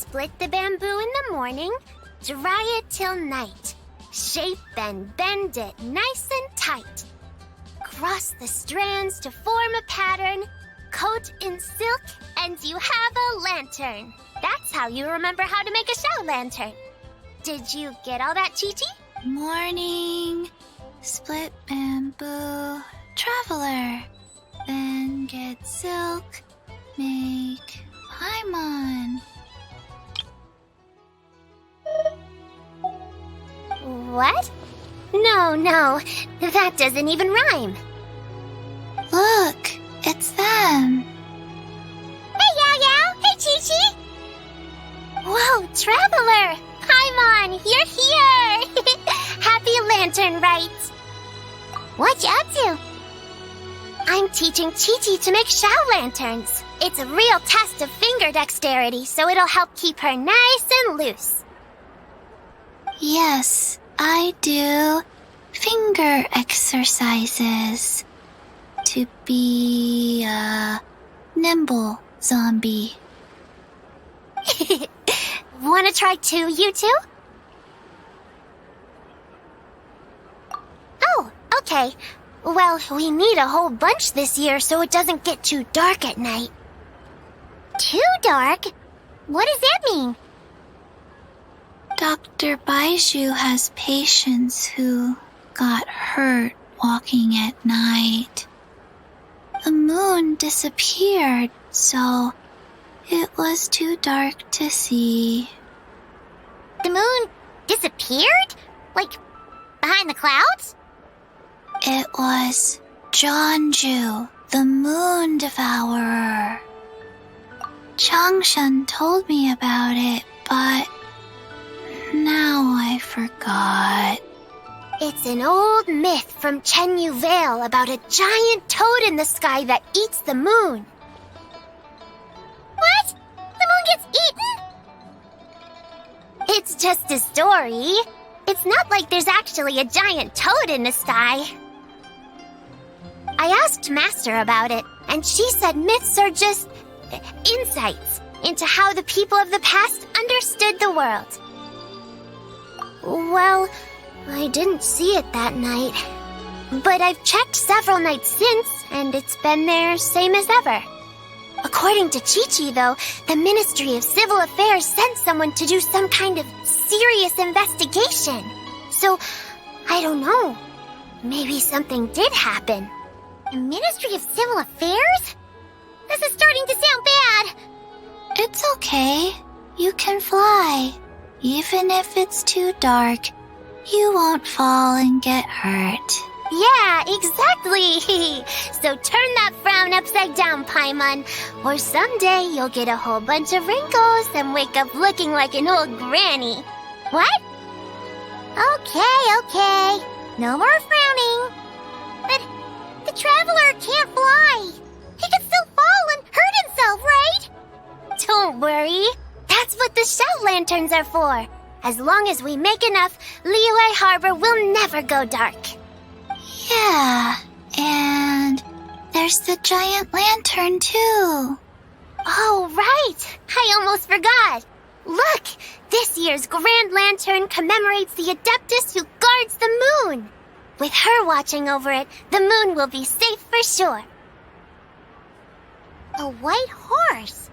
Split the bamboo in the morning, dry it till night. Shape and bend it nice and tight. Cross the strands to form a pattern, coat in silk, and you have a lantern. That's how you remember how to make a show lantern. Did you get all that, Chi-Chi? Morning, split bamboo, traveler. Then get silk, make paimon. What? No, that doesn't even rhyme. Look, it's them. Hey, Yao Yao! Hey, Chi-Chi! Whoa, Traveler! Paimon, you're here! Happy Lantern Rite! What you up to? I'm teaching Chi-Chi to make show lanterns. It's a real test of finger dexterity, so it'll help keep her nice and loose. Yes, I do finger exercises to be a nimble zombie. Wanna try too, you two? Oh, okay. Well, we need a whole bunch this year so it doesn't get too dark at night. Too dark? What does that mean? Dr. Baiju has patients who got hurt walking at night. The moon disappeared, so it was too dark to see. The moon disappeared? Like, behind the clouds? It was Jeonju, the moon devourer. Changshan told me about it, but now I forgot. It's an old myth from Chenyu Vale about a giant toad in the sky that eats the moon. What? The moon gets eaten? It's just a story. It's not like there's actually a giant toad in the sky. I asked Master about it, and she said myths are just insights into how the people of the past understood the world. Well, I didn't see it that night. But I've checked several nights since, and it's been there same as ever. According to Chi-Chi, though, the Ministry of Civil Affairs sent someone to do some kind of serious investigation. So, I don't know. Maybe something did happen. The Ministry of Civil Affairs? This is starting to sound bad. It's okay. You can fly. Even if it's too dark, you won't fall and get hurt. Yeah, exactly. So turn that frown upside down, Paimon, or someday you'll get a whole bunch of wrinkles and wake up looking like an old granny. What? Okay. No more frowning. But the Traveler can't fly. He could still fall and hurt himself, right? Don't worry. That's what the shout lanterns are for. As long as we make enough, Liyue Harbor will never go dark. Yeah, and there's the giant lantern too. Oh, right. I almost forgot. Look, this year's Grand Lantern commemorates the Adeptus who guards the moon. With her watching over it, the moon will be safe for sure. A white horse?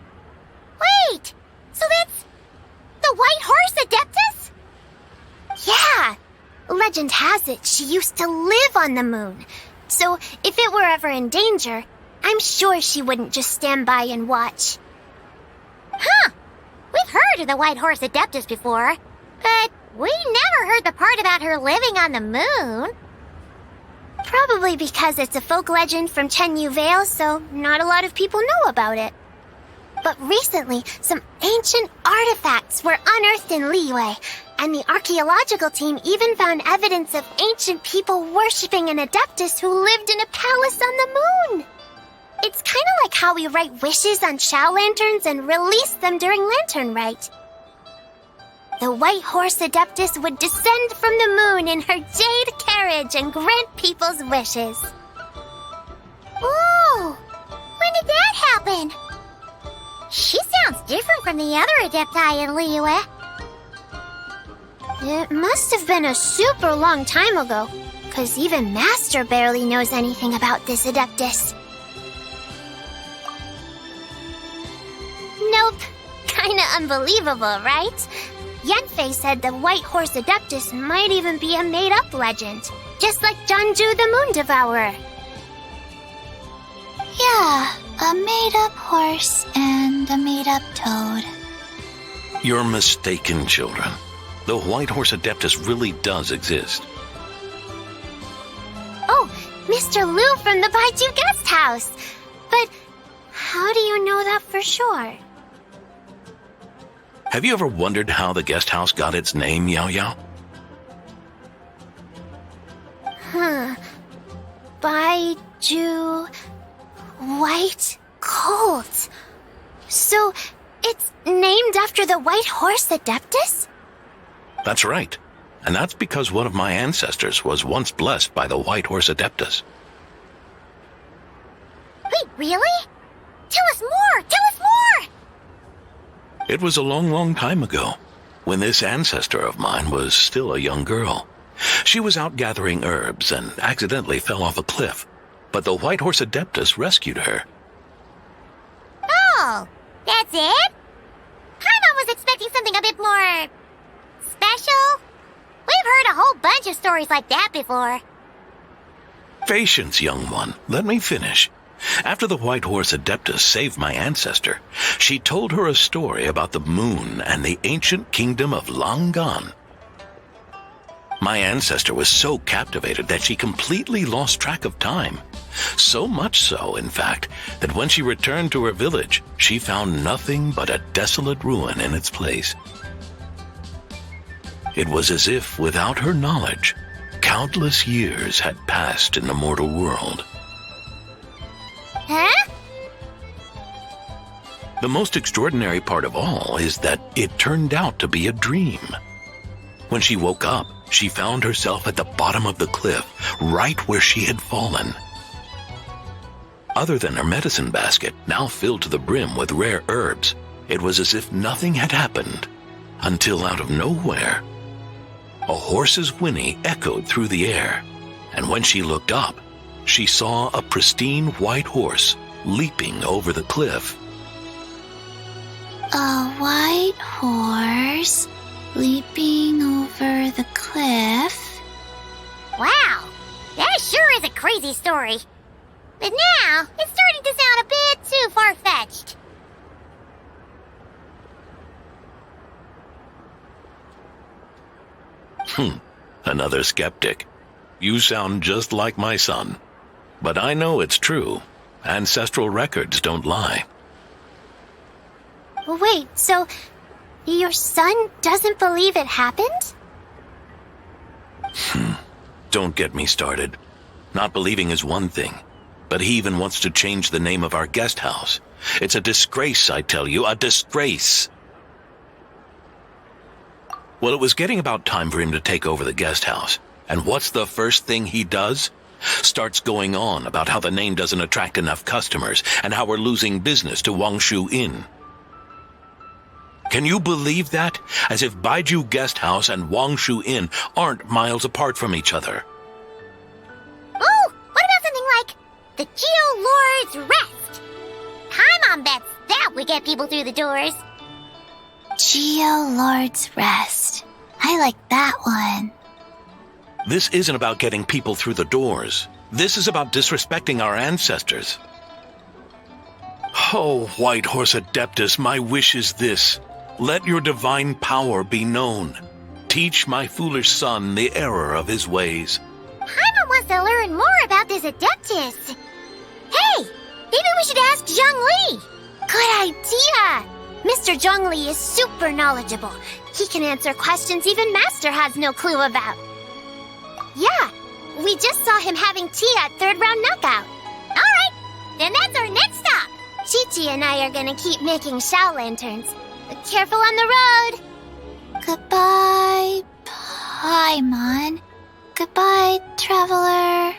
Wait, so that's the White Horse Adeptus? Yeah. Legend has it she used to live on the moon. So if it were ever in danger, I'm sure she wouldn't just stand by and watch. Huh. We've heard of the White Horse Adeptus before, but we never heard the part about her living on the moon. Probably because it's a folk legend from Chenyu Vale, so not a lot of people know about it. But recently, some ancient artifacts were unearthed in Liyue, and the archaeological team even found evidence of ancient people worshipping an Adeptus who lived in a palace on the moon. It's kind of like how we write wishes on show lanterns and release them during Lantern Rite. The White Horse Adeptus would descend from the moon in her jade carriage and grant people's wishes. Ooh! When did that happen? She sounds different from the other Adepti in Liyue. It must have been a super long time ago, because even Master barely knows anything about this Adeptus. Nope. Kinda unbelievable, right? Yanfei said the White Horse Adeptus might even be a made-up legend, just like Janju the Moon Devourer. Yeah, a made-up horse and a made-up toad. You're mistaken, children. The White Horse Adeptus really does exist. Oh, Mr. Liu from the Baiju Guest House! But how do you know that for sure? Have you ever wondered how the guest house got its name, Yao Yao? Baiju... White Colt. So, it's named after the White Horse Adeptus? That's right. And that's because one of my ancestors was once blessed by the White Horse Adeptus. Wait, really? Tell us more! Tell us more! It was a long, long time ago, when this ancestor of mine was still a young girl. She was out gathering herbs and accidentally fell off a cliff, but the White Horse Adeptus rescued her. Oh, that's it? Paimon was expecting something a bit more... special? We've heard a whole bunch of stories like that before. Patience, young one. Let me finish. After the White Horse Adeptus saved my ancestor, she told her a story about the moon and the ancient kingdom of Langan. My ancestor was so captivated that she completely lost track of time. So much so, in fact, that when she returned to her village, she found nothing but a desolate ruin in its place. It was as if, without her knowledge, countless years had passed in the mortal world. Huh? The most extraordinary part of all is that it turned out to be a dream. When she woke up, she found herself at the bottom of the cliff, right where she had fallen. Other than her medicine basket, now filled to the brim with rare herbs, it was as if nothing had happened, until out of nowhere, a horse's whinny echoed through the air, and when she looked up, she saw a pristine white horse leaping over the cliff. A white horse leaping over the cliff? Wow, that sure is a crazy story. But now, it's starting to sound a bit too far-fetched. Another skeptic. You sound just like my son. But I know it's true. Ancestral records don't lie. Wait, so your son doesn't believe it happened? Don't get me started. Not believing is one thing, but he even wants to change the name of our guest house. It's a disgrace, I tell you, a disgrace. Well, it was getting about time for him to take over the guest house. And what's the first thing he does? Starts going on about how the name doesn't attract enough customers and how we're losing business to Wangshu Inn. Can you believe that? As if Baiju Guest House and Wangshu Inn aren't miles apart from each other. Oh, what about something like the Geo Lord's Rest? Paimon bets that would get people through the doors. Geo Lord's Rest. I like that one. This isn't about getting people through the doors. This is about disrespecting our ancestors. Oh, White Horse Adeptus, my wish is this. Let your divine power be known. Teach my foolish son the error of his ways. Paimon wants to learn more about this Adeptus. Hey, maybe we should ask Zhang Li. Good idea. Mr. Zhang Li is super knowledgeable. He can answer questions even Master has no clue about. Yeah, we just saw him having tea at third round knockout. All right, then that's our next stop. Chi-Chi and I are gonna keep making Shao lanterns. But careful on the road. Goodbye, Paimon. Goodbye, traveler.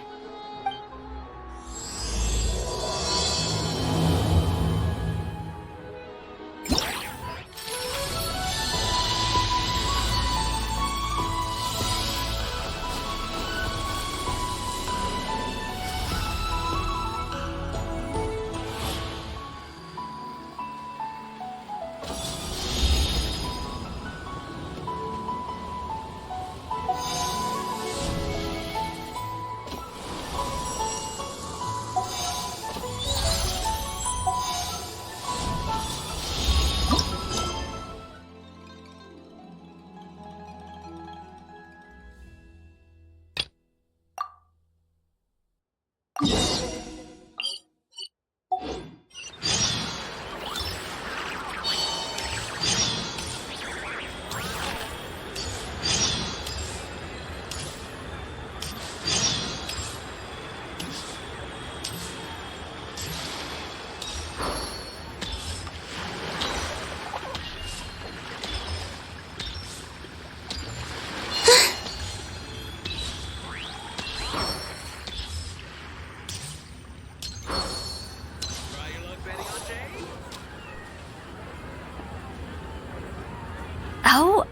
Oh?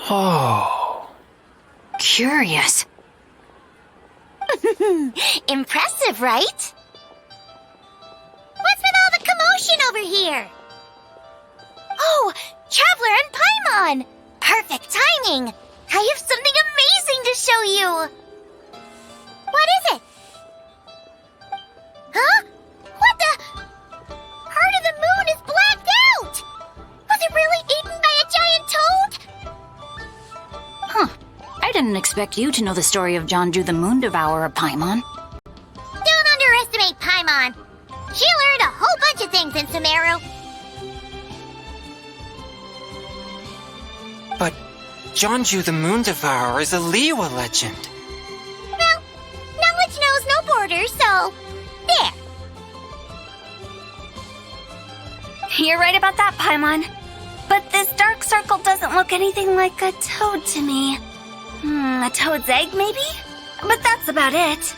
Whoa. Curious. Impressive, right? What's with all the commotion over here? Oh, Traveler and Paimon! Perfect timing! I have something amazing to show you! What is it? Huh? What the? Part of the moon is blacked out! Was it really eaten by a giant toad? Huh. I didn't expect you to know the story of Jonju the Moon Devourer, Paimon. Don't underestimate Paimon. She learned a whole bunch of things in Sumeru. But Jonju the Moon Devourer is a Liyue legend. Well, knowledge knows no borders, so there. You're right about that, Paimon. But this dark circle doesn't look anything like a toad to me. A toad's egg, maybe? But that's about it.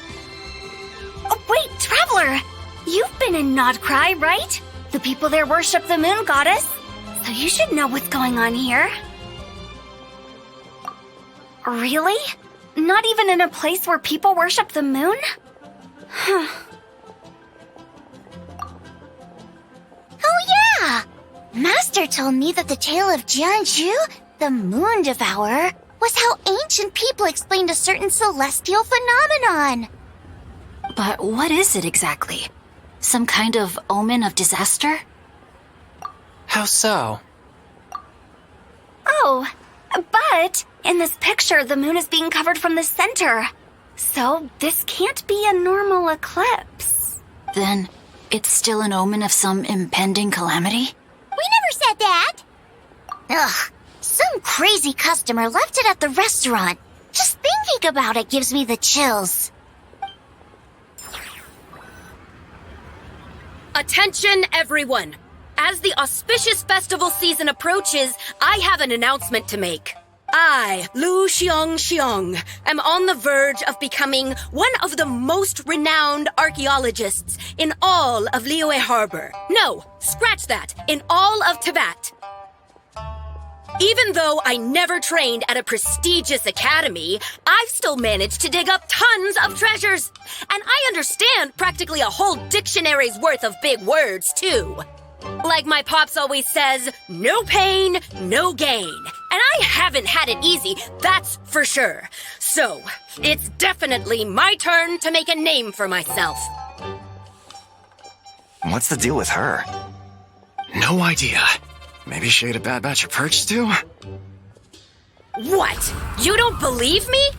Oh, wait, Traveler! You've been in Nodcry, right? The people there worship the moon goddess. So you should know what's going on here. Really? Not even in a place where people worship the moon? Oh yeah! Master told me that the tale of Jianzhu, the moon devourer, was how ancient people explained a certain celestial phenomenon. But what is it exactly? Some kind of omen of disaster? How so? Oh, but in this picture, the moon is being covered from the center. So this can't be a normal eclipse. Then it's still an omen of some impending calamity? We never said that! Ugh, some crazy customer left it at the restaurant. Just thinking about it gives me the chills. Attention, everyone! As the auspicious festival season approaches, I have an announcement to make. I, Lu Xiong, am on the verge of becoming one of the most renowned archaeologists in all of Liyue Harbor. No, scratch that, in all of Tibet. Even though I never trained at a prestigious academy, I've still managed to dig up tons of treasures. And I understand practically a whole dictionary's worth of big words, too. Like my pops always says, no pain, no gain. And I haven't had it easy, that's for sure. So, it's definitely my turn to make a name for myself. What's the deal with her? No idea. Maybe she ate a bad batch of perch stew? What? You don't believe me?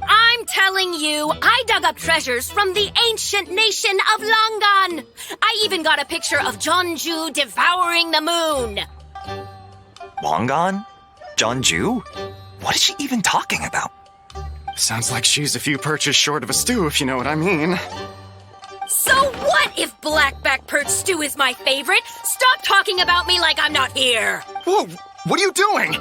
I'm telling you, I dug up treasures from the ancient nation of Langan. I even got a picture of Jonju devouring the moon. Longon? Jonju? What is she even talking about? Sounds like she's a few perches short of a stew, if you know what I mean. So what if blackback perch stew is my favorite? Stop talking about me like I'm not here. Whoa, what are you doing?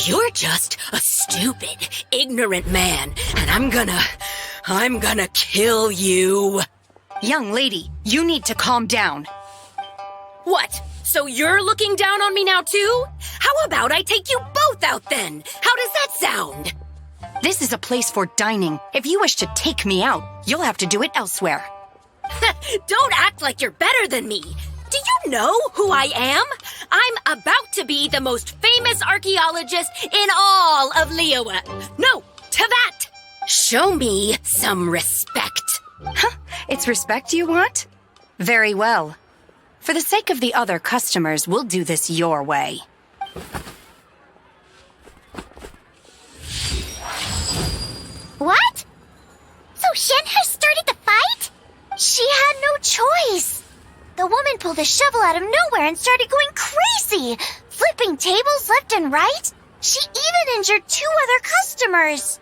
You're just a stupid, ignorant man, and I'm gonna kill you. Young lady, you need to calm down. What? So you're looking down on me now too? How about I take you both out then? How does that sound? This is a place for dining. If you wish to take me out, you'll have to do it elsewhere. Don't act like you're better than me. Do you know who I am? I'm about to be the most famous archaeologist in all of Liyue. No, Tibet. Show me some respect. Huh? It's respect you want? Very well. For the sake of the other customers, we'll do this your way. What? So Shen has started the fight? She had no choice. The woman pulled a shovel out of nowhere and started going crazy, flipping tables left and right. She even injured 2 other customers.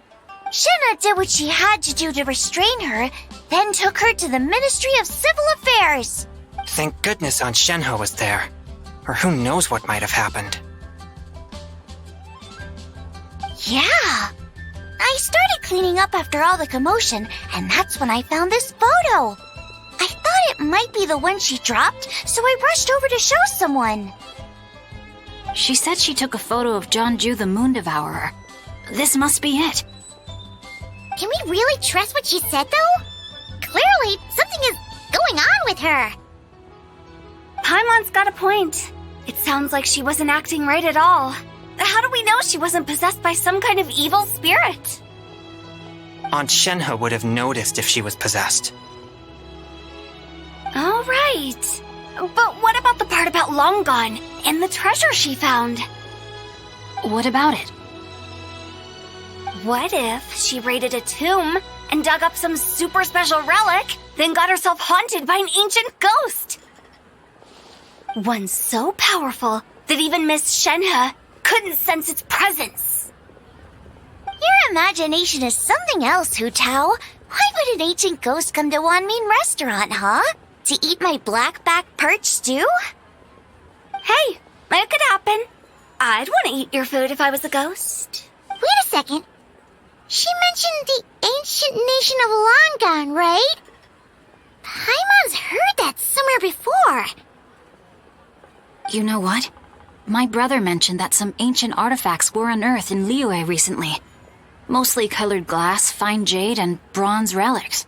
Shenna did what she had to do to restrain her, then took her to the Ministry of Civil Affairs. Thank goodness Aunt Shenhe was there. Or who knows what might have happened. Yeah. I started cleaning up after all the commotion, and that's when I found this photo. I thought it might be the one she dropped, so I rushed over to show someone. She said she took a photo of Jeonju the Moon Devourer. This must be it. Can we really trust what she said, though? Clearly, something is going on with her. Paimon's got a point. It sounds like she wasn't acting right at all. How do we know she wasn't possessed by some kind of evil spirit? Aunt Shenhe would have noticed if she was possessed. All right. But what about the part about Long Gone and the treasure she found? What about it? What if she raided a tomb and dug up some super special relic, then got herself haunted by an ancient ghost? One so powerful that even Miss Shenhe couldn't sense its presence. Your imagination is something else, Hu Tao. Why would an ancient ghost come to Wanmin restaurant, huh? To eat my blackback perch stew? Hey, it could happen. I'd want to eat your food if I was a ghost. Wait a second. She mentioned the ancient nation of Longon, right? Paimon's heard that somewhere before. You know what? My brother mentioned that some ancient artifacts were unearthed in Liyue recently. Mostly colored glass, fine jade, and bronze relics.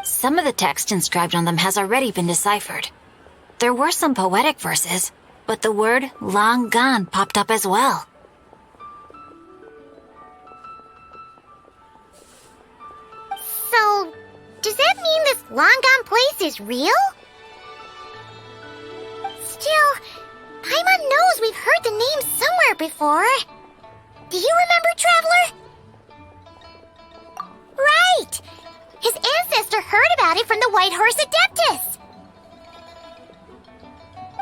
Some of the text inscribed on them has already been deciphered. There were some poetic verses, but the word Long Gone popped up as well. So, does that mean this Longon place is real? Still, Paimon knows we've heard the name somewhere before. Do you remember, Traveler? Right! His ancestor heard about it from the White Horse Adeptus.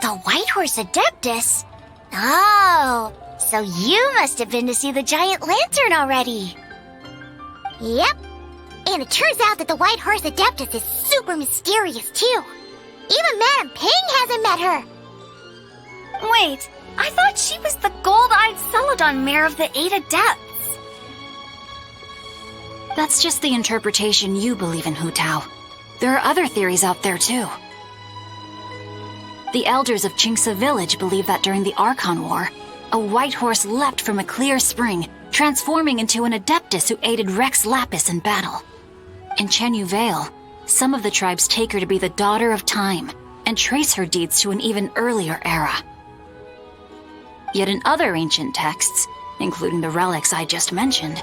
The White Horse Adeptus? Oh, so you must have been to see the giant lantern already. Yep. And it turns out that the White Horse Adeptus is super mysterious, too. Even Madame Ping hasn't met her. Wait, I thought she was the gold-eyed Celadon mare of the Eight Adepts. That's just the interpretation you believe in, Hu Tao. There are other theories out there, too. The elders of Qingse village believe that during the Archon War, a white horse leapt from a clear spring, transforming into an Adeptus who aided Rex Lapis in battle. In Chenyu Vale, some of the tribes take her to be the daughter of time and trace her deeds to an even earlier era. Yet in other ancient texts, including the relics I just mentioned,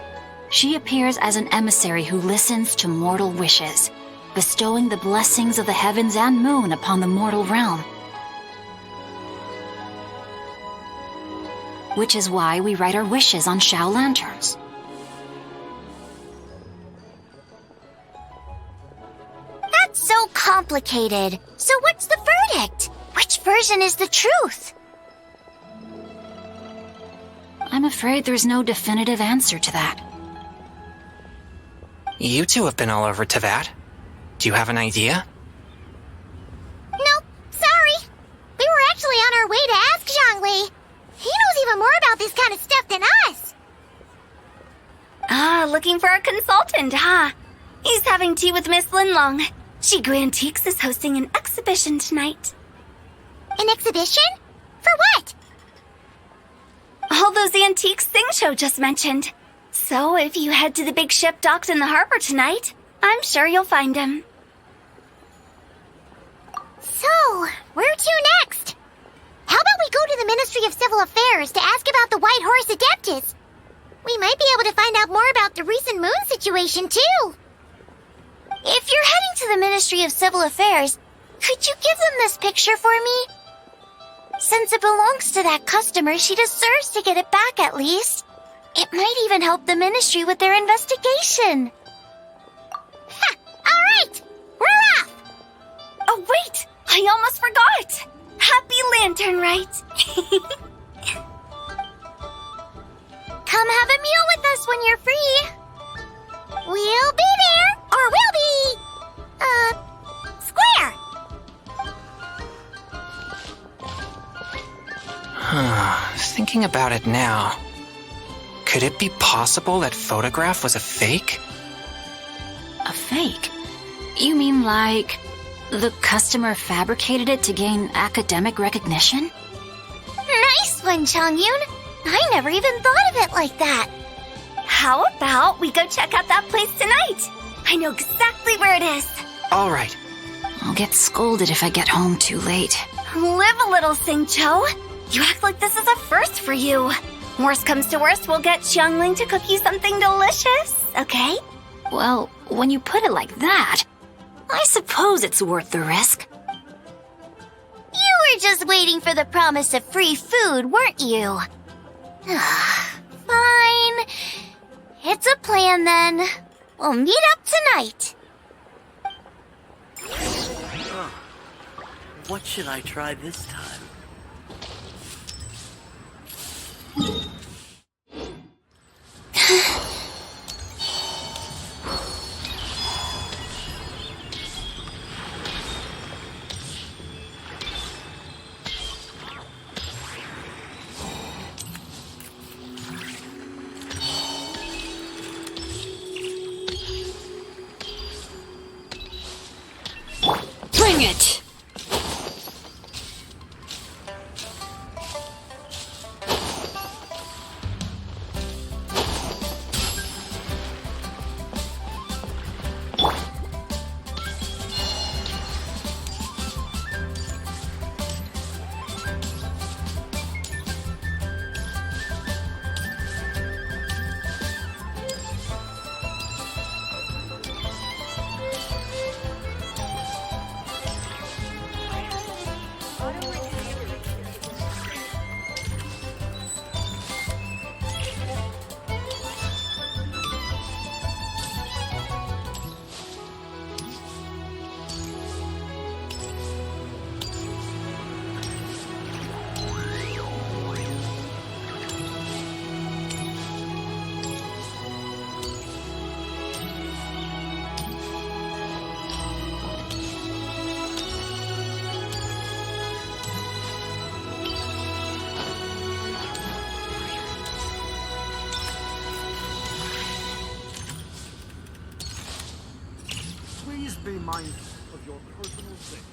she appears as an emissary who listens to mortal wishes, bestowing the blessings of the heavens and moon upon the mortal realm. Which is why we write our wishes on Shao lanterns. That's so complicated. So what's the verdict? Which version is the truth? I'm afraid there's no definitive answer to that. You two have been all over Tevat. Do you have an idea? Nope, sorry. We were actually on our way to ask Zhongli. He knows even more about this kind of stuff than us. Ah, looking for a consultant, huh? He's having tea with Miss Linlong. Shigu Antiques is hosting an exhibition tonight. An exhibition? For what? All those antiques Sing Show just mentioned. So if you head to the big ship docked in the harbor tonight, I'm sure you'll find him. So, where to next? How about we go to the Ministry of Civil Affairs to ask about the White Horse Adeptus? We might be able to find out more about the recent moon situation, too. If you're heading to the Ministry of Civil Affairs, could you give them this picture for me? Since it belongs to that customer, she deserves to get it back at least. It might even help the ministry with their investigation. Ha! All right! We're off! Oh, wait! I almost forgot! Happy Lantern Rite! Come have a meal with us when you're free. We'll be there, or we'll be... square. Thinking about it now, could it be possible that photograph was a fake? A fake? You mean like The customer fabricated it to gain academic recognition? Nice one, Chongyun. I never even thought of it like that. How about we go check out that place tonight? I know exactly where it is. All right. I'll get scolded if I get home too late. Live a little, Sing-Cho. You act like this is a first for you. Worst comes to worst, we'll get Xiangling to cook you something delicious, okay? Well, when you put it like that, I suppose it's worth the risk. You were just waiting for the promise of free food, weren't you? Fine. It's a plan then. We'll meet up tonight. What should I try this time? Bring it! Please be mindful of your personal safety.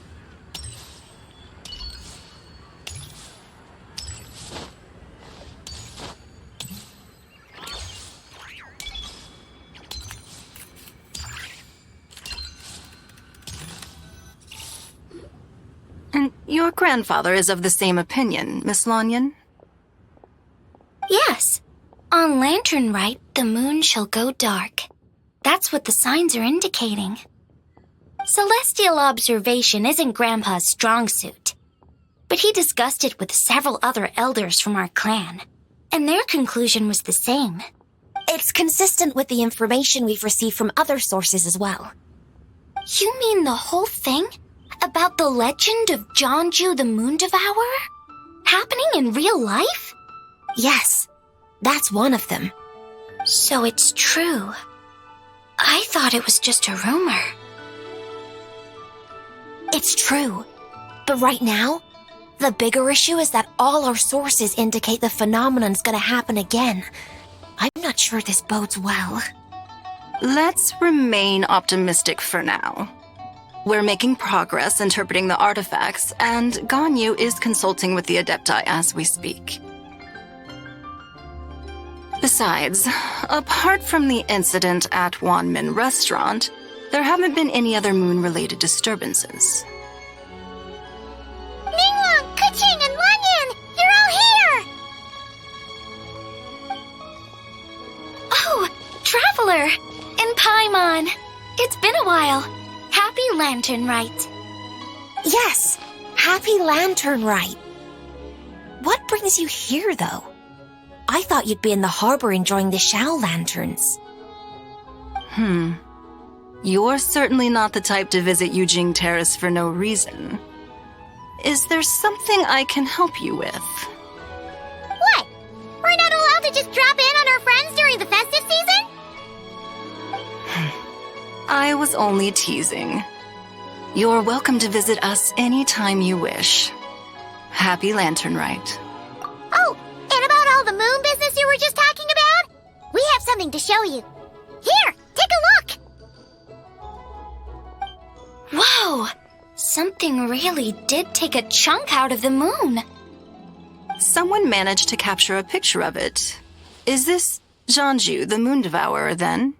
And your grandfather is of the same opinion, Miss Lanyan? Yes. On Lantern Rite, the moon shall go dark. That's what the signs are indicating. Celestial observation isn't Grandpa's strong suit, but he discussed it with several other elders from our clan, and their conclusion was the same. It's consistent with the information we've received from other sources as well. You mean the whole thing? About the legend of Jeonju the Moon Devourer? Happening in real life? Yes, that's one of them. So it's true. I thought it was just a rumor. It's true. But right now, the bigger issue is that all our sources indicate the phenomenon's gonna happen again. I'm not sure this bodes well. Let's remain optimistic for now. We're making progress interpreting the artifacts, and Ganyu is consulting with the Adepti as we speak. Besides, apart from the incident at Wanmin Restaurant, there haven't been any other moon-related disturbances. Ningguang, Keqing, and Lanyan! You're all here! Oh, Traveler! And Paimon! It's been a while. Happy Lantern Rite. Yes, happy Lantern Rite. What brings you here, though? I thought you'd be in the harbor enjoying the Shao lanterns. You're certainly not the type to visit Yujing Terrace for no reason. Is there something I can help you with? What? We're not allowed to just drop in on our friends during the festive season? I was only teasing. You're welcome to visit us anytime you wish. Happy Lantern Rite. Oh, and about all the moon business you were just talking about? We have something to show you. Here, take a look! Whoa! Something really did take a chunk out of the moon. Someone managed to capture a picture of it. Is this Jeonju, the Moon Devourer, then?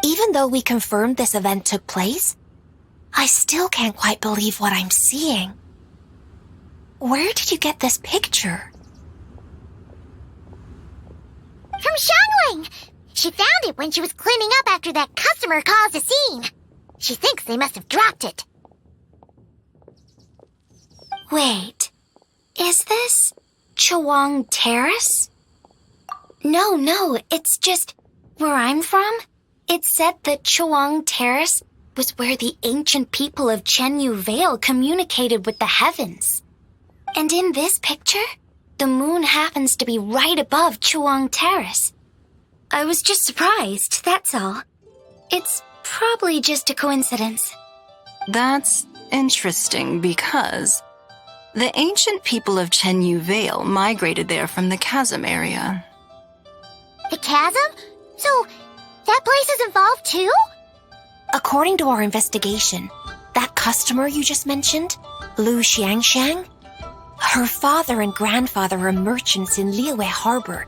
Even though we confirmed this event took place, I still can't quite believe what I'm seeing. Where did you get this picture? From Xiangling! She found it when she was cleaning up after that customer caused a scene. She thinks they must have dropped it. Wait, is this Chawang Terrace? No, it's just where I'm from. It said that Chawang Terrace was where the ancient people of Chenyu Vale communicated with the heavens. And in this picture, the moon happens to be right above Chawang Terrace. I was just surprised, that's all. It's probably just a coincidence. That's interesting because the ancient people of Chenyu Vale migrated there from the chasm area. The chasm? So, that place is involved too? According to our investigation, that customer you just mentioned, Lu Xiangxiang, her father and grandfather are merchants in Liyue Harbor,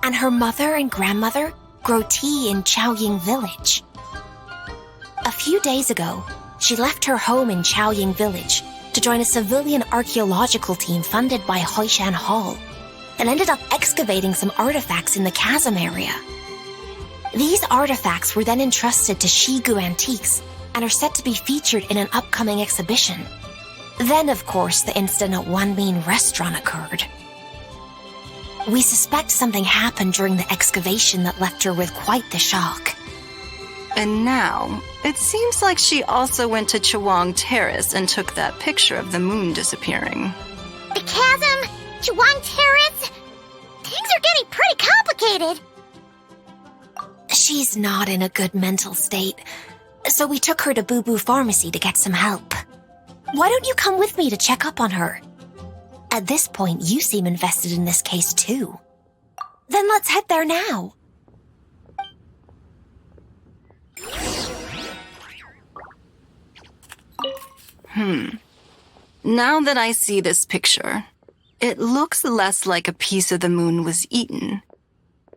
and her mother and grandmother grow tea in Chaoying Village. A few days ago, she left her home in Chaoying Village to join a civilian archaeological team funded by Hoishan Hall, and ended up excavating some artifacts in the chasm area. These artifacts were then entrusted to Shigu Antiques and are set to be featured in an upcoming exhibition. Then, of course, the incident at Wanmin Restaurant occurred. We suspect something happened during the excavation that left her with quite the shock. And now, it seems like she also went to Chawang Terrace and took that picture of the moon disappearing. The chasm? Chawang Terrace? Things are getting pretty complicated. She's not in a good mental state, so we took her to Boo Boo Pharmacy to get some help. Why don't you come with me to check up on her? At this point, you seem invested in this case too. Then let's head there now. Now that I see this picture, it looks less like a piece of the moon was eaten,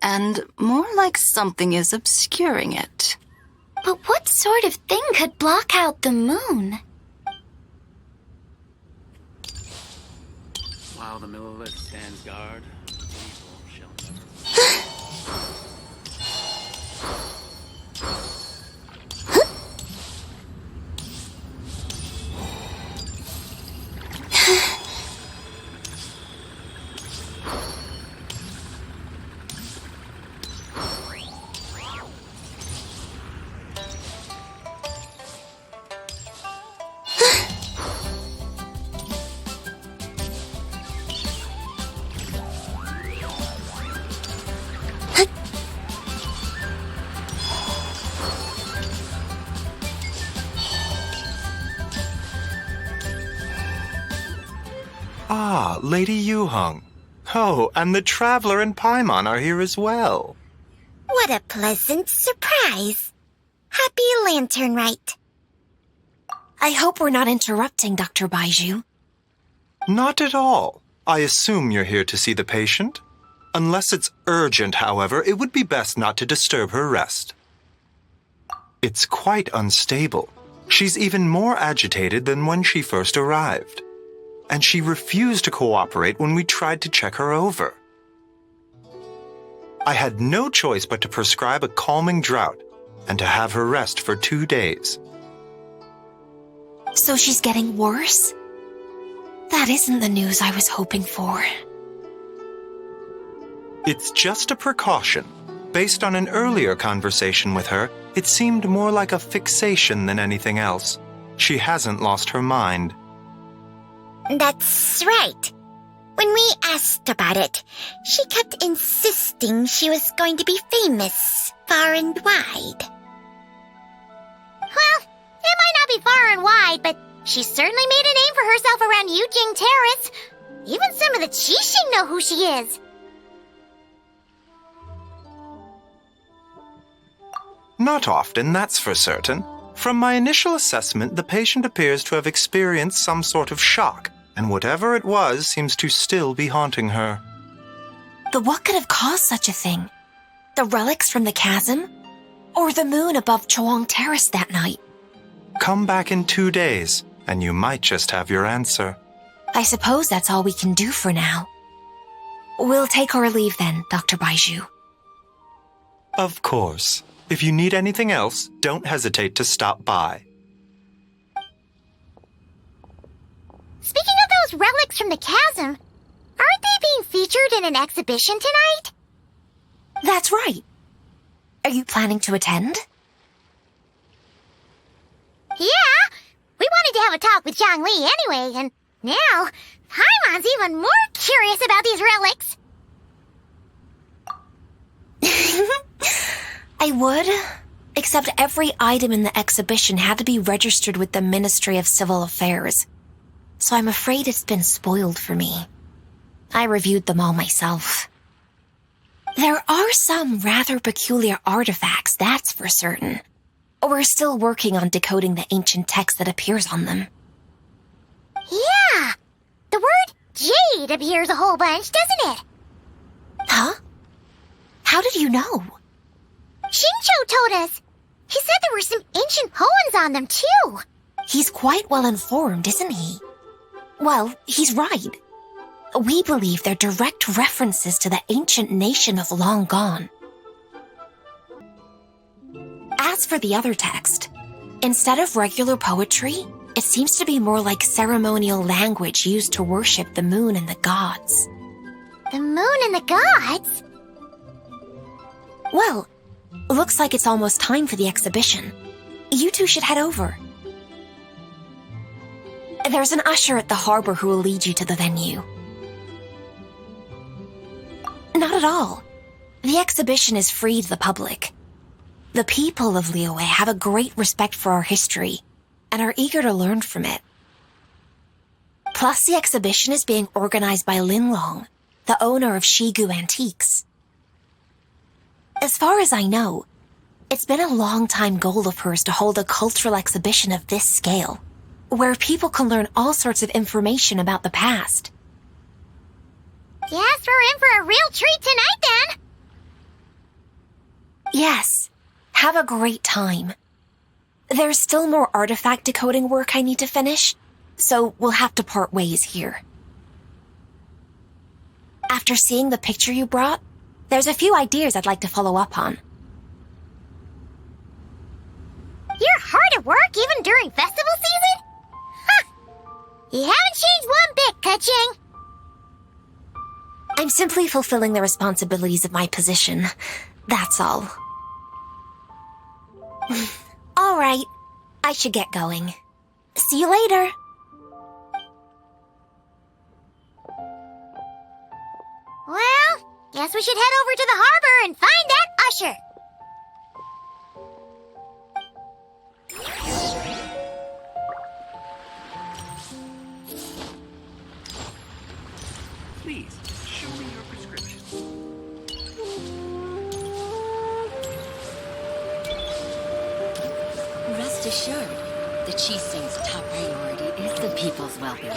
and more like something is obscuring it. But what sort of thing could block out the moon? While the Millelith stands guard, evil shall never. Ah, Lady Yuheng. Oh, and the Traveler and Paimon are here as well. What a pleasant surprise. Happy Lantern Rite. I hope we're not interrupting, Dr. Baiju. Not at all. I assume you're here to see the patient? Unless it's urgent, however, it would be best not to disturb her rest. It's quite unstable. She's even more agitated than when she first arrived. And she refused to cooperate when we tried to check her over. I had no choice but to prescribe a calming draught and to have her rest for 2 days. So she's getting worse? That isn't the news I was hoping for. It's just a precaution. Based on an earlier conversation with her, it seemed more like a fixation than anything else. She hasn't lost her mind. That's right. When we asked about it, she kept insisting she was going to be famous far and wide. Well, it might not be far and wide, but she certainly made a name for herself around Yujing Terrace. Even some of the Qixing know who she is. Not often, that's for certain. From my initial assessment, the patient appears to have experienced some sort of shock, and whatever it was seems to still be haunting her. But what could have caused such a thing? The relics from the chasm? Or the moon above Choang Terrace that night? Come back in 2 days, and you might just have your answer. I suppose that's all we can do for now. We'll take our leave then, Dr. Baiju. Of course. If you need anything else, don't hesitate to stop by. Speaking of those relics from the chasm, aren't they being featured in an exhibition tonight? That's right. Are you planning to attend? Yeah, we wanted to have a talk with Zhang Li anyway, and now Paimon's even more curious about these relics. I would, except every item in the exhibition had to be registered with the Ministry of Civil Affairs, so I'm afraid it's been spoiled for me. I reviewed them all myself. There are some rather peculiar artifacts, that's for certain. We're still working on decoding the ancient text that appears on them. Yeah, the word jade appears a whole bunch, doesn't it? Huh? How did you know? Shincho told us. He said there were some ancient poems on them, too. He's quite well informed, isn't he? Well, he's right. We believe they're direct references to the ancient nation of long gone. As for the other text, instead of regular poetry, it seems to be more like ceremonial language used to worship the moon and the gods. The moon and the gods? Well, looks like it's almost time for the exhibition. You two should head over. There's an usher at the harbor who will lead you to the venue. Not at all. The exhibition is free to the public. The people of Liyue have a great respect for our history and are eager to learn from it. Plus, the exhibition is being organized by Lin Long, the owner of Shigu Antiques. As far as I know, it's been a long-time goal of hers to hold a cultural exhibition of this scale, where people can learn all sorts of information about the past. Guess we're in for a real treat tonight, then. Yes, have a great time. There's still more artifact decoding work I need to finish, so we'll have to part ways here. After seeing the picture you brought, there's a few ideas I'd like to follow up on. You're hard at work even during festival season? Huh! You haven't changed one bit, Ka-Ching. I'm simply fulfilling the responsibilities of my position. That's all. All right, I should get going. See you later. Well, guess we should head over to the harbor and find that usher. Please, show me your prescription. Rest assured, the Chief Saint's top priority is the people's well-being.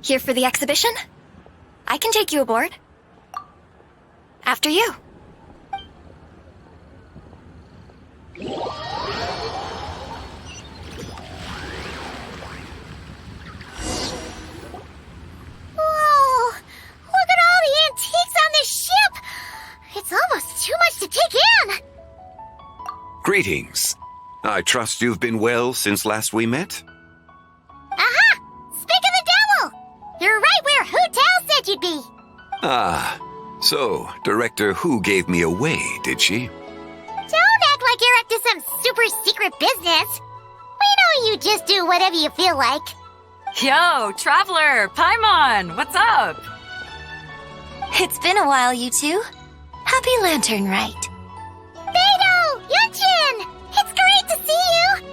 Here for the exhibition? I can take you aboard. After you. Greetings. I trust you've been well since last we met? Aha! Speak of the devil! You're right where Hu Tao said you'd be. Ah, so Director Hu gave me away, did she? Don't act like you're up to some super secret business. We know you just do whatever you feel like. Yo, Traveler, Paimon, what's up? It's been a while, you two. Happy Lantern Rite. Beidou! Yunchin! It's great to see you!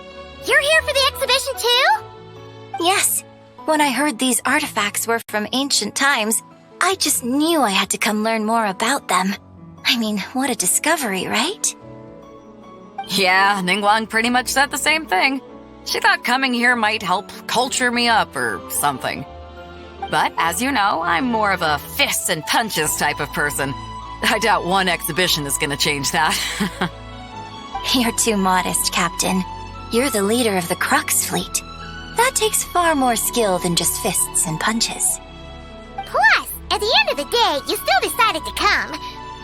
You're here for the exhibition too? Yes. When I heard these artifacts were from ancient times, I just knew I had to come learn more about them. I mean, what a discovery, right? Yeah, Ningguang pretty much said the same thing. She thought coming here might help culture me up or something. But as you know, I'm more of a fists and punches type of person. I doubt one exhibition is gonna change that. You're too modest, Captain. You're the leader of the Crux fleet. That takes far more skill than just fists and punches. Plus, at the end of the day, you still decided to come,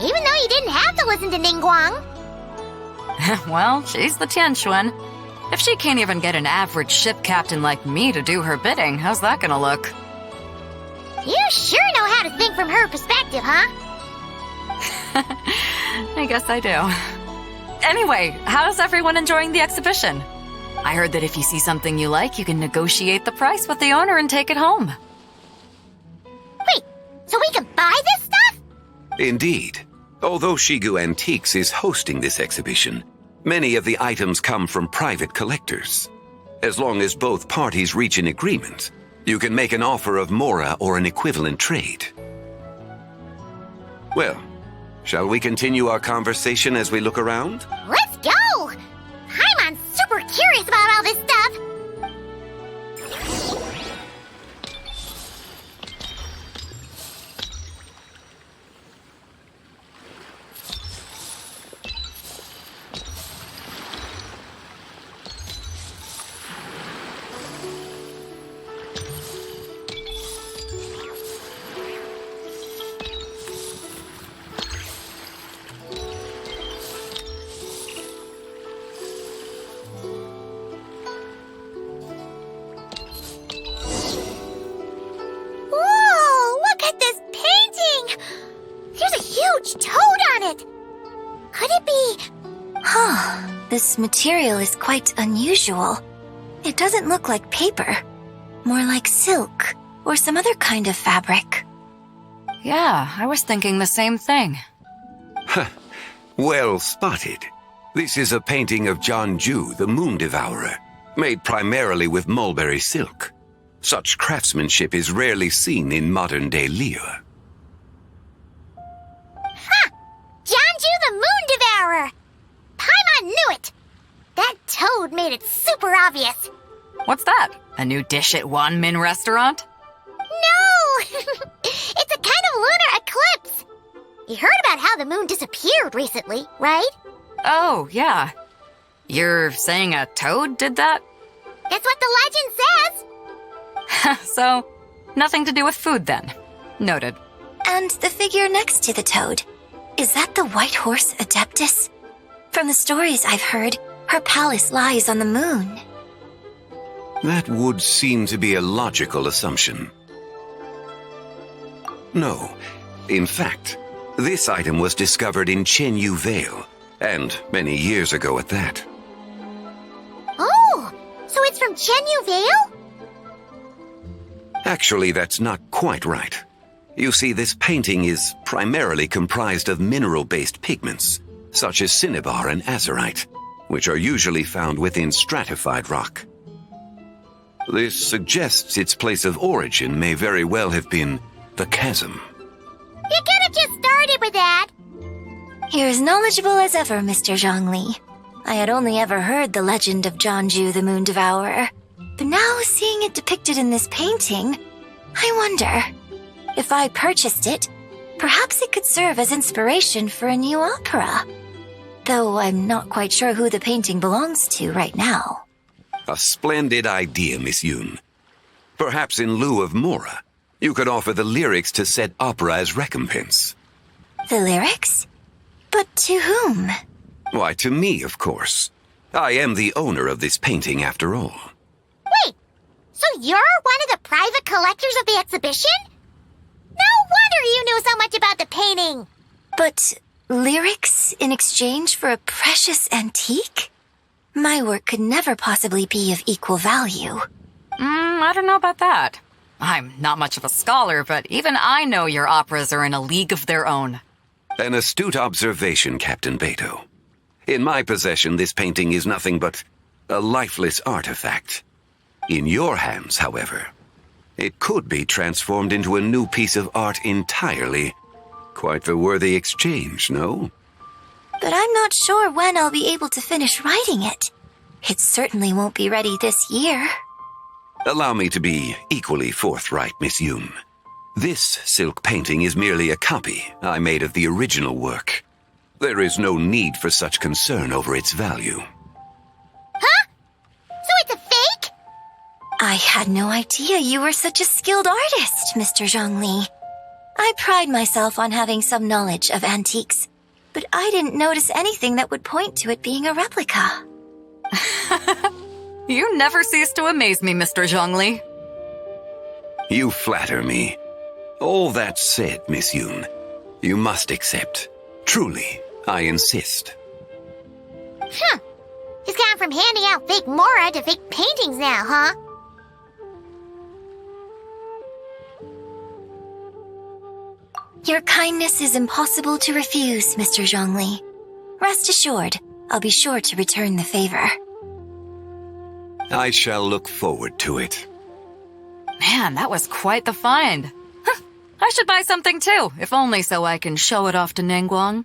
even though you didn't have to listen to Ningguang. Well, she's the Tianquan. If she can't even get an average ship captain like me to do her bidding, how's that gonna look? You sure know how to think from her perspective, huh? I guess I do. Anyway, how's everyone enjoying the exhibition? I heard that if you see something you like, you can negotiate the price with the owner and take it home. Wait, so we can buy this stuff? Indeed. Although Shigu Antiques is hosting this exhibition, many of the items come from private collectors. As long as both parties reach an agreement, you can make an offer of mora or an equivalent trade. Well, shall we continue our conversation as we look around? Let's go! Paimon's super curious about all this stuff. Toad on it! Could it be... This material is quite unusual. It doesn't look like paper. More like silk or some other kind of fabric. Yeah, I was thinking the same thing. Well spotted. This is a painting of Jianju, the Moon Devourer, made primarily with mulberry silk. Such craftsmanship is rarely seen in modern-day Liyue. Jianju the Moon Devourer! Paimon knew it! That toad made it super obvious. What's that? A new dish at Wanmin restaurant? No! It's a kind of lunar eclipse. You heard about how the moon disappeared recently, right? Oh, yeah. You're saying a toad did that? That's what the legend says. So, nothing to do with food then. Noted. And the figure next to the toad. Is that the White Horse Adeptus? From the stories I've heard, her palace lies on the moon. That would seem to be a logical assumption. No. In fact, this item was discovered in Chenyu Vale, and many years ago at that. Oh, so it's from Chenyu Vale? Actually, that's not quite right. You see, this painting is primarily comprised of mineral-based pigments, such as cinnabar and azurite, which are usually found within stratified rock. This suggests its place of origin may very well have been the chasm. You could have just started with that. You're as knowledgeable as ever, Mr. Zhongli. I had only ever heard the legend of Jianju the Moon Devourer, but now seeing it depicted in this painting, I wonder... If I purchased it, perhaps it could serve as inspiration for a new opera. Though I'm not quite sure who the painting belongs to right now. A splendid idea, Miss Yoon. Perhaps in lieu of mora, you could offer the lyrics to said opera as recompense. The lyrics? But to whom? Why, to me, of course. I am the owner of this painting, after all. Wait, so you're one of the private collectors of the exhibition? No wonder you knew so much about the painting. But lyrics in exchange for a precious antique? My work could never possibly be of equal value. I don't know about that. I'm not much of a scholar, but even I know your operas are in a league of their own. An astute observation, Captain Beto. In my possession, this painting is nothing but a lifeless artifact. In your hands, however, it could be transformed into a new piece of art entirely. Quite the worthy exchange, no? But I'm not sure when I'll be able to finish writing it. It certainly won't be ready this year. Allow me to be equally forthright, Miss Yoon. This silk painting is merely a copy I made of the original work. There is no need for such concern over its value. Huh? So it's a fake? I had no idea you were such a skilled artist, Mr. Zhongli. I pride myself on having some knowledge of antiques, but I didn't notice anything that would point to it being a replica. You never cease to amaze me, Mr. Zhongli. You flatter me. All that said, Miss Yoon, you must accept. Truly, I insist. Huh. He's gone from handing out fake Mora to fake paintings now, huh? Your kindness is impossible to refuse, Mr. Zhongli. Rest assured, I'll be sure to return the favor. I shall look forward to it. Man, that was quite the find. I should buy something too, if only so I can show it off to Ningguang.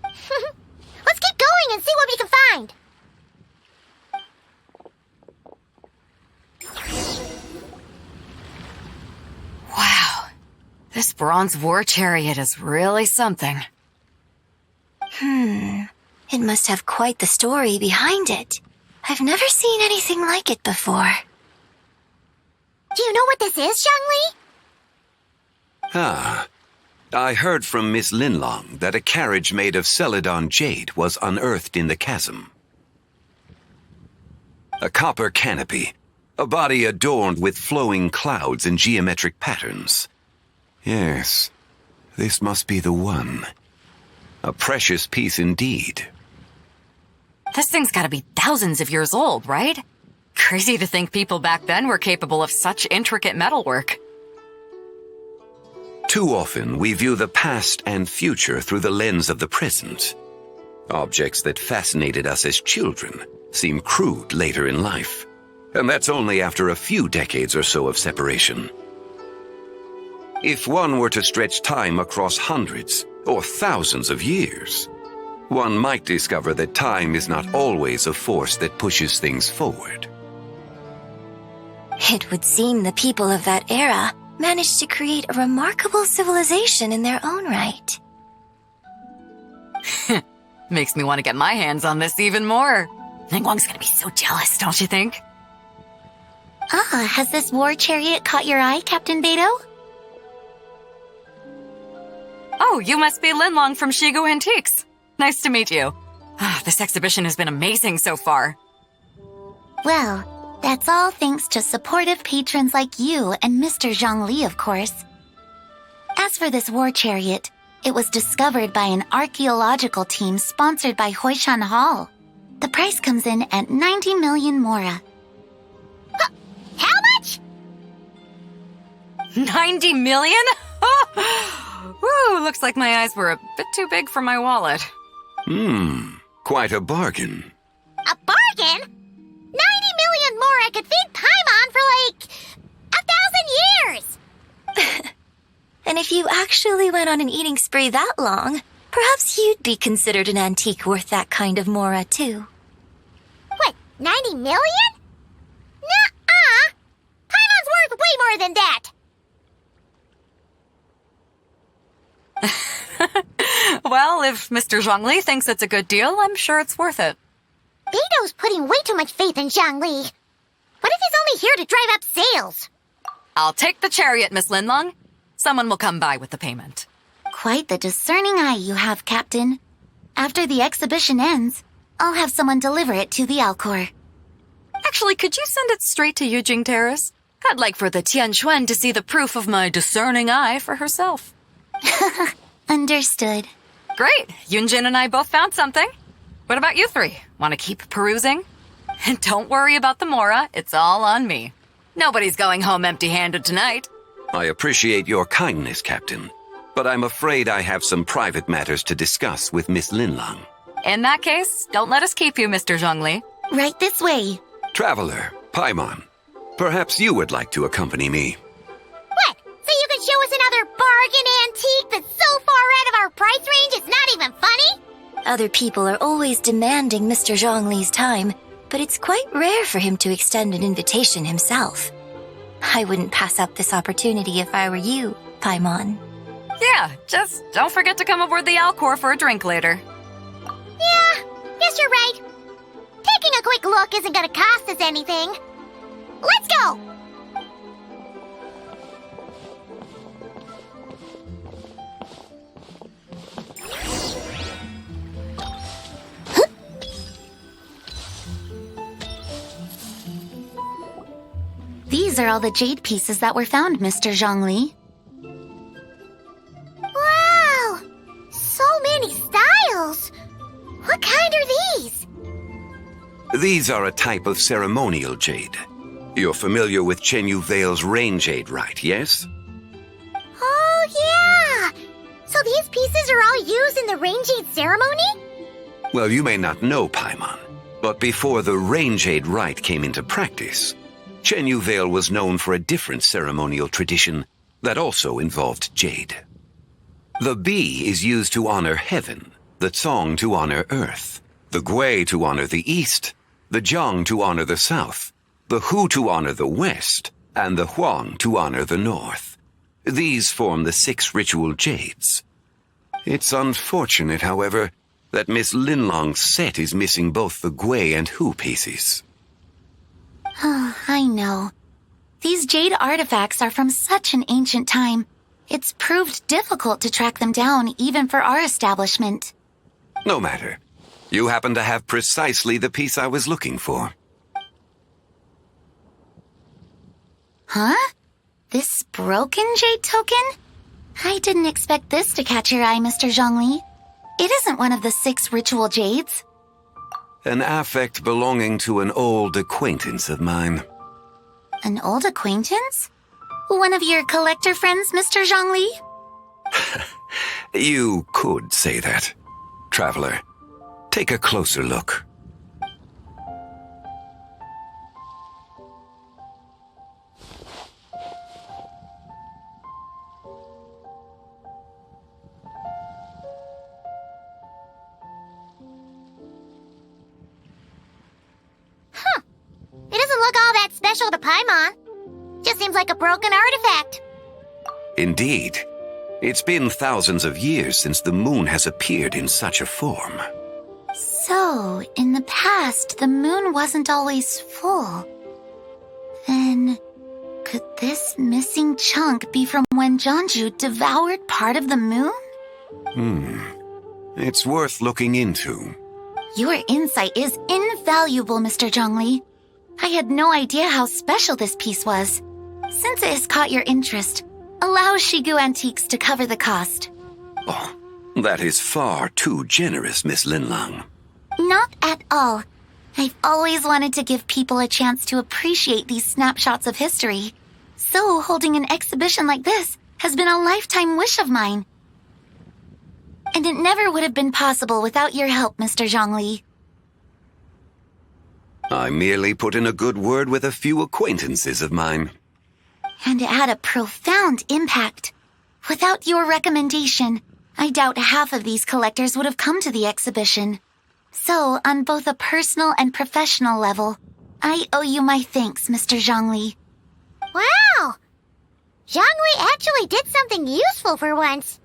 Let's keep going and see what we can find. Wow, this bronze war chariot is really something. It must have quite the story behind it. I've never seen anything like it before. Do you know what this is, Zhongli? Ah, I heard from Miss Linlong that a carriage made of Celadon jade was unearthed in the chasm. A copper canopy, a body adorned with flowing clouds and geometric patterns. Yes, this must be the one. A precious piece indeed. This thing's gotta be thousands of years old, right? Crazy to think people back then were capable of such intricate metalwork. Too often, we view the past and future through the lens of the present. Objects that fascinated us as children seem crude later in life. And that's only after a few decades or so of separation. If one were to stretch time across hundreds or thousands of years, one might discover that time is not always a force that pushes things forward. It would seem the people of that era managed to create a remarkable civilization in their own right. Makes me want to get my hands on this even more. Ningguang's gonna be so jealous, don't you think? Has this war chariot caught your eye, Captain Beto? Oh, you must be Linlong from Shigu Antiques. Nice to meet you. This exhibition has been amazing so far. Well, that's all thanks to supportive patrons like you and Mr. Zhongli, of course. As for this war chariot, it was discovered by an archaeological team sponsored by Hoishan Hall. The price comes in at 90 million Mora. How much? 90 million? Woo, looks like my eyes were a bit too big for my wallet. Quite a bargain. A bargain? 90 million Mora could feed Paimon for like 1,000 years. And if you actually went on an eating spree that long, perhaps you'd be considered an antique worth that kind of Mora, too. What, 90 million? Nuh-uh. Paimon's worth way more than that. Well, if Mr. Zhongli thinks it's a good deal, I'm sure it's worth it. Beto's putting way too much faith in Zhongli. What if he's only here to drive up sales? I'll take the chariot, Miss Linlong. Someone will come by with the payment. Quite the discerning eye you have, Captain. After the exhibition ends, I'll have someone deliver it to the Alcor. Actually, could you send it straight to Yujing Terrace? I'd like for the Tianquan to see the proof of my discerning eye for herself. Understood. Great. Yunjin and I both found something. What about you three? Want to keep perusing? And don't worry about the Mora. It's all on me. Nobody's going home empty-handed tonight. I appreciate your kindness, Captain, but I'm afraid I have some private matters to discuss with Miss Linlang. In that case, don't let us keep you, Mr. Zhongli. Right this way. Traveler, Paimon, perhaps you would like to accompany me. What? So you can show us another bargain antique that's so far out of our price range it's not even funny? Other people are always demanding Mr. Zhongli's time, but it's quite rare for him to extend an invitation himself. I wouldn't pass up this opportunity if I were you, Paimon. Yeah, just don't forget to come aboard the Alcor for a drink later. Yeah, guess you're right. Taking a quick look isn't gonna cost us anything. Let's go! These are all the jade pieces that were found, Mr. Zhongli. Wow! So many styles! What kind are these? These are a type of ceremonial jade. You're familiar with Chenyu Vale's rain jade, right, yes? Oh, yeah! So these pieces are all used in the rain jade ceremony? Well, you may not know, Paimon, but before the rain jade rite came into practice, Chenyu Vale was known for a different ceremonial tradition that also involved jade. The Bi is used to honor heaven, the Cong to honor earth, the Gui to honor the east, the Jiang to honor the south, the Hu to honor the west, and the Huang to honor the north. These form the 6 ritual jades. It's unfortunate, however, that Miss Linlong's set is missing both the Gui and Hu pieces. Oh, I know. These jade artifacts are from such an ancient time. It's proved difficult to track them down, even for our establishment. No matter. You happen to have precisely the piece I was looking for. Huh? This broken jade token? I didn't expect this to catch your eye, Mr. Zhongli. It isn't one of the 6 ritual jades. An affect belonging to an old acquaintance of mine. An old acquaintance? One of your collector friends, Mr. Zhongli? You could say that. Traveler, take a closer look. Huh. It doesn't look all that special to Paimon. Just seems like a broken artifact. Indeed. It's been thousands of years since the moon has appeared in such a form. So, in the past, the moon wasn't always full. Then, could this missing chunk be from when Jeonju devoured part of the moon? It's worth looking into. Your insight is invaluable, Mr. Zhongli. I had no idea how special this piece was. Since it has caught your interest, allow Shigu Antiques to cover the cost. Oh, that is far too generous, Miss Linlang. Not at all. I've always wanted to give people a chance to appreciate these snapshots of history. So holding an exhibition like this has been a lifetime wish of mine. And it never would have been possible without your help, Mr. Zhongli. I merely put in a good word with a few acquaintances of mine. And it had a profound impact. Without your recommendation, I doubt half of these collectors would have come to the exhibition. So, on both a personal and professional level, I owe you my thanks, Mr. Zhongli. Wow! Zhongli actually did something useful for once.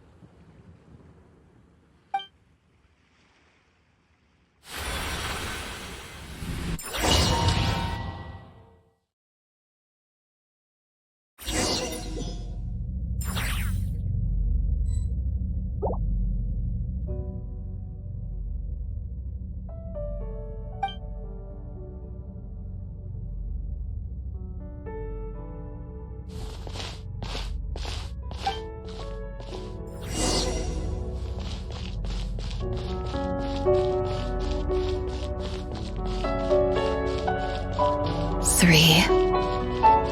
3,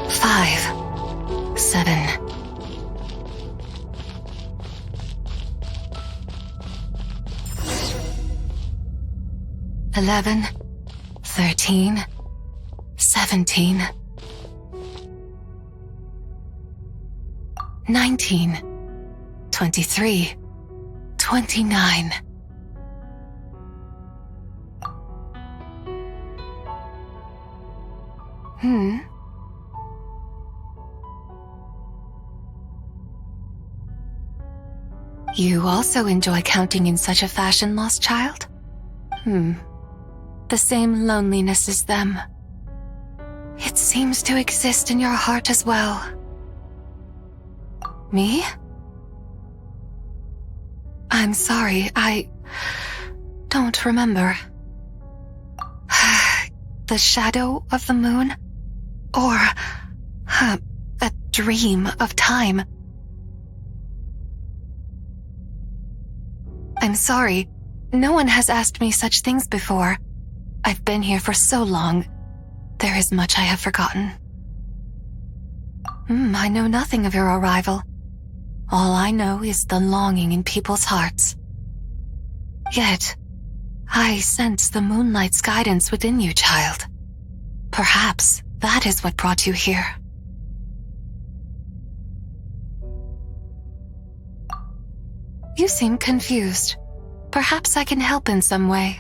5, 7. 11, 13, 17, 19, 23, 29. You also enjoy counting in such a fashion, lost child? The same loneliness as them. It seems to exist in your heart as well. Me? I'm sorry, I don't remember. The shadow of the moon? Or a dream of time? I'm sorry. No one has asked me such things before. I've been here for so long. There is much I have forgotten. I know nothing of your arrival. All I know is the longing in people's hearts. Yet, I sense the moonlight's guidance within you, child. Perhaps that is what brought you here. You seem confused. Perhaps I can help in some way.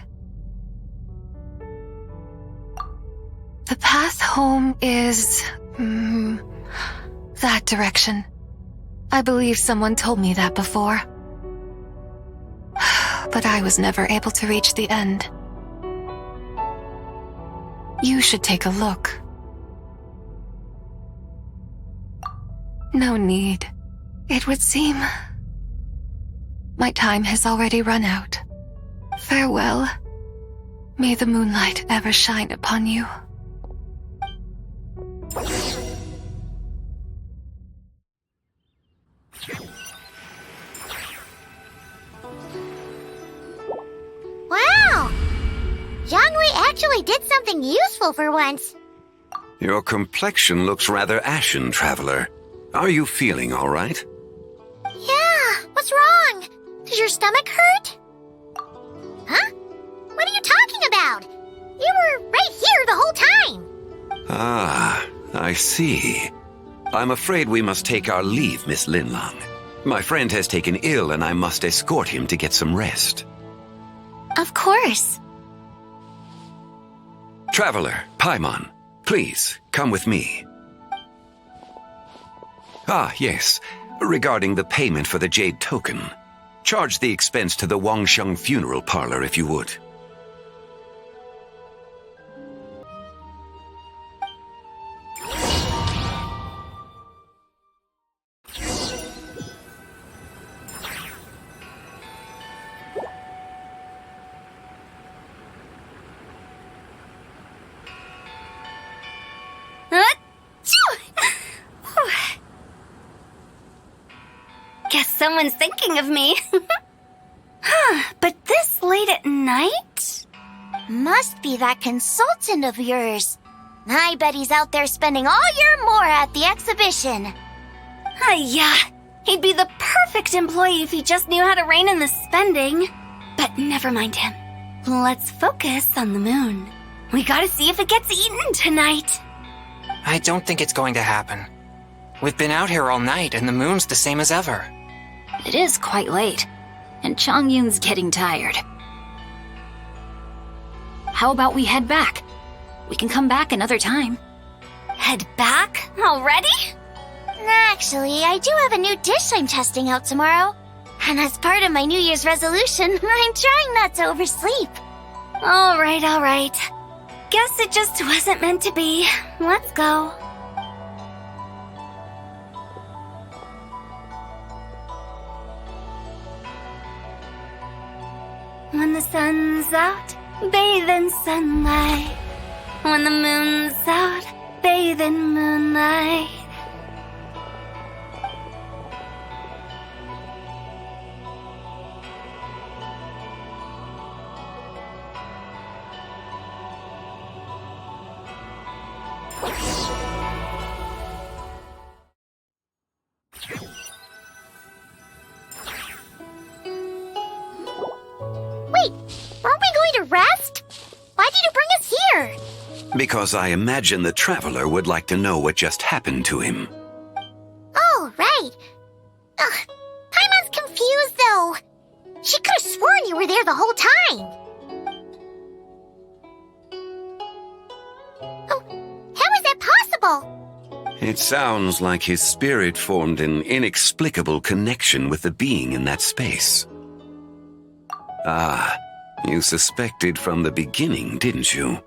The path home is... that direction. I believe someone told me that before. But I was never able to reach the end. You should take a look. No need. It would seem... my time has already run out. Farewell. May the moonlight ever shine upon you. Wow! Jiangwei actually did something useful for once. Your complexion looks rather ashen, traveler. Are you feeling all right? Yeah, what's wrong? Does your stomach hurt? Huh? What are you talking about? You were right here the whole time. Ah, I see. I'm afraid we must take our leave, Miss Linlang. My friend has taken ill and I must escort him to get some rest. Of course. Traveler, Paimon, please, come with me. Ah, yes. Regarding the payment for the jade token. Charge the expense to the Wangsheng funeral parlor if you would. Guess someone's thinking of me. But this late at night? Must be that consultant of yours. I bet he's out there spending all year more at the exhibition. Yeah, he'd be the perfect employee if he just knew how to rein in the spending. But never mind him. Let's focus on the moon. We gotta see if it gets eaten tonight. I don't think it's going to happen. We've been out here all night and the moon's the same as ever. It is quite late, and Chongyun's getting tired. How about we head back? We can come back another time. Head back? Already? Actually, I do have a new dish I'm testing out tomorrow. And as part of my New Year's resolution, I'm trying not to oversleep. All right. Guess it just wasn't meant to be. Let's go. When the sun's out, bathe in sunlight. When the moon's out, bathe in moonlight. here? Because I imagine the traveler would like to know what just happened to him. Oh, right. Ugh, Paimon's confused, though. She could have sworn you were there the whole time. Oh, how is that possible? It sounds like his spirit formed an inexplicable connection with the being in that space. Ah, you suspected from the beginning, didn't you?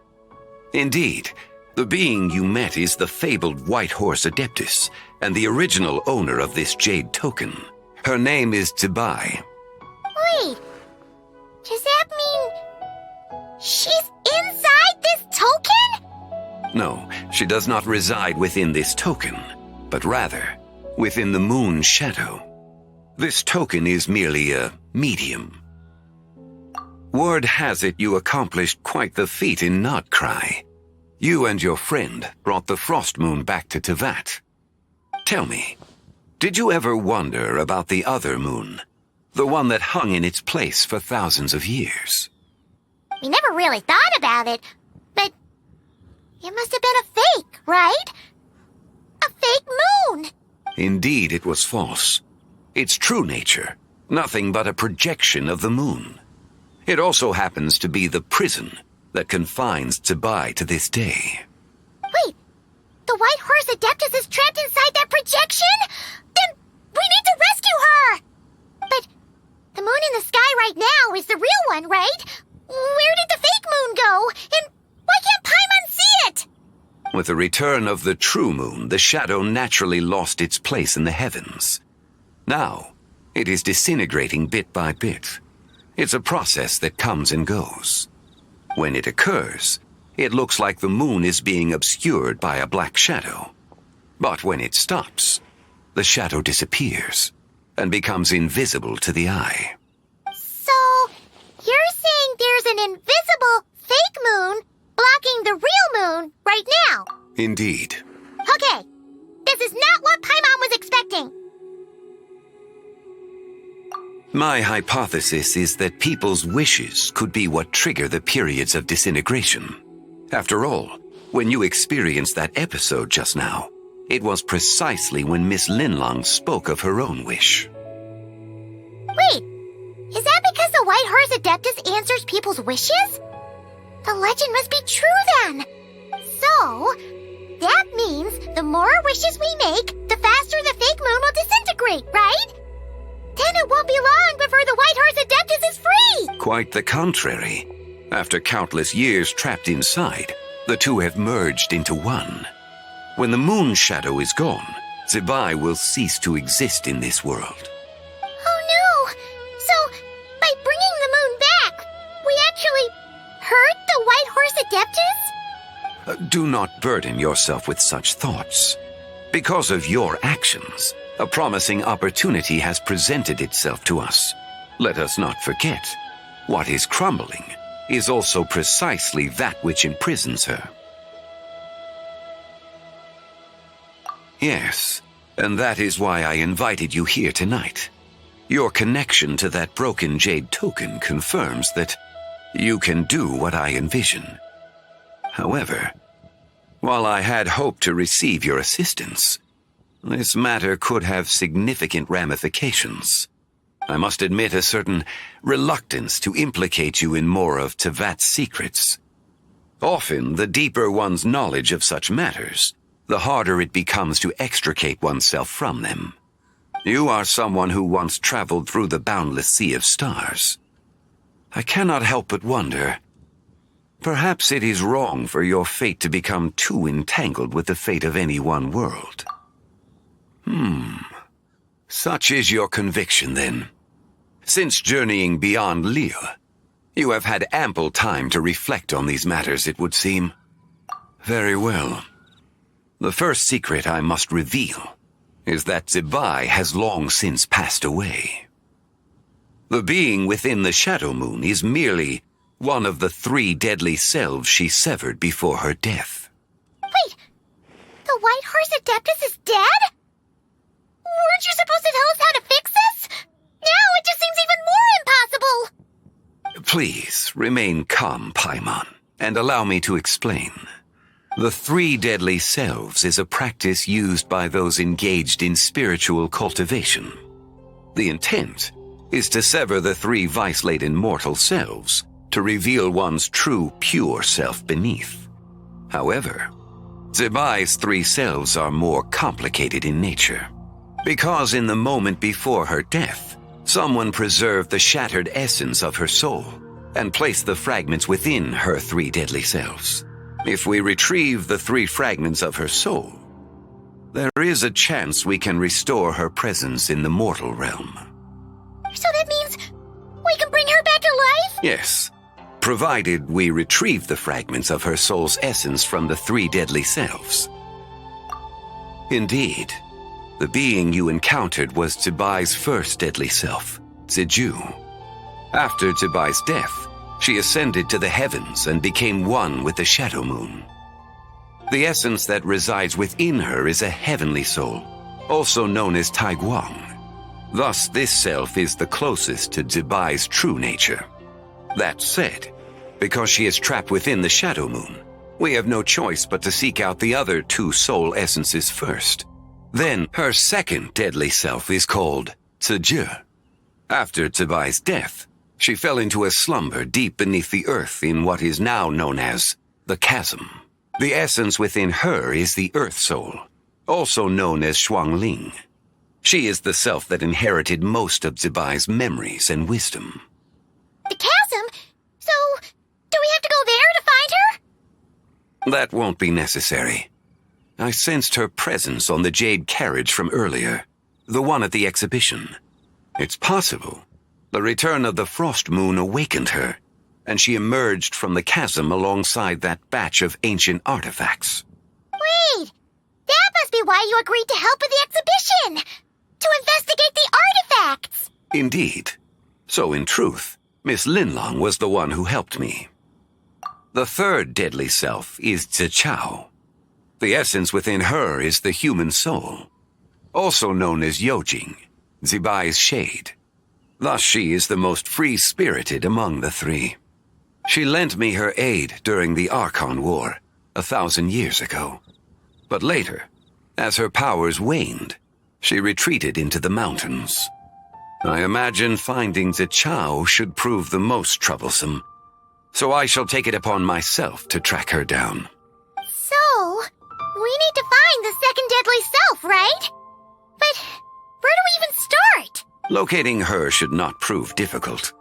Indeed, the being you met is the fabled White Horse Adeptus, and the original owner of this jade token. Her name is Zibai. Wait, does that mean she's inside this token? No, she does not reside within this token, but rather within the moon's shadow. This token is merely a medium. Word has it you accomplished quite the feat in Notcry. You and your friend brought the Frost Moon back to Tevat. Tell me, did you ever wonder about the other moon? The one that hung in its place for thousands of years? We never really thought about it, but it must have been a fake, right? A fake moon! Indeed, it was false. Its true nature, nothing but a projection of the moon. It also happens to be the prison that confines Zibai to this day. Wait, the White Horse Adeptus is trapped inside that projection? Then we need to rescue her! But the moon in the sky right now is the real one, right? Where did the fake moon go? And why can't Paimon see it? With the return of the true moon, the shadow naturally lost its place in the heavens. Now, it is disintegrating bit by bit. It's a process that comes and goes. When it occurs, it looks like the moon is being obscured by a black shadow. But when it stops, the shadow disappears and becomes invisible to the eye. So, you're saying there's an invisible fake moon blocking the real moon right now? Indeed. Okay, this is not what Paimon was expecting. My hypothesis is that people's wishes could be what trigger the periods of disintegration. After all, when you experienced that episode just now, it was precisely when Miss Linlong spoke of her own wish. Wait, is that because the White Horse Adeptus answers people's wishes? The legend must be true then. So, that means the more wishes we make, the faster the fake moon will disintegrate, right? Then it won't be long before the White Horse Adeptus is free! Quite the contrary. After countless years trapped inside, the two have merged into one. When the moon shadow is gone, Zibai will cease to exist in this world. Oh no! So, by bringing the moon back, we actually hurt the White Horse Adeptus? Do not burden yourself with such thoughts. Because of your actions, a promising opportunity has presented itself to us. Let us not forget, what is crumbling is also precisely that which imprisons her. Yes, and that is why I invited you here tonight. Your connection to that broken jade token confirms that you can do what I envision. However, while I had hoped to receive your assistance, this matter could have significant ramifications. I must admit a certain reluctance to implicate you in more of Tevat's secrets. Often, the deeper one's knowledge of such matters, the harder it becomes to extricate oneself from them. You are someone who once traveled through the boundless sea of stars. I cannot help but wonder, perhaps it is wrong for your fate to become too entangled with the fate of any one world. Such is your conviction, then. Since journeying beyond Lille, you have had ample time to reflect on these matters, it would seem. Very well. The first secret I must reveal is that Zibai has long since passed away. The being within the Shadow Moon is merely one of the 3 deadly selves she severed before her death. Wait, the White Horse Adeptus is dead? Weren't you supposed to tell us how to fix this? Now it just seems even more impossible! Please, remain calm, Paimon, and allow me to explain. The 3 deadly selves is a practice used by those engaged in spiritual cultivation. The intent is to sever the 3 vice-laden mortal selves to reveal one's true, pure self beneath. However, Zebai's 3 selves are more complicated in nature, because in the moment before her death, someone preserved the shattered essence of her soul and placed the fragments within her 3 deadly selves. If we retrieve the 3 fragments of her soul, there is a chance we can restore her presence in the mortal realm. So that means we can bring her back to life? Yes, provided we retrieve the fragments of her soul's essence from the 3 deadly selves. Indeed, the being you encountered was Zebai's first deadly self, Ziju. After Zebai's death, she ascended to the heavens and became one with the Shadow Moon. The essence that resides within her is a heavenly soul, also known as Taiguang. Thus, this self is the closest to Zebai's true nature. That said, because she is trapped within the Shadow Moon, we have no choice but to seek out the other 2 soul essences first. Then, her second deadly self is called Ziju. After Zebai's death, she fell into a slumber deep beneath the earth in what is now known as the Chasm. The essence within her is the Earth Soul, also known as Shuangling. She is the self that inherited most of Zebai's memories and wisdom. The chasm? So, do we have to go there to find her? That won't be necessary. I sensed her presence on the jade carriage from earlier, the one at the exhibition. It's possible the return of the frost moon awakened her, and she emerged from the chasm alongside that batch of ancient artifacts. Wait! That must be why you agreed to help with the exhibition! To investigate the artifacts! Indeed. So in truth, Miss Linlong was the one who helped me. The 3rd deadly self is Zichao. The essence within her is the human soul, also known as Yojing, Zebai's shade. Thus she is the most free-spirited among the 3. She lent me her aid during the Archon War 1,000 years ago. But later, as her powers waned, she retreated into the mountains. I imagine finding Zichao should prove the most troublesome, so I shall take it upon myself to track her down. So, we need to find the 2nd deadly self, right? But where do we even start? Locating her should not prove difficult.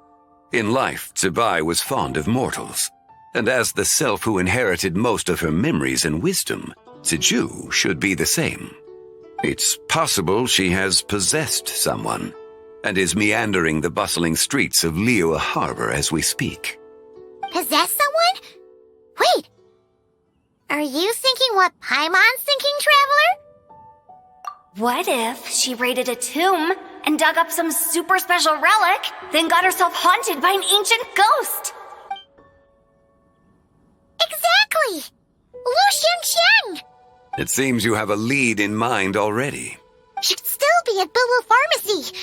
In life, Zebai was fond of mortals, and as the self who inherited most of her memories and wisdom, Ziju should be the same. It's possible she has possessed someone, and is meandering the bustling streets of Liyue Harbor as we speak. Possess someone? Wait! Are you thinking what Paimon's thinking, Traveler? What if she raided a tomb and dug up some super special relic, then got herself haunted by an ancient ghost? Exactly! Lu Xiangxiang! It seems you have a lead in mind already. She'd still be at Boo Pharmacy.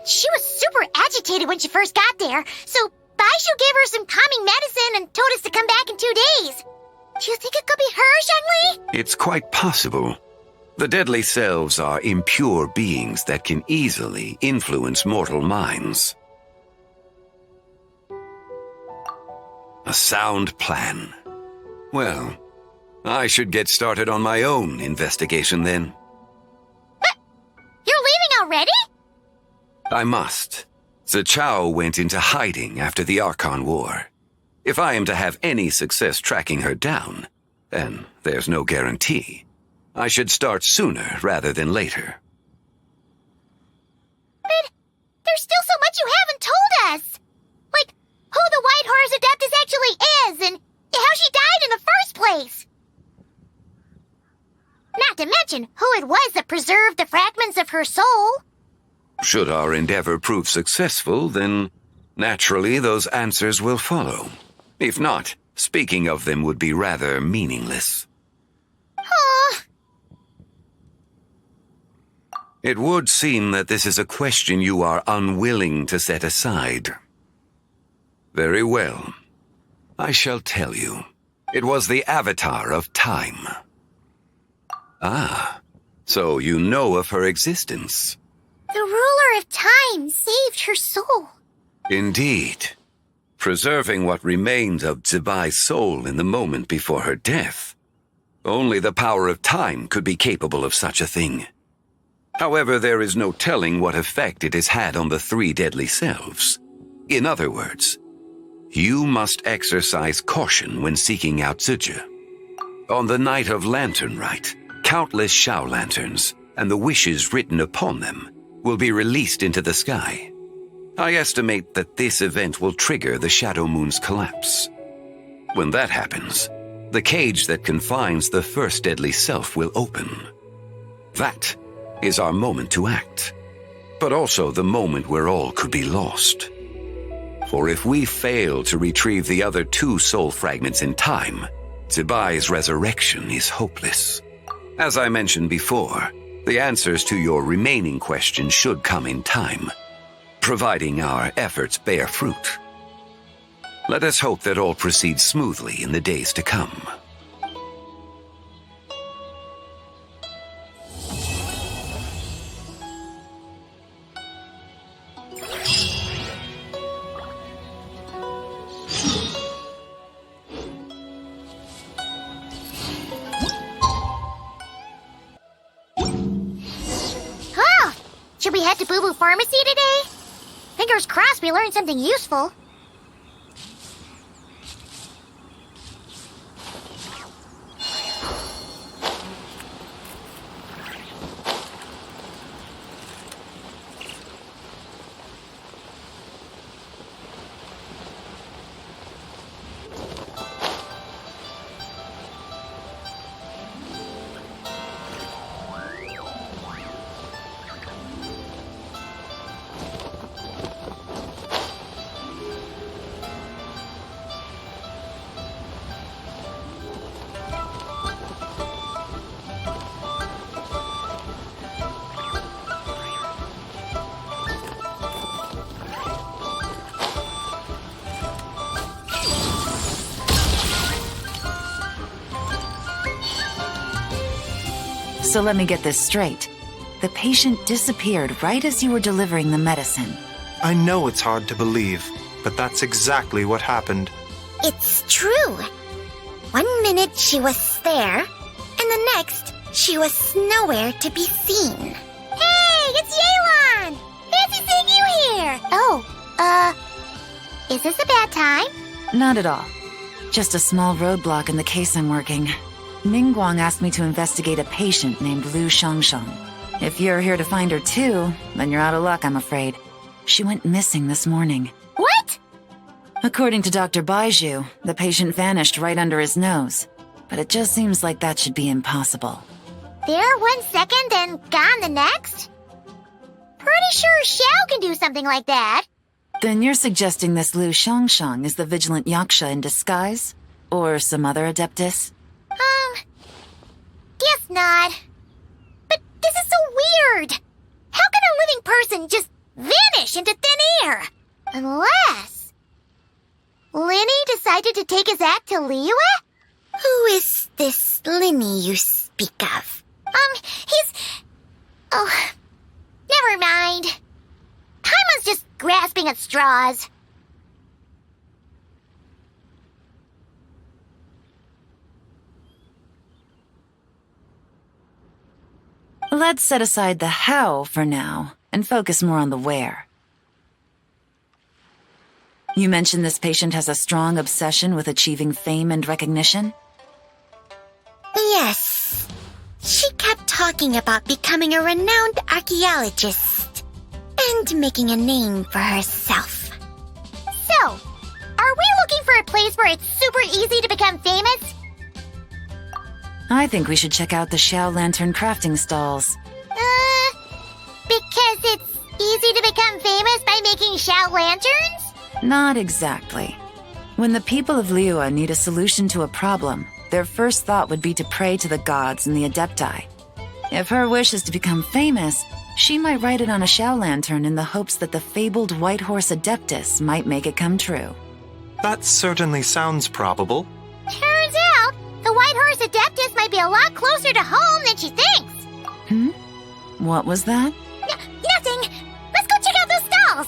She was super agitated when she first got there, so Baishu gave her some calming medicine and told us to come back in 2 days. Do you think it could be her, Zhengli? It's quite possible. The deadly selves are impure beings that can easily influence mortal minds. A sound plan. Well, I should get started on my own investigation then. But you're leaving already? I must. Zichao went into hiding after the Archon War. If I am to have any success tracking her down, and there's no guarantee, I should start sooner rather than later. But there's still so much you haven't told us. Like, who the White Horse Adeptus actually is, and how she died in the first place. Not to mention who it was that preserved the fragments of her soul. Should our endeavor prove successful, then naturally those answers will follow. If not, speaking of them would be rather meaningless. It would seem that this is a question you are unwilling to set aside. Very well. I shall tell you. It was the avatar of time. Ah, so you know of her existence. The ruler of time saved her soul. Indeed. Preserving what remained of Zibai's soul in the moment before her death. Only the power of time could be capable of such a thing. However, there is no telling what effect it has had on the three deadly selves. In other words, you must exercise caution when seeking out Zizhi. On the night of Lantern Rite, countless Shao lanterns, and the wishes written upon them, will be released into the sky. I estimate that this event will trigger the Shadow Moon's collapse. When that happens, the cage that confines the first deadly self will open. That is our moment to act, but also the moment where all could be lost. For if we fail to retrieve the other two soul fragments in time, Zibai's resurrection is hopeless. As I mentioned before, the answers to your remaining questions should come in time, providing our efforts bear fruit. Let us hope that all proceeds smoothly in the days to come. Should we head to Boo Boo Pharmacy today? Fingers crossed we learned something useful. So let me get this straight. The patient disappeared right as you were delivering the medicine. I know it's hard to believe, but that's exactly what happened. It's true. 1 minute she was there, and the next she was nowhere to be seen. Hey, it's Yelan! Fancy seeing you here! Oh, is this a bad time? Not at all. Just a small roadblock in the case I'm working. Ningguang asked me to investigate a patient named Lu Shangsheng. If you're here to find her too, then you're out of luck, I'm afraid. She went missing this morning. What? According to Dr. Baiju, the patient vanished right under his nose. But it just seems like that should be impossible. There 1 second and gone the next? Pretty sure Xiao can do something like that. Then you're suggesting this Lu Shangsheng is the vigilant Yaksha in disguise? Or some other adeptus? Guess not. But this is so weird. How can a living person just vanish into thin air? Unless Linny decided to take his act to Liyue? Who is this Linny you speak of? He's... Oh, never mind. Paimon's just grasping at straws. Let's set aside the how for now and focus more on the where. You mentioned this patient has a strong obsession with achieving fame and recognition? Yes. She kept talking about becoming a renowned archaeologist and making a name for herself. So, are we looking for a place where it's super easy to become famous? I think we should check out the Xiao Lantern crafting stalls. Because it's easy to become famous by making Xiao lanterns? Not exactly. When the people of Liyue need a solution to a problem, their first thought would be to pray to the gods and the Adepti. If her wish is to become famous, she might write it on a Xiao lantern in the hopes that the fabled White Horse Adeptus might make it come true. That certainly sounds probable. Turns Horse Adeptus might be a lot closer to home than she thinks. What was that? Nothing. Let's go check out those stalls.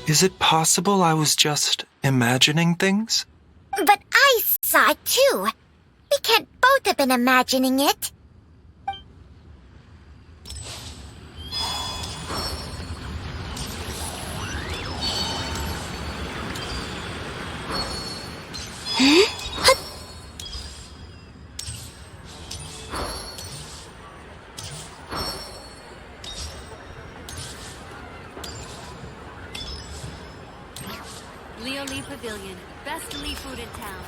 Is it possible I was just imagining things? But I saw it too. We can't both have been imagining it. Leo Lee Pavilion. Best Lee food in town.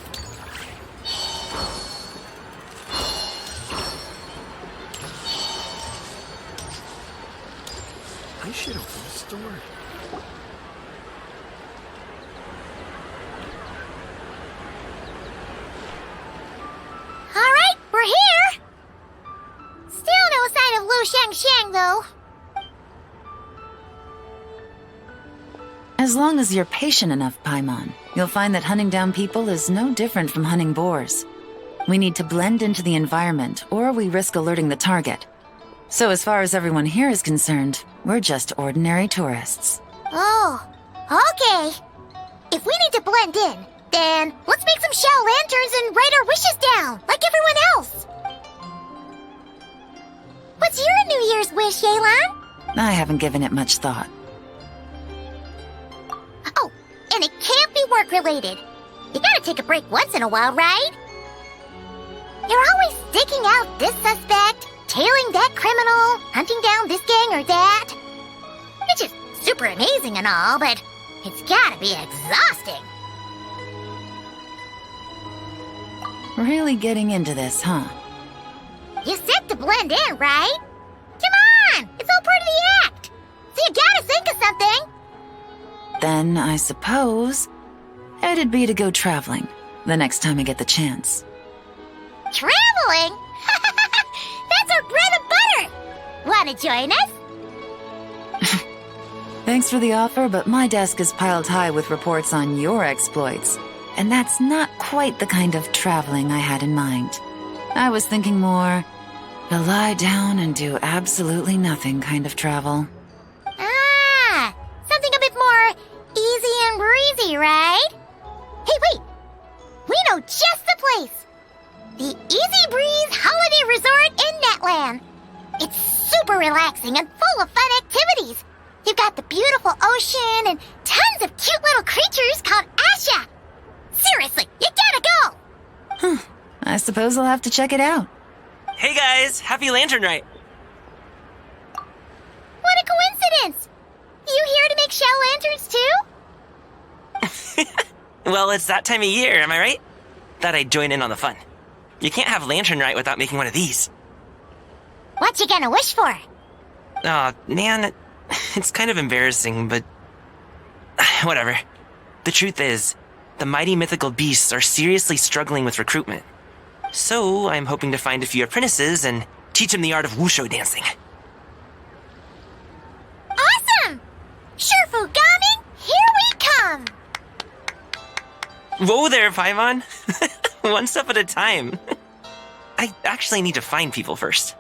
I should open a store. Alright, we're here! Still no sign of Lu Shang, though. As long as you're patient enough, Paimon, you'll find that hunting down people is no different from hunting boars. We need to blend into the environment, or we risk alerting the target. So as far as everyone here is concerned, we're just ordinary tourists. Oh, okay. If we need to blend in, then let's make some shell lanterns and write our wishes down, like everyone else. What's your New Year's wish, Yelan? I haven't given it much thought. Oh, and it can't be work-related. You gotta take a break once in a while, right? You're always digging out this suspect, tailing that criminal, hunting down this gang or that. Which is super amazing and all, but it's gotta be exhausting. Really getting into this, huh? You said to blend in, right? Come on! It's all part of the act! So you gotta think of something! Then I suppose it'd be to go traveling the next time I get the chance. Traveling? That's our bread and butter! Wanna join us? Thanks for the offer, but my desk is piled high with reports on your exploits. And that's not quite the kind of traveling I had in mind. I was thinking more the lie down and do absolutely nothing kind of travel. Ah, something a bit more easy and breezy, right? Hey, wait! We know just the place! The Easy Breeze Holiday Resort in Netland. It's super relaxing and full of fun activities. You've got the beautiful ocean and tons of cute little creatures called Asha. Seriously, you gotta go! I suppose I'll have to check it out. Hey guys, happy Lantern Rite! What a coincidence! You here to make shell lanterns too? Well, it's that time of year, am I right? Thought I'd join in on the fun. You can't have Lantern Rite without making one of these. What you gonna wish for? Aw, man, it's kind of embarrassing, but whatever. The truth is, the mighty mythical beasts are seriously struggling with recruitment. So I'm hoping to find a few apprentices and teach them the art of wushu dancing. Awesome! Shifu Gaming, here we come! Whoa there, Paimon! One step at a time. I actually need to find people first.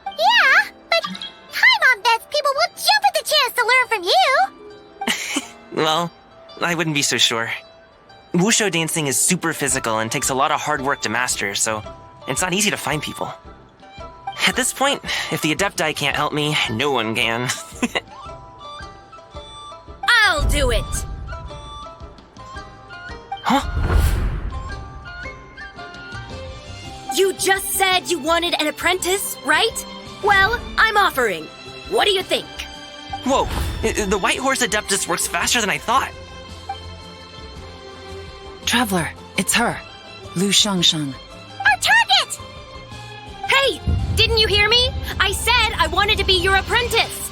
Yeah, but Paimon bets people will jump at the chance to learn from you! Well, I wouldn't be so sure. Wushu dancing is super physical and takes a lot of hard work to master, so it's not easy to find people. At this point, if the Adepti can't help me, no one can. I'll do it! Huh? You just said you wanted an apprentice, right? Well, I'm offering. What do you think? Whoa, the White Horse Adeptus works faster than I thought. Traveler, it's her. Lu Shangshang. Our target! Hey, didn't you hear me? I said I wanted to be your apprentice.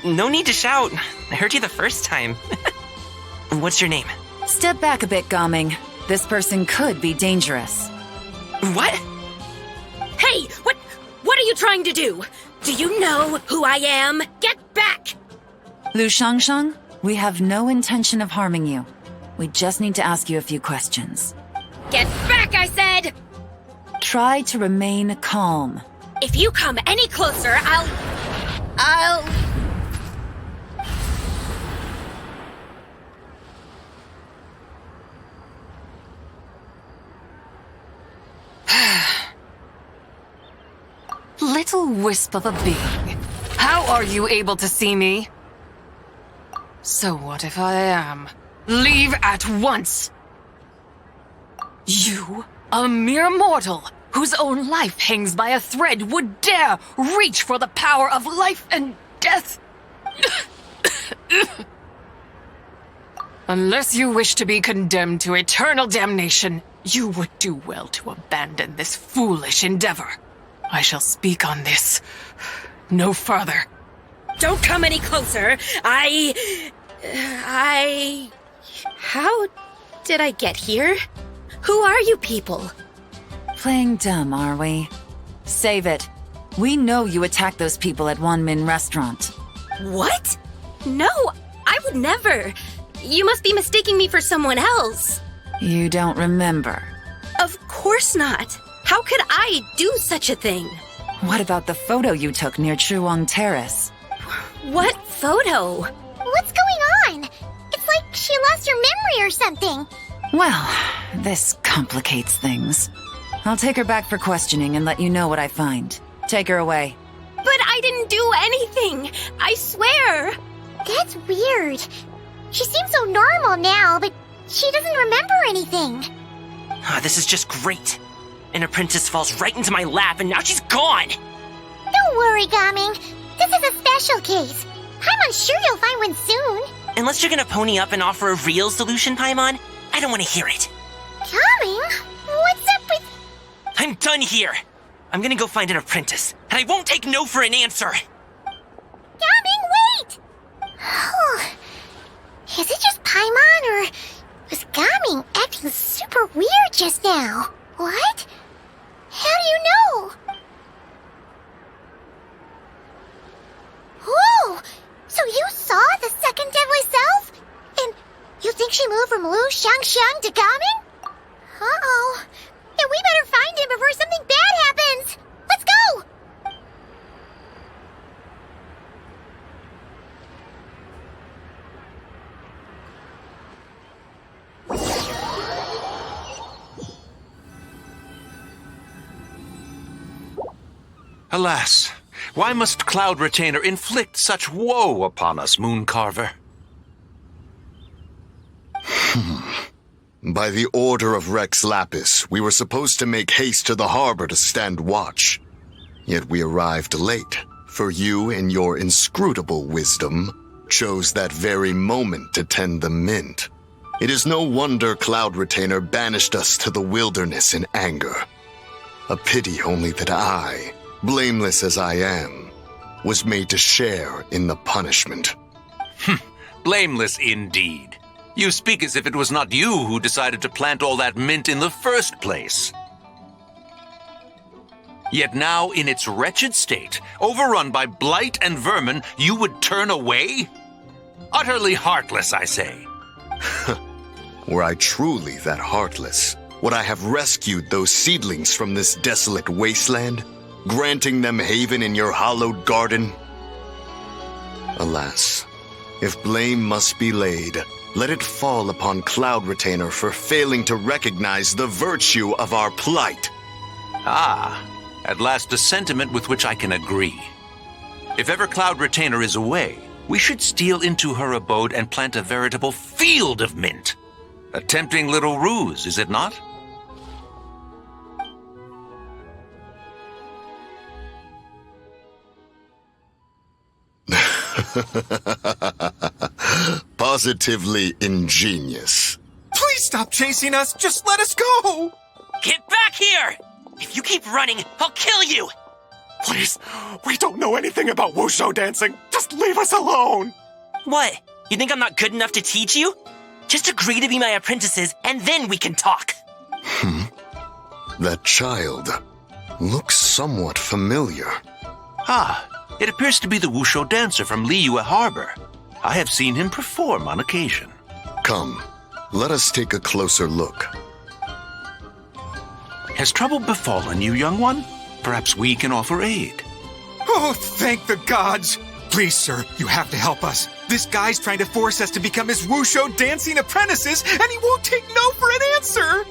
No need to shout. I heard you the first time. What's your name? Step back a bit, Gaming. This person could be dangerous. What? Hey, you trying to do? Do you know who I am? Get back! Lu Shangshang, we have no intention of harming you. We just need to ask you a few questions. Get back, I said! Try to remain calm. If you come any closer, I'll... Little wisp of a being. How are you able to see me? So what if I am? Leave at once! You, a mere mortal, whose own life hangs by a thread, would dare reach for the power of life and death? Unless you wish to be condemned to eternal damnation, you would do well to abandon this foolish endeavor. I shall speak on this no further. Don't come any closer. How did I get here? Who are you people? Playing dumb, are we? Save it. We know you attacked those people at Wanmin Restaurant. What? No, I would never. You must be mistaking me for someone else. You don't remember? Of course not. How could I do such a thing? What about the photo you took near Chuang Terrace? What photo? What's going on? It's like she lost her memory or something. Well, this complicates things. I'll take her back for questioning and let you know what I find. Take her away. But I didn't do anything. I swear. That's weird. She seems so normal now, but she doesn't remember anything. This is just great. An apprentice falls right into my lap and now she's gone! Don't worry, Gaming. This is a special case. Paimon's sure you'll find one soon. Unless you're gonna pony up and offer a real solution, Paimon, I don't want to hear it. Gaming? What's up with... I'm done here! I'm gonna go find an apprentice, and I won't take no for an answer! Gaming, wait! Is it just Paimon, or was Gaming acting super weird just now? What? How do you know? Whoa! So you saw the second deadly self? And you think she moved from Lu Shangxiang to Gaming? Uh-oh. And we better find him before something bad happens! Let's go! Alas, why must Cloud Retainer inflict such woe upon us, Mooncarver? By the order of Rex Lapis, we were supposed to make haste to the harbor to stand watch. Yet we arrived late, for you, in your inscrutable wisdom, chose that very moment to tend the mint. It is no wonder Cloud Retainer banished us to the wilderness in anger. A pity only that I, blameless as I am, was made to share in the punishment. Blameless indeed. You speak as if it was not you who decided to plant all that mint in the first place. Yet now, in its wretched state, overrun by blight and vermin, you would turn away? Utterly heartless, I say. Were I truly that heartless, would I have rescued those seedlings from this desolate wasteland, granting them haven in your hallowed garden? Alas, if blame must be laid, let it fall upon Cloud Retainer for failing to recognize the virtue of our plight. Ah, at last a sentiment with which I can agree. If ever Cloud Retainer is away, we should steal into her abode and plant a veritable field of mint. A tempting little ruse, is it not? Positively ingenious. Please stop chasing us! Just let us go! Get back here! If you keep running, I'll kill you! Please, we don't know anything about wushu dancing. Just leave us alone! What? You think I'm not good enough to teach you? Just agree to be my apprentices, and then we can talk. That child. Looks somewhat familiar. Ah, it appears to be the Wushu dancer from Liyue Harbor. I have seen him perform on occasion. Come, let us take a closer look. Has trouble befallen you, young one? Perhaps we can offer aid. Oh, thank the gods! Please, sir, you have to help us. This guy's trying to force us to become his Wushu dancing apprentices, and he won't take no for an answer!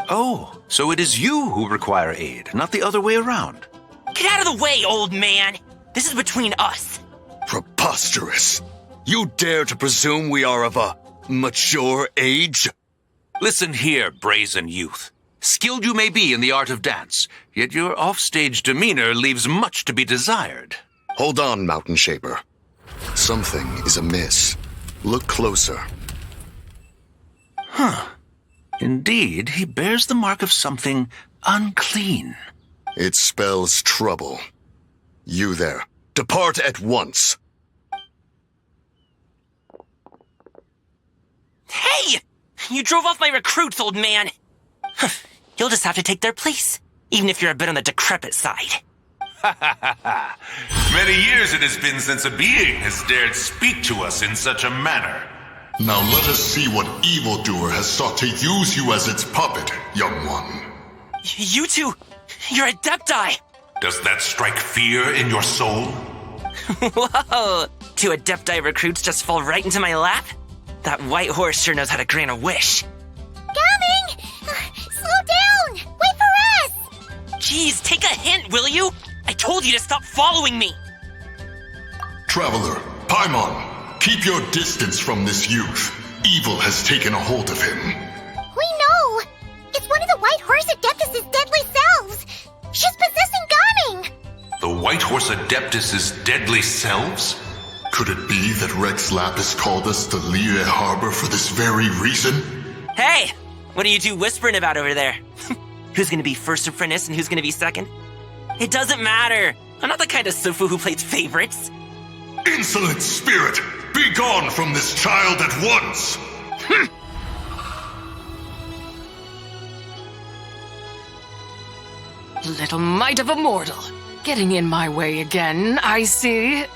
Oh, so it is you who require aid, not the other way around. Get out of the way, old man! This is between us. Preposterous. You dare to presume we are of a mature age? Listen here, brazen youth. Skilled you may be in the art of dance, yet your offstage demeanor leaves much to be desired. Hold on, Mountain Shaper. Something is amiss. Look closer. Huh. Indeed, he bears the mark of something unclean. It spells trouble. You there, depart at once. Hey! You drove off my recruits, old man! You'll just have to take their place, even if you're a bit on the decrepit side. Many years it has been since a being has dared speak to us in such a manner. Now let us see what evildoer has sought to use you as its puppet, young one. You two, you're Adepti! Does that strike fear in your soul? Whoa! 2 Adepti recruits just fall right into my lap? That white horse sure knows how to grant a wish. Coming! Slow down! Wait for us! Jeez, take a hint, will you? I told you to stop following me! Traveler, Paimon, keep your distance from this youth. Evil has taken a hold of him. We know! It's one of the White Horse Adeptus' deadly selves! She's possessing Gaming! The White Horse Adeptus' deadly selves? Could it be that Rex Lapis called us to Liyue Harbor for this very reason? Hey! What are you two whispering about over there? Who's gonna be first apprentice and who's gonna be second? It doesn't matter! I'm not the kind of Sufu who plays favorites. Insolent spirit! Be gone from this child at once! Little mite of a mortal. Getting in my way again, I see.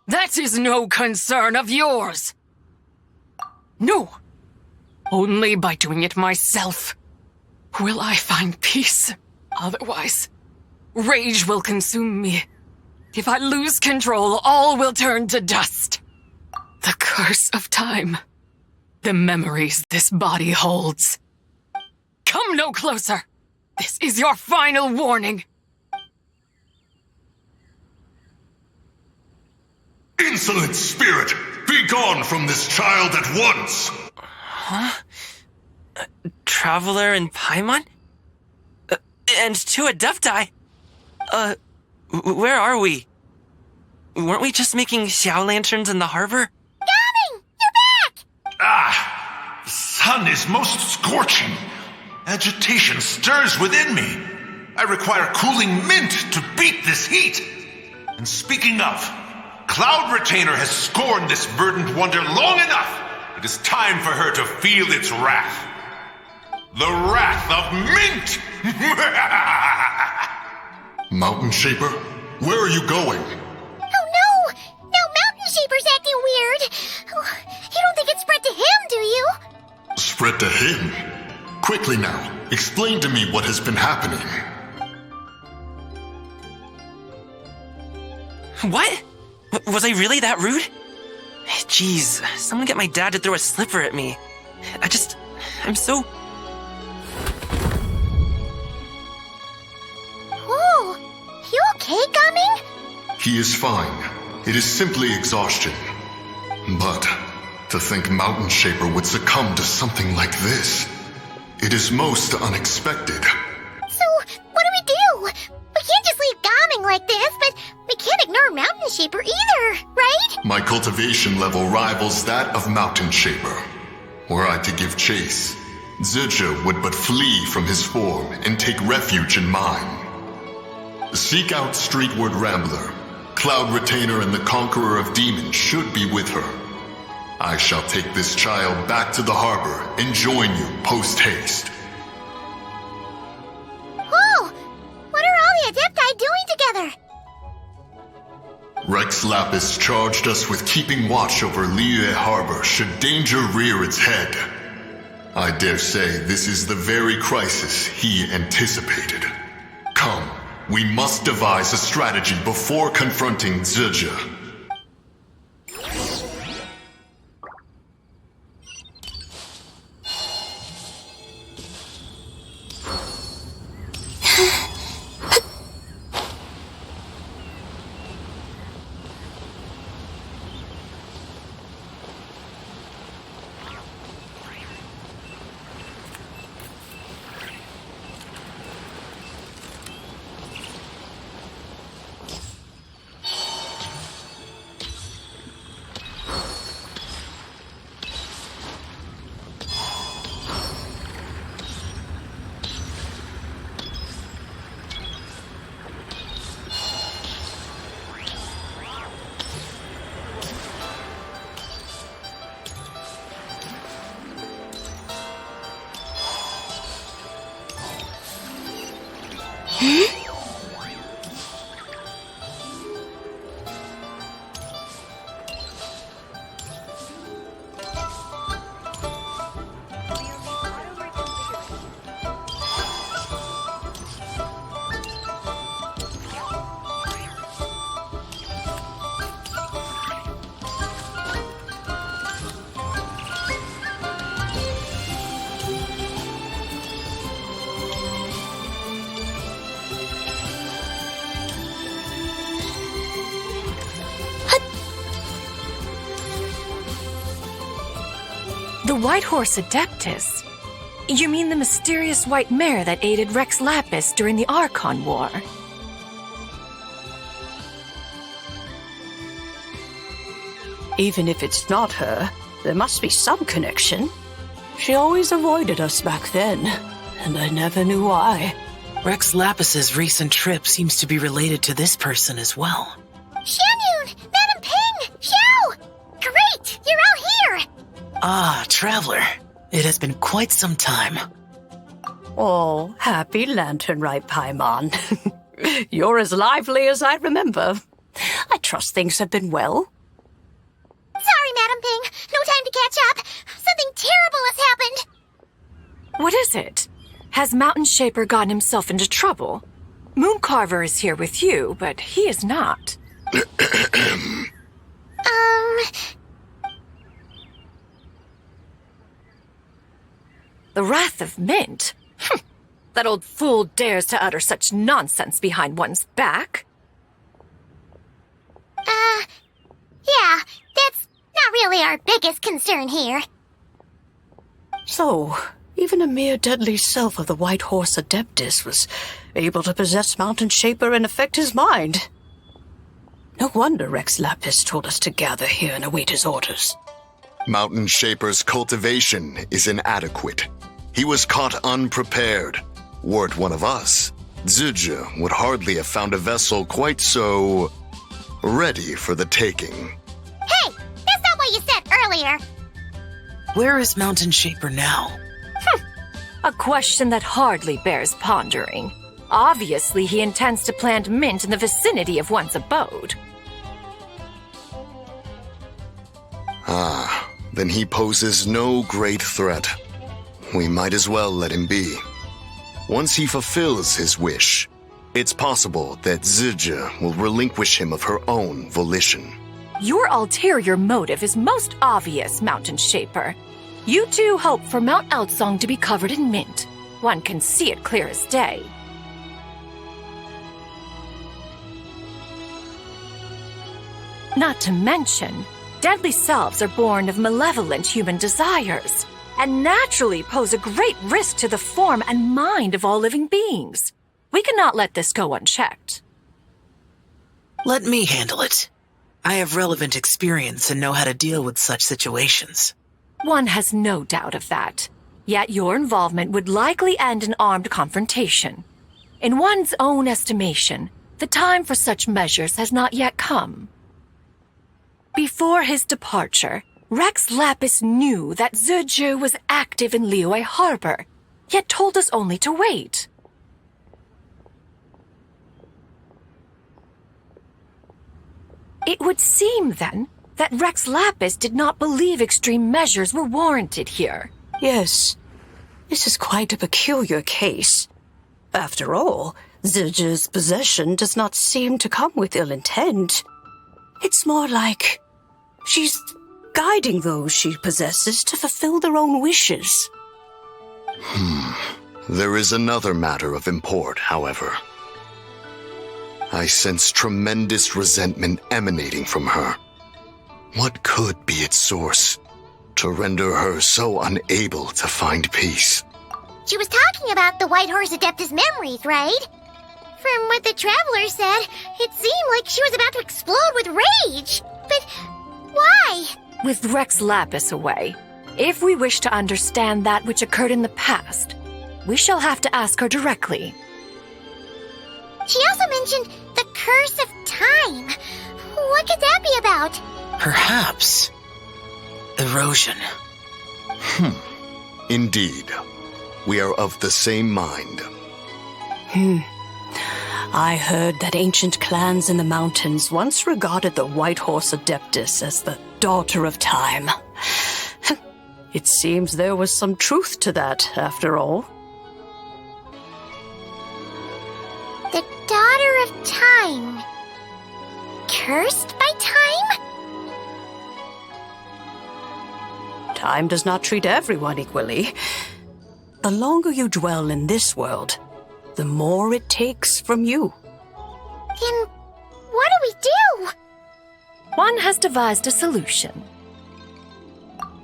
That is no concern of yours. No. Only by doing it myself will I find peace. Otherwise, rage will consume me. If I lose control, all will turn to dust. The curse of time. The memories this body holds. Come no closer. This is your final warning. Insolent spirit! Be gone from this child at once! Huh? Traveler and Paimon? And 2 Adepti? Where are we? Weren't we just making Xiao lanterns in the harbor? Gaming! You're back! Ah! The sun is most scorching. Agitation stirs within me. I require cooling mint to beat this heat. And speaking of, Cloud Retainer has scorned this verdant wonder long enough. It is time for her to feel its wrath. The wrath of mint! Mountain Shaper, where are you going? Oh no! Now Mountain Shaper's acting weird! Oh, you don't think it's spread to him, do you? Spread to him? Quickly now, explain to me what has been happening. What? Was I really that rude? Jeez, someone get my dad to throw a slipper at me. I'm so... Whoa! You okay, Gaming? He is fine. It is simply exhaustion. But to think Mountain Shaper would succumb to something like this, it is most unexpected. So, what do? We can't just leave Gaming like this, but we can't ignore Mountain Shaper either, right? My cultivation level rivals that of Mountain Shaper. Were I to give chase, Zizha would but flee from his form and take refuge in mine. Seek out Streetward Rambler. Cloud Retainer and the Conqueror of Demons should be with her. I shall take this child back to the harbor and join you post-haste. Whoa! What are all the Adepti doing together? Rex Lapis charged us with keeping watch over Liyue Harbor should danger rear its head. I dare say this is the very crisis he anticipated. Come, we must devise a strategy before confronting Zizia. The White Horse Adeptus? You mean the mysterious white mare that aided Rex Lapis during the Archon War? Even if it's not her, there must be some connection. She always avoided us back then, and I never knew why. Rex Lapis's recent trip seems to be related to this person as well. Xianyun! Madam Ping! Xiao! Great! You're all here! Ah, Traveler. It has been quite some time. Oh, happy Lantern Rite, Paimon. You're as lively as I remember. I trust things have been well. Sorry, Madam Ping. No time to catch up. Something terrible has happened. What is it? Has Mountain Shaper gotten himself into trouble? Mooncarver is here with you, but he is not. The Wrath of Mint? That old fool dares to utter such nonsense behind one's back. Yeah, that's not really our biggest concern here. So, even a mere deadly self of the White Horse Adeptus was able to possess Mountain Shaper and affect his mind. No wonder Rex Lapis told us to gather here and await his orders. Mountain Shaper's cultivation is inadequate. He was caught unprepared. Were it one of us, Zizia would hardly have found a vessel quite so ready for the taking. Hey, that's not what you said earlier. Where is Mountain Shaper now? A question that hardly bears pondering. Obviously, he intends to plant mint in the vicinity of one's abode. Ah, then he poses no great threat. We might as well let him be. Once he fulfills his wish, it's possible that Zizia will relinquish him of her own volition. Your ulterior motive is most obvious, Mountain Shaper. You two hope for Mount Outsong to be covered in mint. One can see it clear as day. Not to mention, deadly selves are born of malevolent human desires, and naturally pose a great risk to the form and mind of all living beings. We cannot let this go unchecked. Let me handle it. I have relevant experience and know how to deal with such situations. One has no doubt of that. Yet your involvement would likely end in armed confrontation. In one's own estimation, the time for such measures has not yet come. Before his departure, Rex Lapis knew that Zizhu was active in Liyue Harbor, yet told us only to wait. It would seem, then, that Rex Lapis did not believe extreme measures were warranted here. Yes, this is quite a peculiar case. After all, Zizhu's possession does not seem to come with ill intent. It's more like she's guiding those she possesses to fulfill their own wishes. There is another matter of import, however. I sense tremendous resentment emanating from her. What could be its source to render her so unable to find peace? She was talking about the White Horse Adeptus memories, right? From what the Traveler said, it seemed like she was about to explode with rage. But why? With Rex Lapis away, if we wish to understand that which occurred in the past, we shall have to ask her directly. She also mentioned the Curse of Time. What could that be about? Perhaps erosion. Indeed. We are of the same mind. I heard that ancient clans in the mountains once regarded the White Horse Adeptus as the daughter of time. It seems there was some truth to that, after all. The Daughter of Time. Cursed by time? Time does not treat everyone equally. The longer you dwell in this world, the more it takes from you. Then what do we do? One has devised a solution.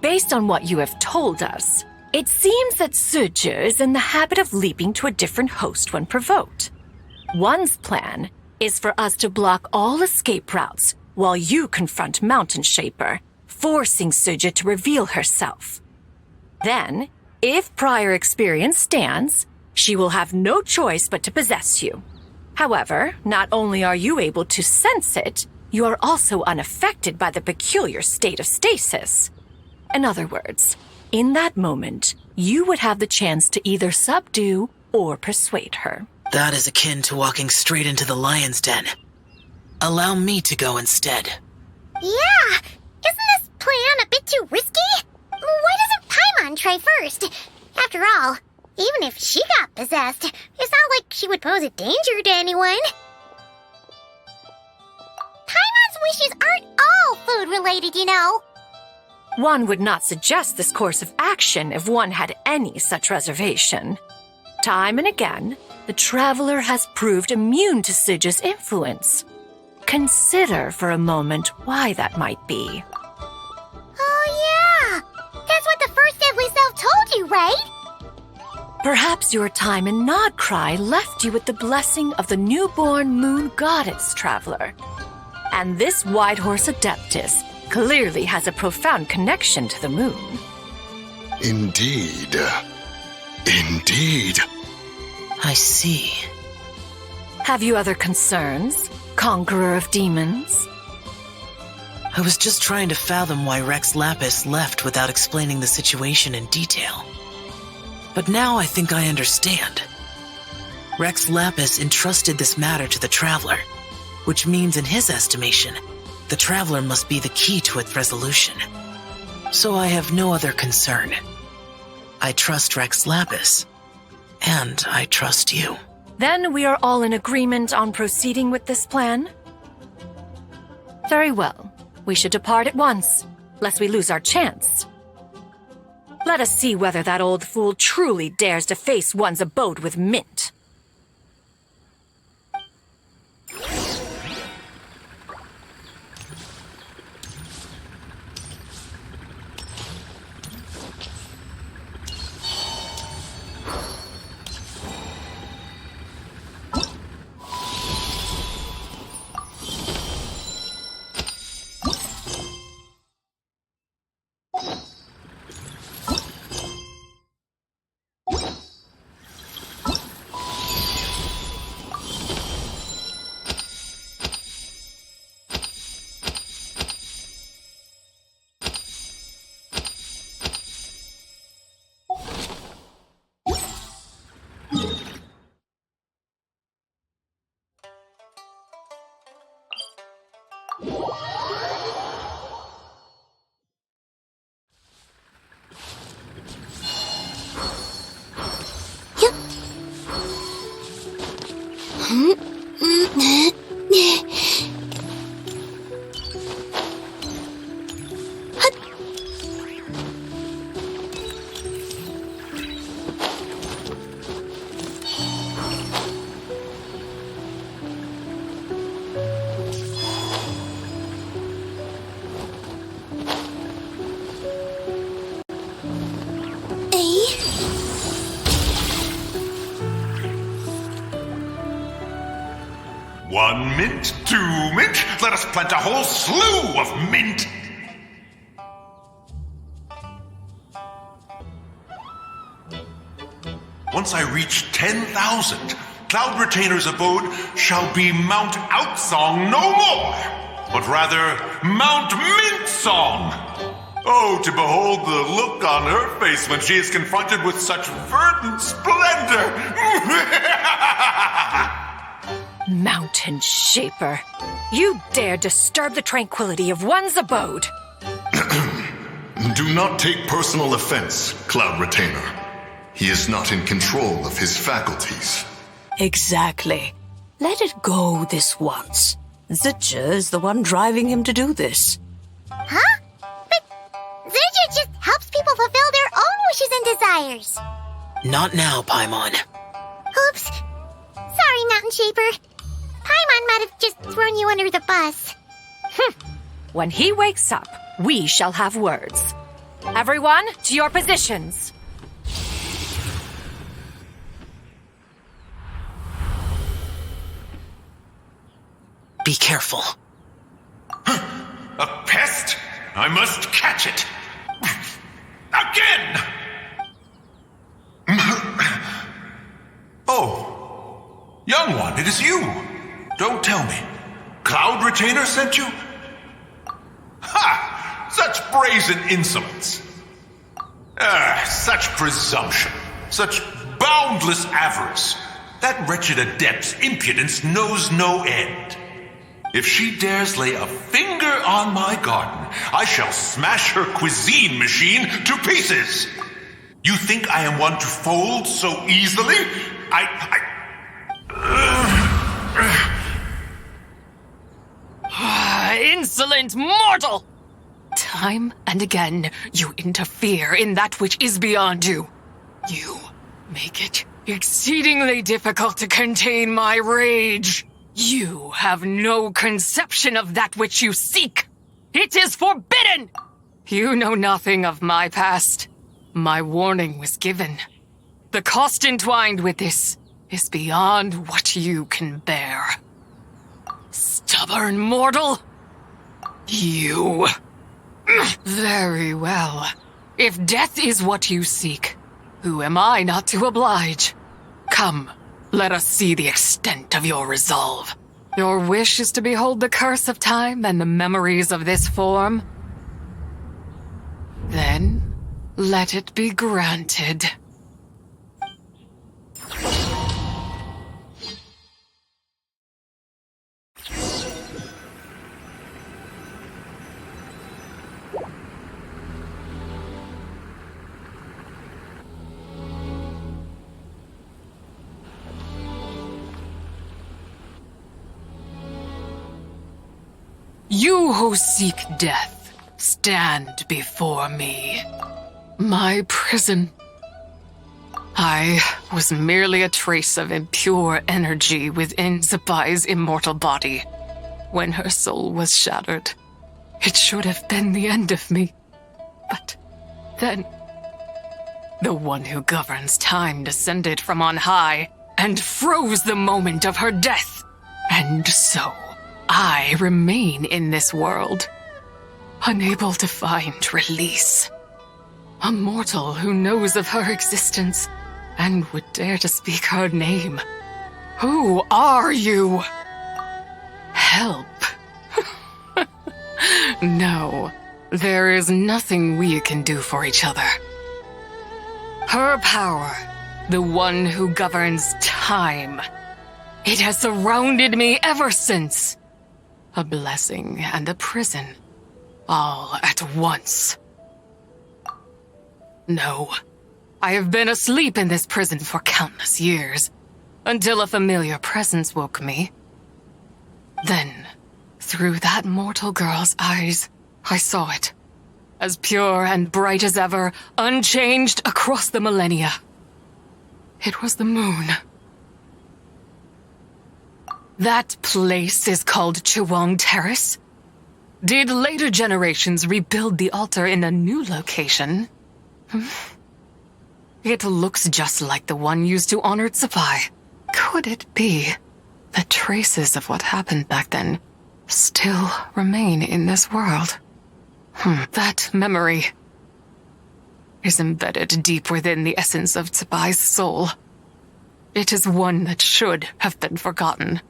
Based on what you have told us, it seems that Zizhu is in the habit of leaping to a different host when provoked. One's plan is for us to block all escape routes while you confront Mountain Shaper, forcing Zizhu to reveal herself. Then, if prior experience stands, she will have no choice but to possess you. However, not only are you able to sense it, you are also unaffected by the peculiar state of stasis. In other words, in that moment, you would have the chance to either subdue or persuade her. That is akin to walking straight into the lion's den. Allow me to go instead. Yeah! Isn't this plan a bit too risky? Why doesn't Paimon try first? After all, even if she got possessed, it's not like she would pose a danger to anyone. Paimon's wishes aren't all food-related, you know. One would not suggest this course of action if one had any such reservation. Time and again, the Traveler has proved immune to Zizhu's influence. Consider for a moment why that might be. Oh yeah! That's what the first Deadly Self told you, right? Perhaps your time in Nod Cry left you with the blessing of the newborn moon goddess, Traveler. And this White Horse Adeptus clearly has a profound connection to the moon. Indeed. Indeed. I see. Have you other concerns, Conqueror of Demons? I was just trying to fathom why Rex Lapis left without explaining the situation in detail. But now I think I understand. Rex Lapis entrusted this matter to the Traveler, which means in his estimation, the Traveler must be the key to its resolution. So I have no other concern. I trust Rex Lapis, and I trust you. Then we are all in agreement on proceeding with this plan? Very well. We should depart at once, lest we lose our chance. Let us see whether that old fool truly dares to face one's abode with Mint. 1 mint, 2 mint. Let us plant a whole slew of mint. Once I reach 10,000, Cloud Retainer's abode shall be Mount Outsong no more, but rather Mount Mintsong. Oh, to behold the look on her face when she is confronted with such verdant splendor! Mountain Shaper, you dare disturb the tranquility of one's abode. Do not take personal offense, Cloud Retainer. He is not in control of his faculties. Exactly. Let it go this once. Zitcha is the one driving him to do this. Huh? But Zitcha just helps people fulfill their own wishes and desires. Not now, Paimon. Oops. Sorry, Mountain Shaper. Paimon might have just thrown you under the bus. When he wakes up, we shall have words. Everyone, to your positions. Be careful. A pest? I must catch it. Again! Oh, young one, it is you. Don't tell me. Cloud Retainer sent you? Ha! Such brazen insolence. Such presumption. Such boundless avarice. That wretched adept's impudence knows no end. If she dares lay a finger on my garden, I shall smash her cuisine machine to pieces. You think I am one to fold so easily? Insolent mortal! Time and again, you interfere in that which is beyond you. You make it exceedingly difficult to contain my rage. You have no conception of that which you seek. It is forbidden! You know nothing of my past. My warning was given. The cost entwined with this is beyond what you can bear. Stubborn mortal! You. Very well. If death is what you seek, who am I not to oblige? Come. Let us see the extent of your resolve. Your wish is to behold the curse of time and the memories of this form? Then, let it be granted. You who seek death, stand before me. My prison. I was merely a trace of impure energy within Zapai's immortal body. When her soul was shattered, it should have been the end of me. But then, the one who governs time descended from on high and froze the moment of her death. And so, I remain in this world, unable to find release. A mortal who knows of her existence and would dare to speak her name. Who are you? Help. No, there is nothing we can do for each other. Her power, the one who governs time, it has surrounded me ever since. A blessing and a prison, all at once. No, I have been asleep in this prison for countless years, until a familiar presence woke me. Then, through that mortal girl's eyes, I saw it, as pure and bright as ever, unchanged across the millennia. It was the moon. That place is called Chiwong Terrace. Did later generations rebuild the altar in a new location? It looks just like the one used to honor Zapai. Could it be? The traces of what happened back then still remain in this world. That memory is embedded deep within the essence of Tsubai's soul. It is one that should have been forgotten.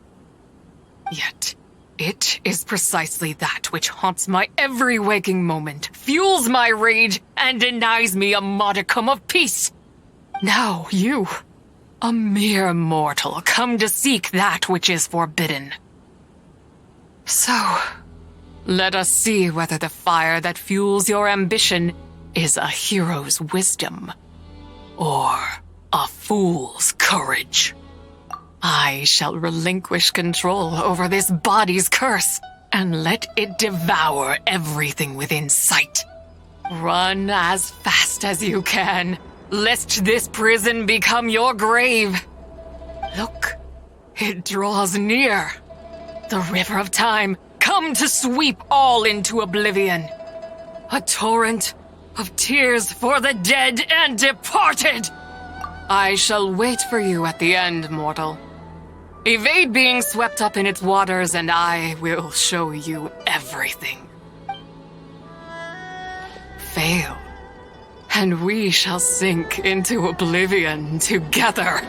Yet, it is precisely that which haunts my every waking moment, fuels my rage, and denies me a modicum of peace. Now you, a mere mortal, come to seek that which is forbidden. So, let us see whether the fire that fuels your ambition is a hero's wisdom or a fool's courage. I shall relinquish control over this body's curse and let it devour everything within sight. Run as fast as you can, lest this prison become your grave. Look, it draws near. The river of time, come to sweep all into oblivion. A torrent of tears for the dead and departed. I shall wait for you at the end, mortal. Evade being swept up in its waters, and I will show you everything. Fail, and we shall sink into oblivion together.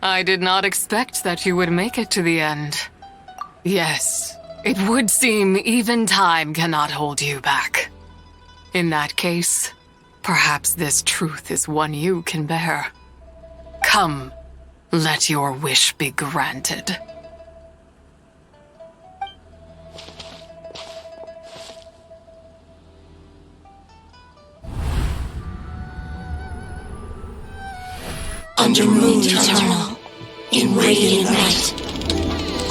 I did not expect that you would make it to the end. Yes, it would seem even time cannot hold you back. In that case, perhaps this truth is one you can bear. Come, let your wish be granted. Under moon eternal, in radiant night,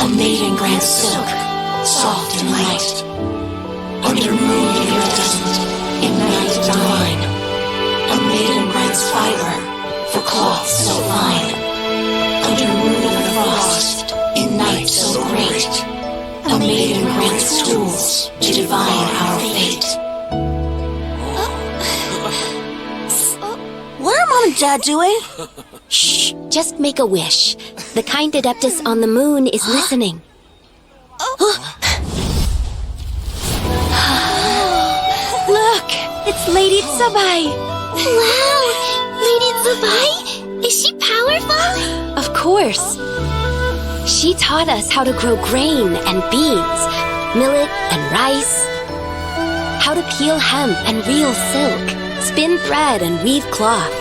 a maiden grants silk, soft and light. Under moon iridescent, in night divine, a maiden grants fiber for cloth so fine. Under moon of the frost, in night so great, a maiden grants tools to divine our fate. What are Mom and Dad doing? Shh, just make a wish. The kind Adeptus on the moon is listening. Look, it's Lady Tsubai. Wow, Lady Tsubai? Is she powerful? Of course. She taught us how to grow grain and beans, millet and rice, how to peel hemp and reel silk, spin thread and weave cloth,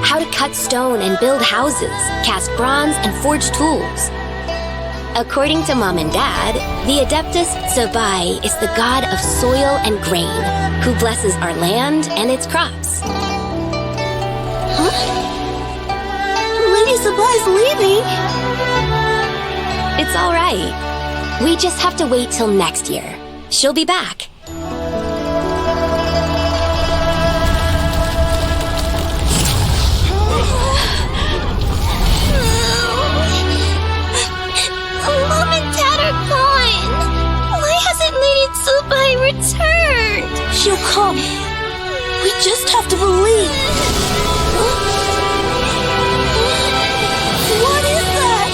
how to cut stone and build houses, cast bronze and forge tools. According to Mom and Dad, the Adeptus Tsubai is the god of soil and grain, who blesses our land and its crops. Huh? Lady Tsubai's leaving. It's all right. We just have to wait till next year. She'll be back. Mom and Dad are gone. Why hasn't Lady Tsubai returned? She'll come. We just have to believe. What is that?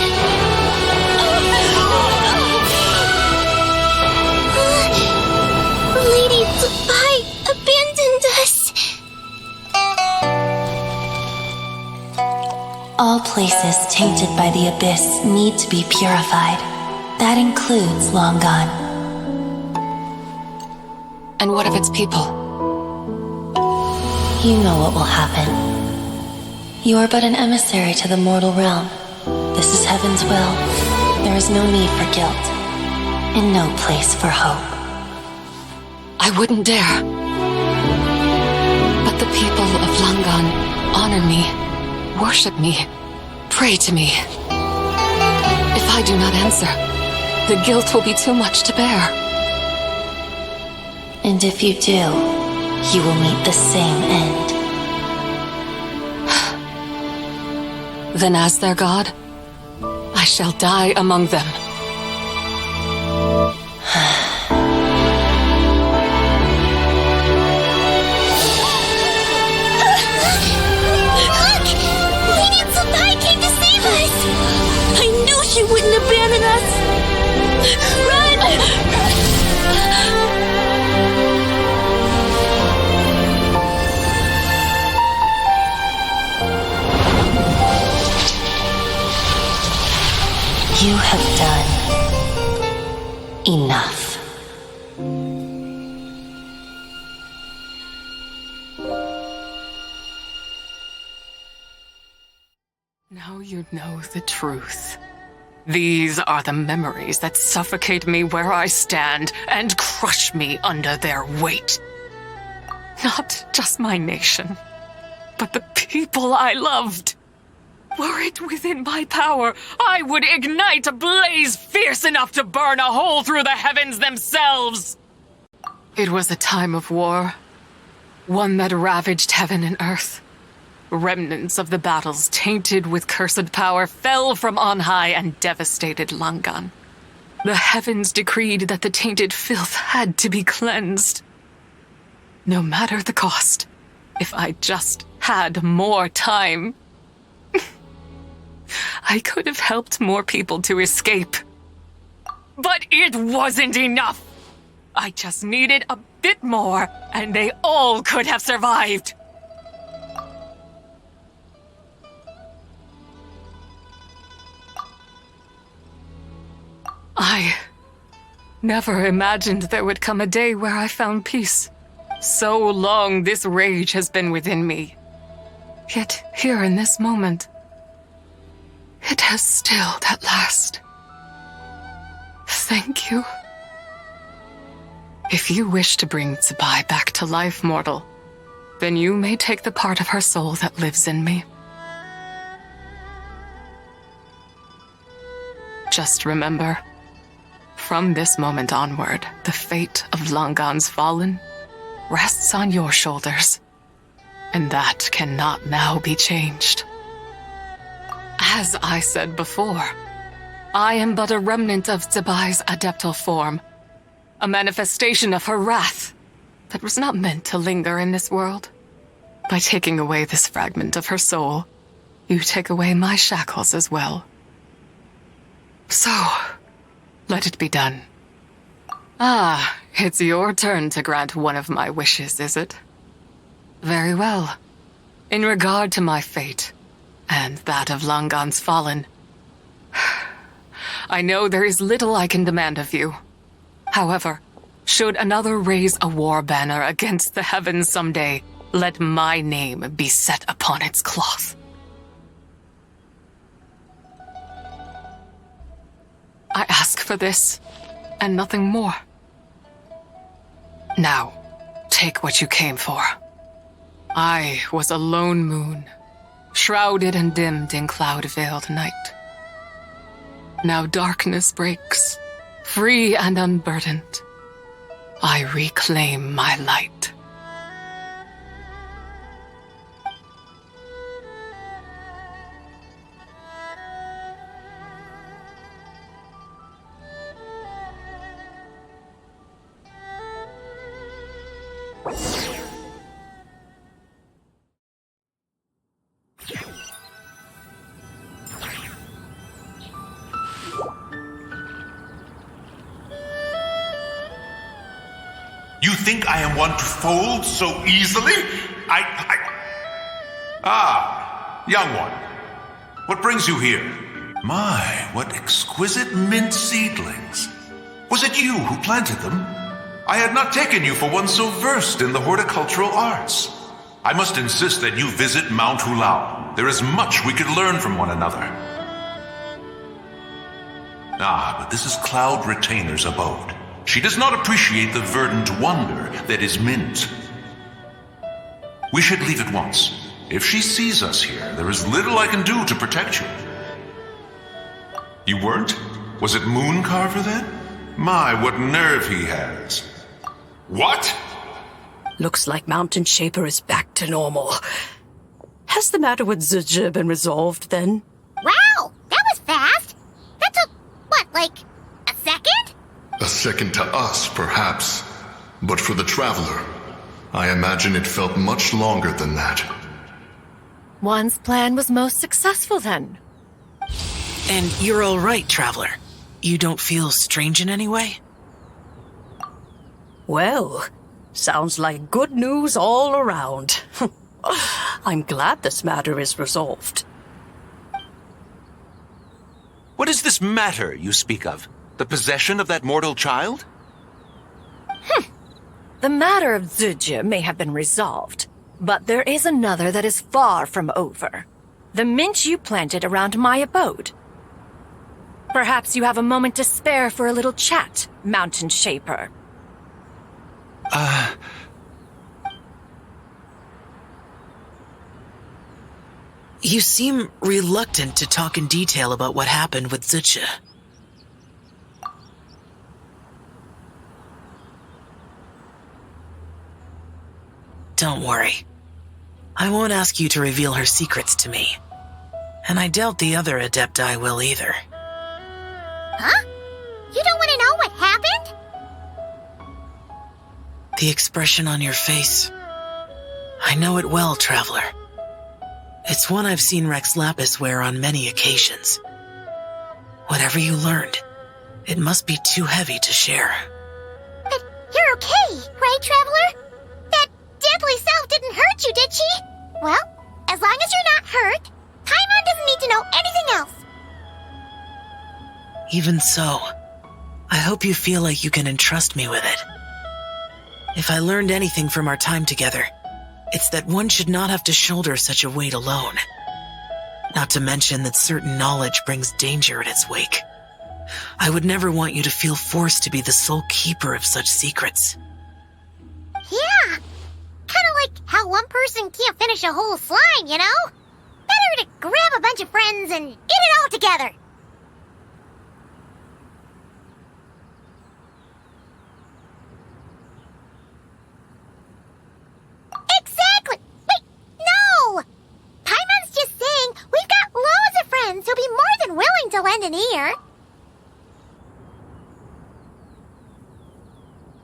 All places tainted by the abyss need to be purified. That includes Long Gone. And what of its people? You know what will happen. You are but an emissary to the mortal realm. This is Heaven's will. There is no need for guilt, and no place for hope. I wouldn't dare. But the people of Langan honor me, worship me, pray to me. If I do not answer, the guilt will be too much to bear. And if you do, you will meet the same end. Then as their god, I shall die among them. She wouldn't abandon us! Run! You have done enough. Now you know the truth. These are the memories that suffocate me where I stand and crush me under their weight. Not just my nation, but the people I loved. Were it within my power, I would ignite a blaze fierce enough to burn a hole through the heavens themselves. It was a time of war, one that ravaged heaven and earth. Remnants of the battles tainted with cursed power fell from on high and devastated Langan. The heavens decreed that the tainted filth had to be cleansed. No matter the cost, if I just had more time, I could have helped more people to escape. But it wasn't enough. I just needed a bit more, and they all could have survived. I never imagined there would come a day where I found peace. So long this rage has been within me. Yet here in this moment, it has stilled at last. Thank you. If you wish to bring Tsubai back to life, mortal, then you may take the part of her soul that lives in me. Just remember, from this moment onward, the fate of Langan's fallen rests on your shoulders, and that cannot now be changed. As I said before, I am but a remnant of Tsubai's adeptal form, a manifestation of her wrath that was not meant to linger in this world. By taking away this fragment of her soul, you take away my shackles as well. So, let it be done. Ah, it's your turn to grant one of my wishes, is it? Very well. In regard to my fate, and that of Langan's fallen, I know there is little I can demand of you. However, should another raise a war banner against the heavens someday, let my name be set upon its cloth. I ask for this, and nothing more. Now, take what you came for. I was a lone moon, shrouded and dimmed in cloud-veiled night. Now darkness breaks, free and unburdened. I reclaim my light. You think I am one to fold so easily? Ah, young one. What brings you here? My, what exquisite mint seedlings. Was it you who planted them? I had not taken you for one so versed in the horticultural arts. I must insist that you visit Mount Hulao. There is much we could learn from one another. Ah, but this is Cloud Retainer's abode. She does not appreciate the verdant wonder that is mint. We should leave at once. If she sees us here, there is little I can do to protect you. You weren't? Was it Mooncarver then? My, what nerve he has. What? Looks like Mountain Shaper is back to normal. Has the matter with Zizha been resolved then? Wow, that was fast. That took, what, like a second? A second to us, perhaps. But for the Traveler, I imagine it felt much longer than that. One's plan was most successful then. And you're all right, Traveler. You don't feel strange in any way? Well, sounds like good news all around. I'm glad this matter is resolved. What is this matter you speak of? The possession of that mortal child? The matter of Zizha may have been resolved, but there is another that is far from over. The mint you planted around my abode. Perhaps you have a moment to spare for a little chat, Mountain Shaper. You seem reluctant to talk in detail about what happened with Zizha. Don't worry. I won't ask you to reveal her secrets to me. And I doubt the other Adepti will either. Huh? You don't want to know what happened? The expression on your face. I know it well, Traveler. It's one I've seen Rex Lapis wear on many occasions. Whatever you learned, it must be too heavy to share. But you're okay, right, Traveler? That deadly self didn't hurt you, did she? Well, as long as you're not hurt, Paimon doesn't need to know anything else. Even so, I hope you feel like you can entrust me with it. If I learned anything from our time together, it's that one should not have to shoulder such a weight alone. Not to mention that certain knowledge brings danger in its wake. I would never want you to feel forced to be the sole keeper of such secrets. Yeah, kind of like how one person can't finish a whole slime, you know? Better to grab a bunch of friends and eat it all together. Exactly! Wait, no! Paimon's just saying we've got loads of friends who'll be more than willing to lend an ear.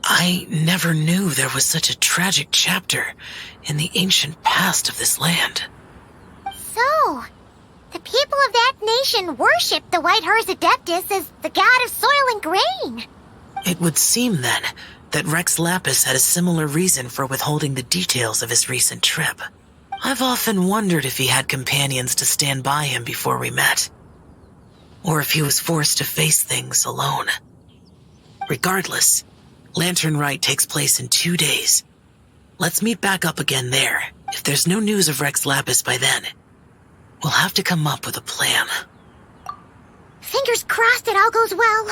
I never knew there was such a tragic chapter in the ancient past of this land. So, the people of that nation worship the White Horse Adeptus as the god of soil and grain. It would seem, then, that Rex Lapis had a similar reason for withholding the details of his recent trip. I've often wondered if he had companions to stand by him before we met, or if he was forced to face things alone. Regardless, Lantern Rite takes place in 2 days. Let's meet back up again there. If there's no news of Rex Lapis by then, we'll have to come up with a plan. Fingers crossed it all goes well.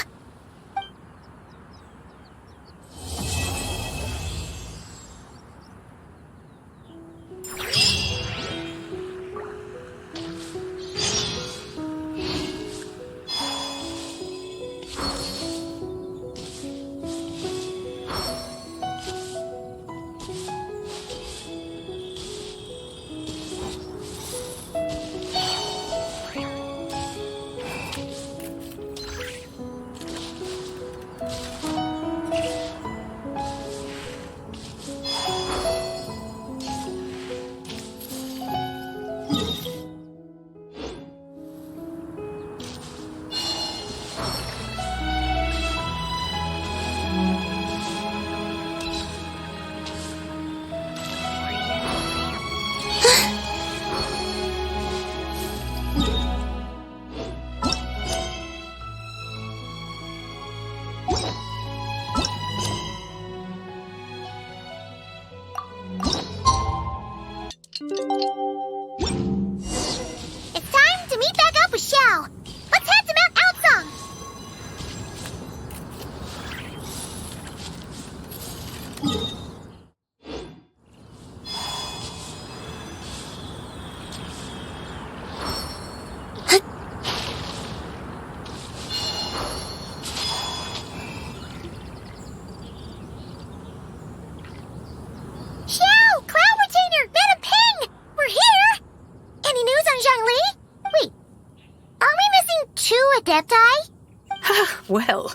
Well,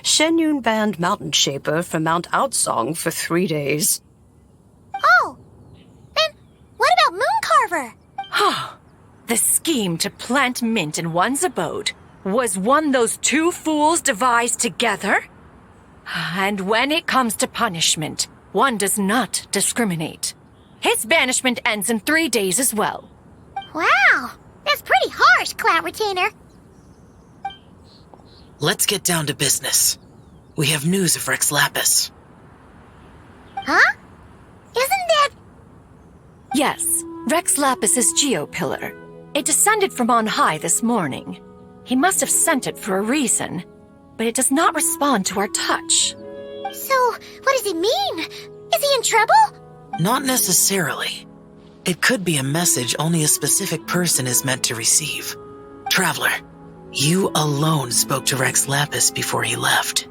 Shenyun banned Mountain Shaper from Mount Outsong for 3 days. Oh! Then what about Mooncarver? The scheme to plant mint in one's abode was one those two fools devised together? And when it comes to punishment, one does not discriminate. His banishment ends in 3 days as well. Wow! That's pretty harsh, Cloud Retainer. Let's get down to business. We have news of Rex Lapis. Huh? Isn't that... Yes, Rex Lapis's geopillar. It descended from on high this morning. He must have sent it for a reason, but it does not respond to our touch. So, what does he mean? Is he in trouble? Not necessarily. It could be a message only a specific person is meant to receive. Traveler, you alone spoke to Rex Lapis before he left.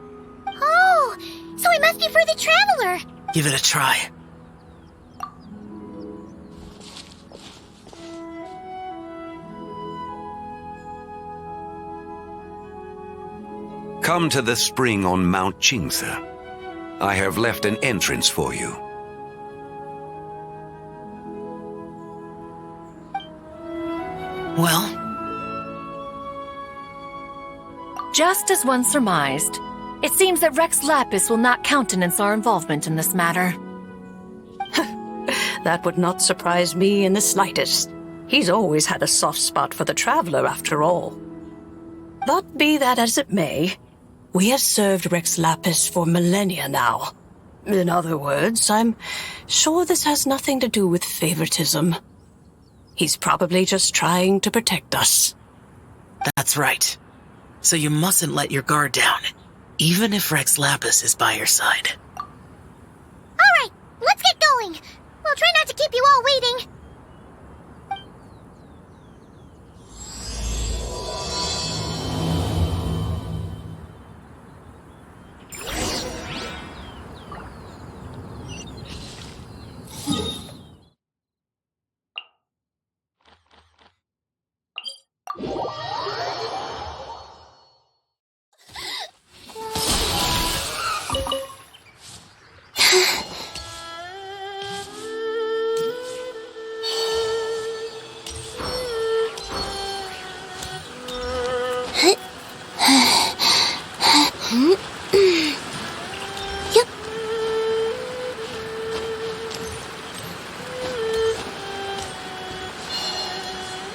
Oh, so it must be for the Traveler. Give it a try. Come to the spring on Mount Chingsa. I have left an entrance for you. Well? Just as one surmised, it seems that Rex Lapis will not countenance our involvement in this matter. That would not surprise me in the slightest. He's always had a soft spot for the Traveler, after all. But be that as it may, we have served Rex Lapis for millennia now. In other words, I'm sure this has nothing to do with favoritism. He's probably just trying to protect us. That's right. So you mustn't let your guard down, even if Rex Lapis is by your side. All right, let's get going. We'll try not to keep you all waiting.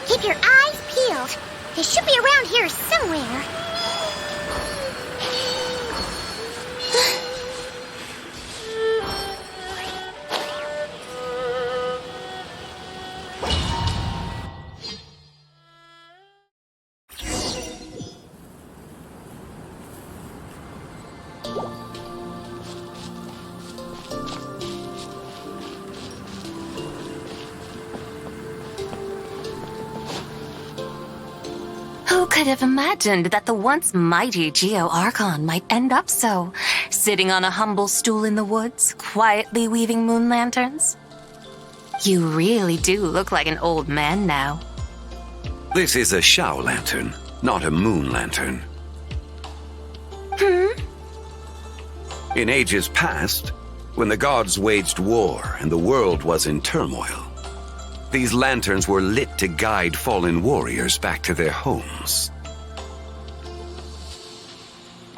Keep your eyes peeled. They should be around here somewhere. Who could have imagined that the once mighty Geo Archon might end up so, sitting on a humble stool in the woods, quietly weaving moon lanterns? You really do look like an old man now. This is a Shao lantern, not a moon lantern. In ages past, when the gods waged war and the world was in turmoil, these lanterns were lit to guide fallen warriors back to their homes.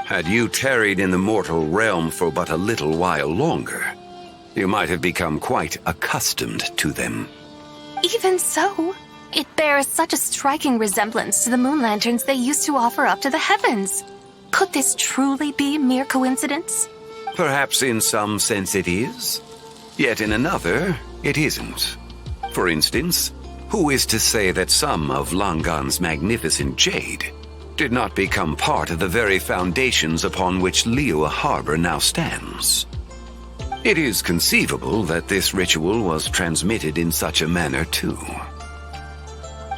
Had you tarried in the mortal realm for but a little while longer, you might have become quite accustomed to them. Even so, it bears such a striking resemblance to the moon lanterns they used to offer up to the heavens. Could this truly be mere coincidence? Perhaps in some sense it is, yet in another it isn't. For instance, who is to say that some of Langan's magnificent jade did not become part of the very foundations upon which Liyue Harbor now stands? It is conceivable that this ritual was transmitted in such a manner too.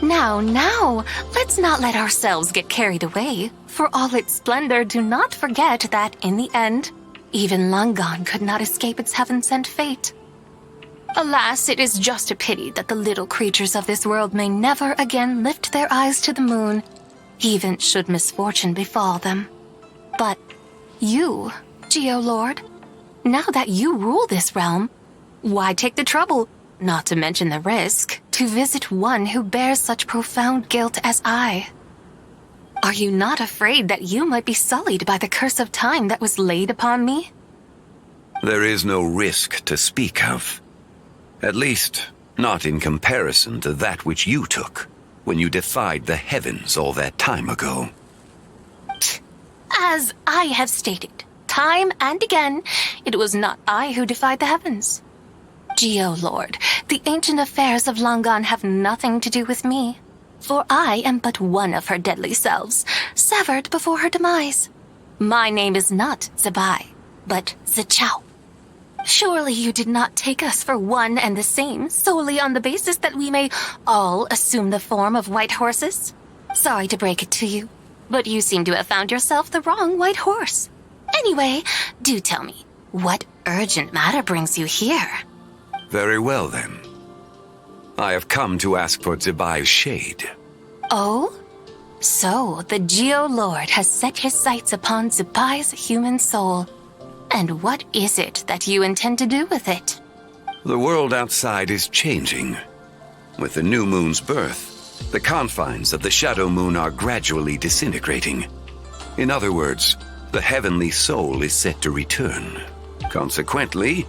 Now, let's not let ourselves get carried away. For all its splendor, do not forget that, in the end, even Langan could not escape its heaven-sent fate. Alas, it is just a pity that the little creatures of this world may never again lift their eyes to the moon, even should misfortune befall them. But you, Geolord, now that you rule this realm, why take the trouble, not to mention the risk, to visit one who bears such profound guilt as I? Are you not afraid that you might be sullied by the curse of time that was laid upon me? There is no risk to speak of. At least, not in comparison to that which you took when you defied the heavens all that time ago. As I have stated, time and again, it was not I who defied the heavens. Geolord, the ancient affairs of long gone have nothing to do with me, for I am but one of her deadly selves, severed before her demise. My name is not Zebai, but Zichao. Surely you did not take us for one and the same, solely on the basis that we may all assume the form of white horses? Sorry to break it to you, but you seem to have found yourself the wrong white horse. Anyway, do tell me, what urgent matter brings you here? Very well, then. I have come to ask for Zebai's shade. Oh? So, the Geolord has set his sights upon Zebai's human soul. And what is it that you intend to do with it? The world outside is changing. With the new moon's birth, the confines of the shadow moon are gradually disintegrating. In other words, the heavenly soul is set to return. Consequently,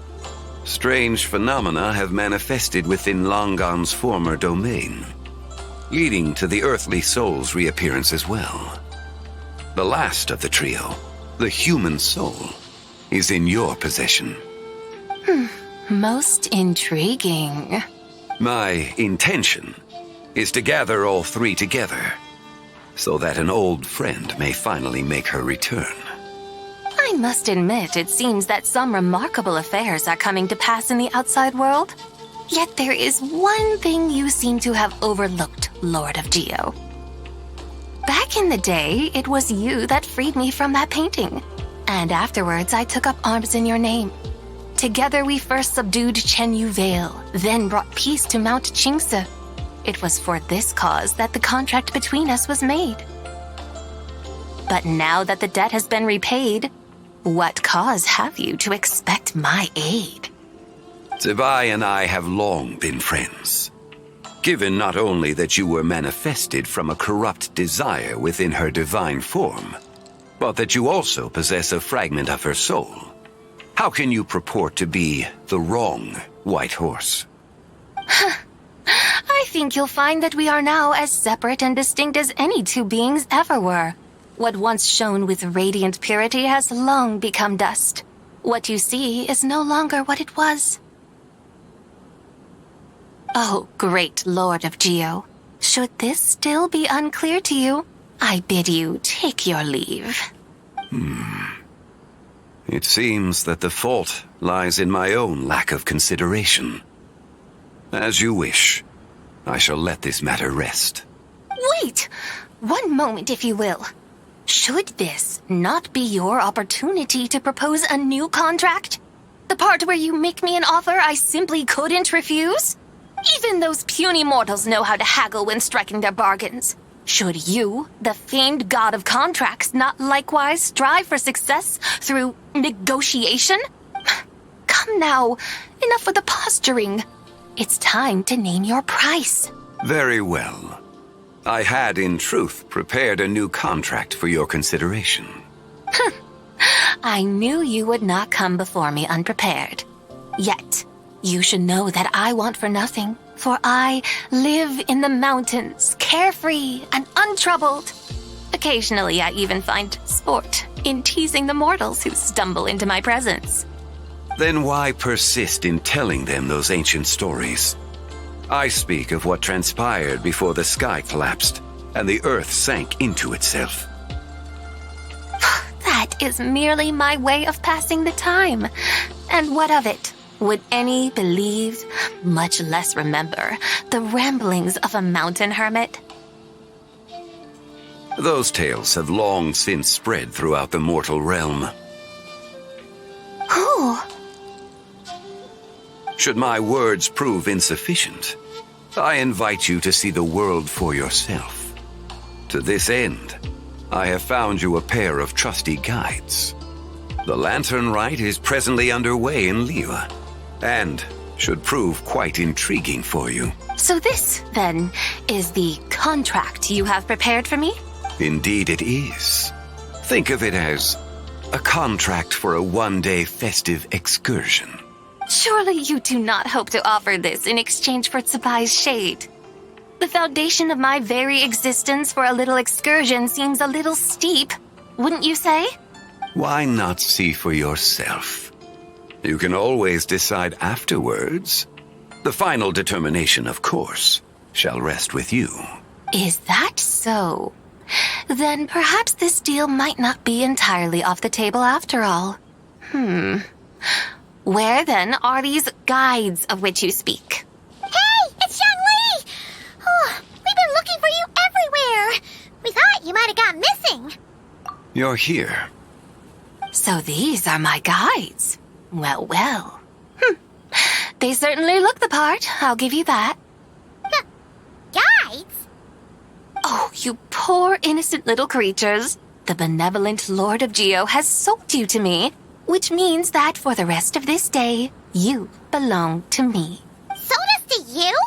strange phenomena have manifested within Longon's former domain, leading to the earthly soul's reappearance as well. The last of the trio, the human soul, is in your possession. Most intriguing. My intention is to gather all three together, so that an old friend may finally make her return. I must admit, it seems that some remarkable affairs are coming to pass in the outside world. Yet there is one thing you seem to have overlooked, Lord of Geo. Back in the day, it was you that freed me from that painting. And afterwards, I took up arms in your name. Together, we first subdued Chenyu Vale, then brought peace to Mount Chingsa. It was for this cause that the contract between us was made. But now that the debt has been repaid, what cause have you to expect my aid? Zebai and I have long been friends. Given not only that you were manifested from a corrupt desire within her divine form, but that you also possess a fragment of her soul, how can you purport to be the wrong white horse? I think you'll find that we are now as separate and distinct as any two beings ever were. What once shone with radiant purity has long become dust. What you see is no longer what it was. Oh, great Lord of Geo, should this still be unclear to you, I bid you take your leave. It seems that the fault lies in my own lack of consideration. As you wish, I shall let this matter rest. Wait! One moment, if you will. Should this not be your opportunity to propose a new contract? The part where you make me an offer I simply couldn't refuse? Even those puny mortals know how to haggle when striking their bargains. Should you, the famed god of contracts, not likewise strive for success through negotiation? Come now, enough with the posturing. It's time to name your price. Very well. I had, in truth, prepared a new contract for your consideration. I knew you would not come before me unprepared. Yet, you should know that I want for nothing, for I live in the mountains, carefree and untroubled. Occasionally, I even find sport in teasing the mortals who stumble into my presence. Then why persist in telling them those ancient stories? I speak of what transpired before the sky collapsed and the earth sank into itself. That is merely my way of passing the time. And what of it? Would any believe, much less remember, the ramblings of a mountain hermit? Those tales have long since spread throughout the mortal realm. Who? Should my words prove insufficient, I invite you to see the world for yourself. To this end, I have found you a pair of trusty guides. The Lantern Rite is presently underway in Liyue, and should prove quite intriguing for you. So this, then, is the contract you have prepared for me? Indeed it is. Think of it as a contract for a one-day festive excursion. Surely you do not hope to offer this in exchange for Tsubai's shade. The foundation of my very existence for a little excursion seems a little steep, wouldn't you say? Why not see for yourself? You can always decide afterwards. The final determination, of course, shall rest with you. Is that so? Then perhaps this deal might not be entirely off the table after all. Where then are these guides of which you speak? Hey, it's Zhongli! Oh, we've been looking for you everywhere. We thought you might have gone missing. You're here. So these are my guides. Well, well. They certainly look the part, I'll give you that. Guides? Oh, you poor innocent little creatures. The benevolent Lord of Geo has sold you to me, which means that for the rest of this day, you belong to me. Sold us to you?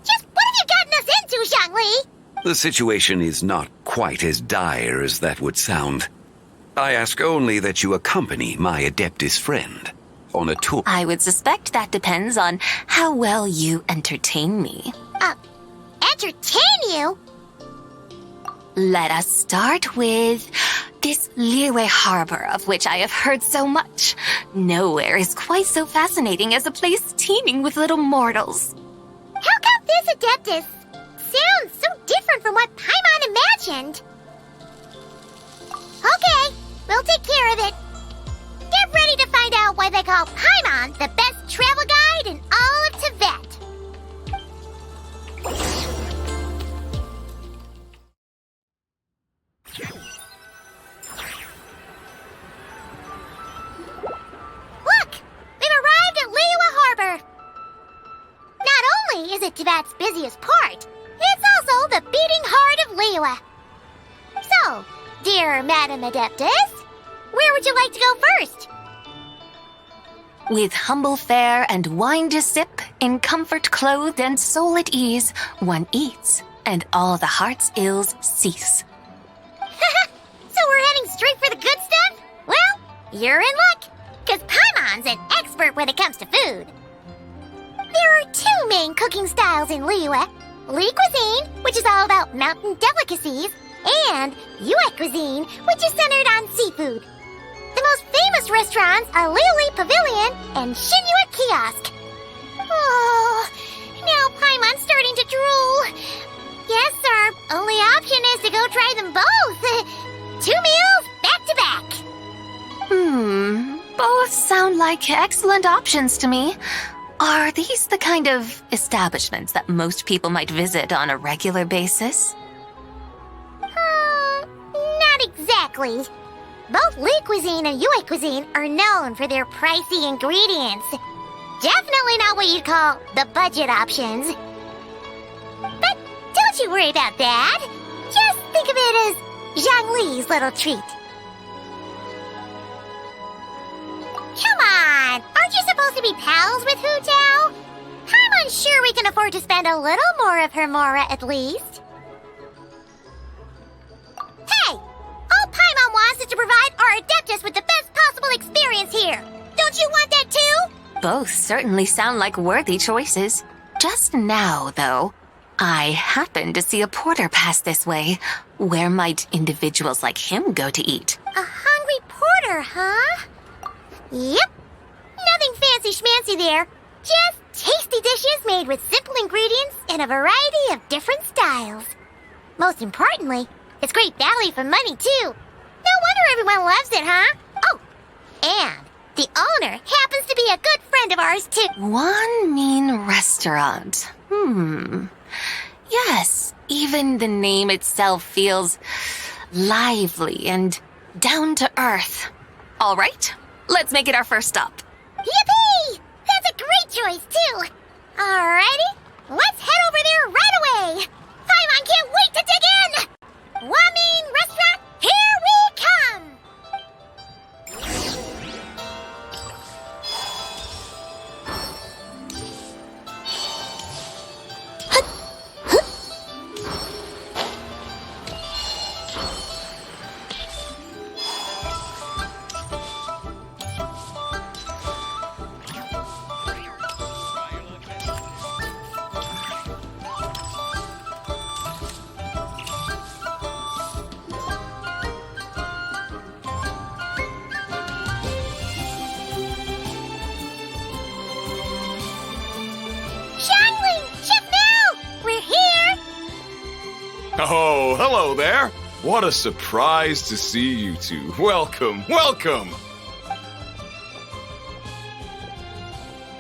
Just what have you gotten us into, Zhongli? The situation is not quite as dire as that would sound. I ask only that you accompany my Adeptus friend on a tour. I would suspect that depends on how well you entertain me. Entertain you? Let us start with this Liyue harbor of which I have heard so much. Nowhere is quite so fascinating as a place teeming with little mortals. How come this Adeptus sounds so different from what Paimon imagined? Okay, we'll take care of it. Get ready to find out why they call Paimon the best travel guide in all of Tibet. Look! We've arrived at Liyue Harbor. Not only is it Tibet's busiest port, it's also the beating heart of Liyue. So, dear Madam Adeptus, where would you like to go first? With humble fare and wine to sip, in comfort clothed and soul at ease, one eats, and all the heart's ills cease. So we're heading straight for the good stuff? Well, you're in luck, because Paimon's an expert when it comes to food. There are two main cooking styles in Liyue. Li cuisine, which is all about mountain delicacies, and Yue cuisine, which is centered on seafood. The most famous restaurants are Liuli Pavilion and Shinyue Kiosk. Oh, now Paimon's starting to drool. Yes, our only option is to go try them both. 2 meals back to back. Both sound like excellent options to me. Are these the kind of establishments that most people might visit on a regular basis? Not exactly. Both Li cuisine and Yue cuisine are known for their pricey ingredients. Definitely not what you'd call the budget options. But don't you worry about that. Just think of it as Zhongli's little treat. Come on! Aren't you supposed to be pals with Hu Tao? I'm unsure we can afford to spend a little more of her mora at least. Hey! All Paimon wants is to provide our Adeptus with the best possible experience here. Don't you want that too? Both certainly sound like worthy choices. Just now, though, I happened to see a porter pass this way. Where might individuals like him go to eat? A hungry porter, huh? Yep. Nothing fancy schmancy there. Just tasty dishes made with simple ingredients in a variety of different styles. Most importantly, it's great value for money, too. No wonder everyone loves it, huh? Oh, and the owner happens to be a good friend of ours, too. One mean restaurant. Yes, even the name itself feels lively and down to earth. All right, let's make it our first stop. Yippee! That's a great choice, too. Alrighty, let's head over there right away. Paimon can't wait to dig in. One mean restaurant Oh, hello there. What a surprise to see you two. Welcome, welcome.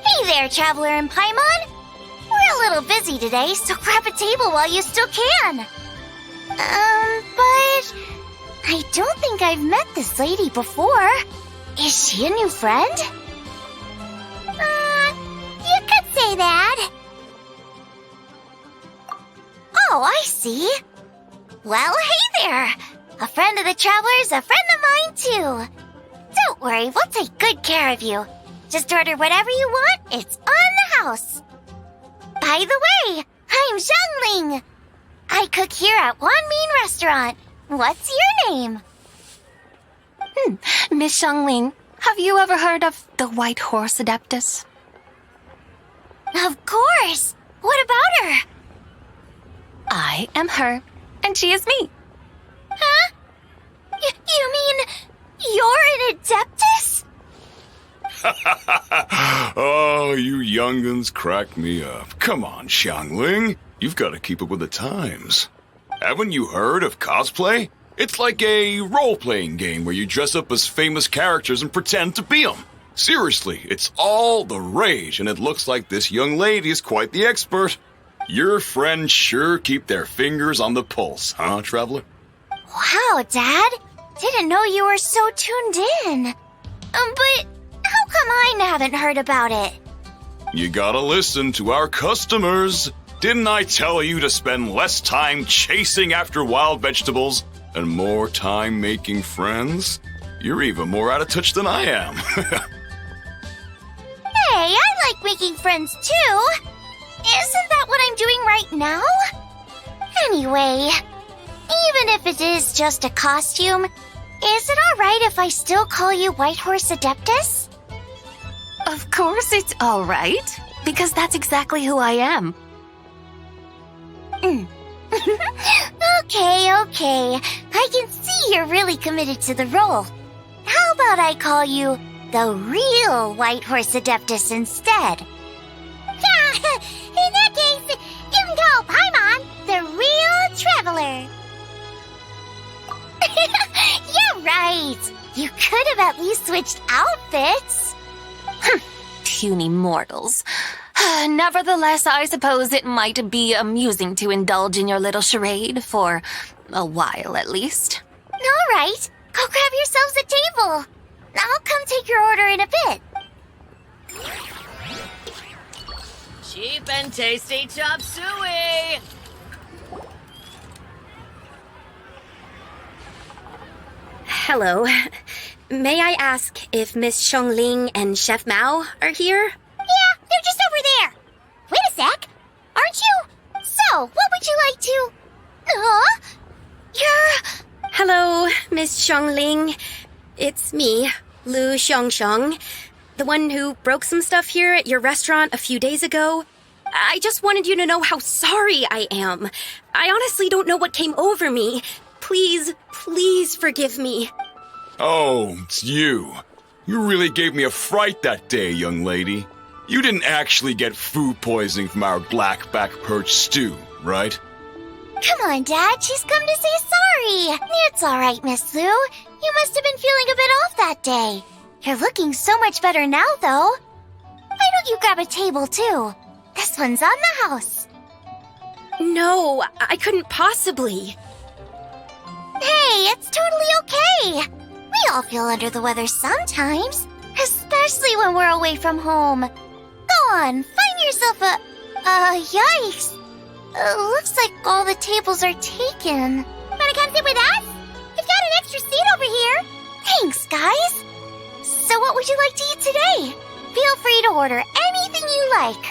Hey there, Traveler and Paimon. We're a little busy today, so grab a table while you still can. But I don't think I've met this lady before. Is she a new friend? You could say that. Oh, I see. Well, hey there. A friend of the Traveler's a friend of mine, too. Don't worry, we'll take good care of you. Just order whatever you want, it's on the house. By the way, I'm Zhangling. I cook here at Wanmin Restaurant. What's your name? Miss Zhangling, have you ever heard of the White Horse Adeptus? Of course. What about her? I am her, and she is me. Huh? You mean you're an Adeptus? Oh, you young'uns crack me up. Come on, Xiangling. You've got to keep up with the times. Haven't you heard of cosplay? It's like a role-playing game where you dress up as famous characters and pretend to be them. Seriously, it's all the rage, and it looks like this young lady is quite the expert. Your friends sure keep their fingers on the pulse, huh, Traveler? Wow, Dad. Didn't know you were so tuned in. But how come I haven't heard about it? You gotta listen to our customers. Didn't I tell you to spend less time chasing after wild vegetables and more time making friends? You're even more out of touch than I am. Hey, I like making friends too. Isn't that what I'm doing right now? Anyway, even if it is just a costume, is it alright if I still call you White Horse Adeptus? Of course it's all right, because that's exactly who I am. Okay. I can see you're really committed to the role. How about I call you the real White Horse Adeptus instead? Yeah, in that case, you can call Paimon the real Traveler. Yeah, right. You could have at least switched outfits. Puny mortals. Nevertheless, I suppose it might be amusing to indulge in your little charade for a while at least. All right, go grab yourselves a table. I'll come take your order in a bit. Cheap and tasty chop suey! Hello. May I ask if Miss Zhongling and Chef Mao are here? Yeah, they're just over there. Wait a sec. Aren't you? So, what would you like to... You're... Hello, Miss Zhongling. It's me, Lu Xiongxiong, the one who broke some stuff here at your restaurant a few days ago. I just wanted you to know how sorry I am. I honestly don't know what came over me. Please forgive me. Oh, it's you. You really gave me a fright that day, young lady. You didn't actually get food poisoning from our black-back perch stew, right? Come on, Dad. She's come to say sorry. It's all right, Miss Lu. You must have been feeling a bit off that day. You're looking so much better now, though. Why don't you grab a table, too? This one's on the house. No, I couldn't possibly. Hey, it's totally okay. We all feel under the weather sometimes, especially when we're away from home. Go on, find yourself a... yikes. Looks like all the tables are taken. Wanna come sit with us? We've got an extra seat over here. Thanks, guys. So what would you like to eat today? Feel free to order anything you like.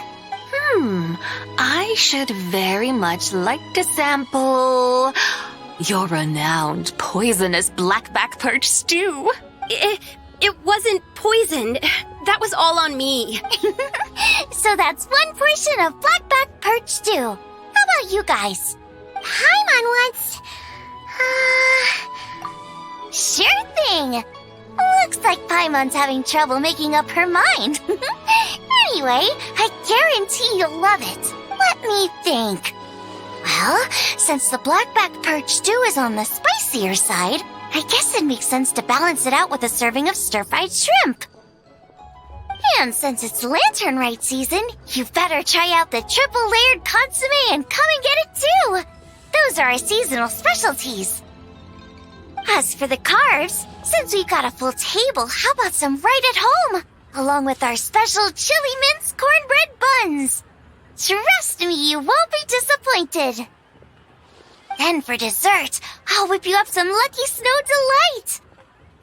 I should very much like to sample your renowned poisonous blackback perch stew. It wasn't poisoned. That was all on me. So that's one portion of blackback perch stew. How about you guys? Paimon wants... Sure thing. Looks like Paimon's having trouble making up her mind. Anyway, I guarantee you'll love it. Let me think. Well, since the blackback perch stew is on the spicier side, I guess it makes sense to balance it out with a serving of stir-fried shrimp. And since it's Lantern Rite season, you better try out the triple-layered consomme and come and get it too! Those are our seasonal specialties. As for the carbs, since we've got a full table, how about some right at home? Along with our special chili mince cornbread buns. Trust me, you won't be disappointed. Then for dessert, I'll whip you up some Lucky Snow Delight.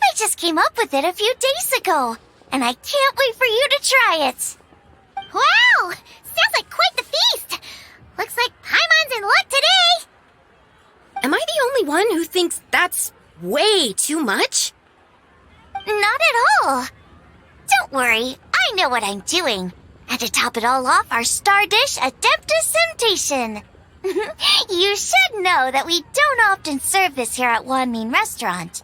I just came up with it a few days ago, and I can't wait for you to try it. Wow! Sounds like quite the feast! Looks like Paimon's in luck today! Am I the only one who thinks that's way too much? Not at all. Don't worry, I know what I'm doing. And to top it all off, our star dish, Adeptus Temptation. You should know that we don't often serve this here at Wanmin Restaurant.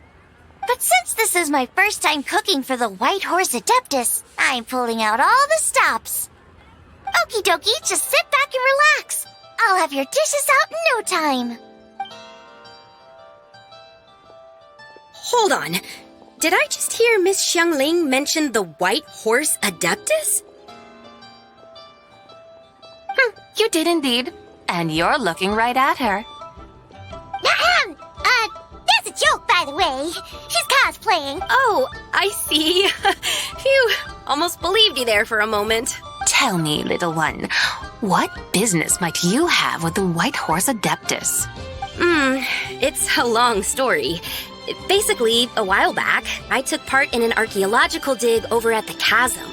But since this is my first time cooking for the White Horse Adeptus, I'm pulling out all the stops. Okie dokie, just sit back and relax. I'll have your dishes out in no time. Hold on. Did I just hear Miss Xiangling mention the White Horse Adeptus? You did indeed. And you're looking right at her. That's a joke, by the way. She's cosplaying. Oh, I see. Phew, almost believed you there for a moment. Tell me, little one, what business might you have with the White Horse Adeptus? It's a long story. Basically, a while back, I took part in an archaeological dig over at the chasm.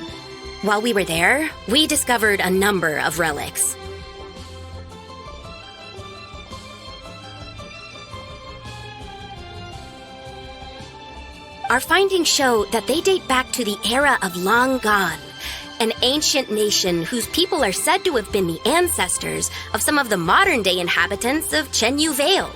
While we were there, we discovered a number of relics. Our findings show that they date back to the era of Long Gone, an ancient nation whose people are said to have been the ancestors of some of the modern-day inhabitants of Chenyu Vale.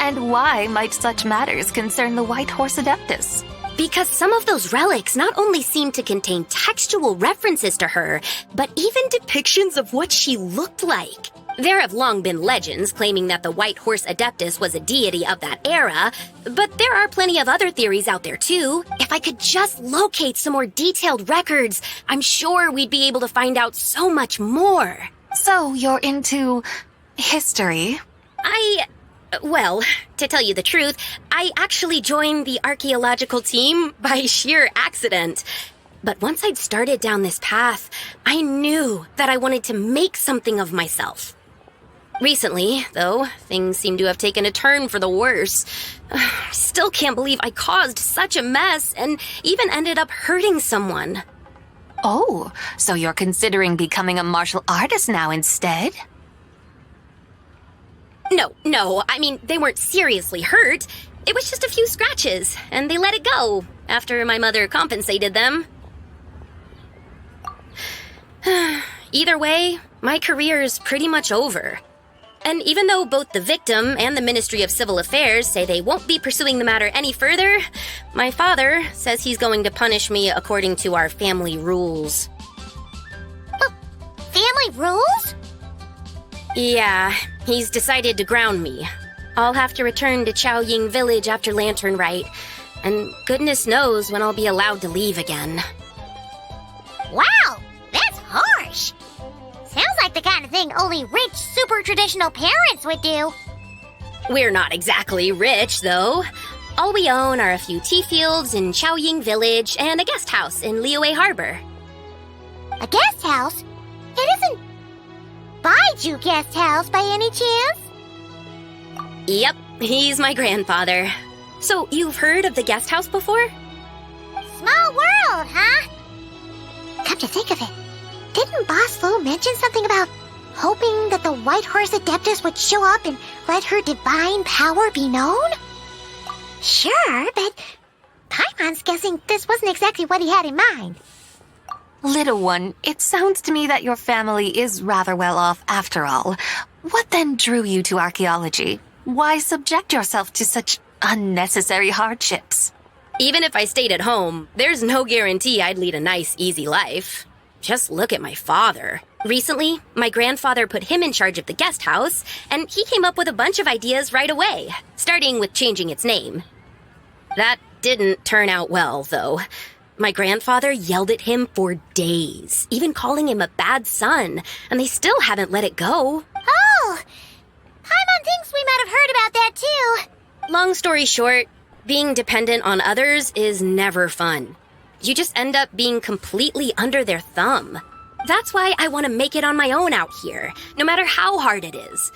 And why might such matters concern the White Horse Adeptus? Because some of those relics not only seem to contain textual references to her, but even depictions of what she looked like. There have long been legends claiming that the White Horse Adeptus was a deity of that era, but there are plenty of other theories out there too. If I could just locate some more detailed records, I'm sure we'd be able to find out so much more. So you're into history? Well, to tell you the truth, I actually joined the archaeological team by sheer accident. But once I'd started down this path, I knew that I wanted to make something of myself. Recently, though, things seem to have taken a turn for the worse. Still can't believe I caused such a mess and even ended up hurting someone. Oh, so you're considering becoming a martial artist now instead? No, I mean, they weren't seriously hurt. It was just a few scratches, and they let it go after my mother compensated them. Either way, my career is pretty much over. And even though both the victim and the Ministry of Civil Affairs say they won't be pursuing the matter any further, my father says he's going to punish me according to our family rules. Family rules? Yeah, he's decided to ground me. I'll have to return to Chaoying Village after Lantern Rite, and goodness knows when I'll be allowed to leave again. Wow, that's harsh. Sounds like the kind of thing only rich, super traditional parents would do. We're not exactly rich, though. All we own are a few tea fields in Chaoying Village and a guest house in Liyue Harbor. A guest house? It isn't Baiju Guest House by any chance? Yep, he's my grandfather. So you've heard of the guest house before? Small world, huh? Come to think of it, didn't Boss Lo mention something about hoping that the White Horse Adeptus would show up and let her divine power be known? Sure, but Paimon's guessing this wasn't exactly what he had in mind. Little one, it sounds to me that your family is rather well off after all. What then drew you to archaeology? Why subject yourself to such unnecessary hardships? Even if I stayed at home, there's no guarantee I'd lead a nice, easy life. just look at my father. Recently, my grandfather put him in charge of the guest house, and he came up with a bunch of ideas right away, starting with changing its name. That didn't turn out well, though. My grandfather yelled at him for days, even calling him a bad son, and they still haven't let it go. Oh! Paimon thinks we might have heard about that too. Long story short, being dependent on others is never fun. You just end up being completely under their thumb. That's why I want to make it on my own out here, no matter how hard it is.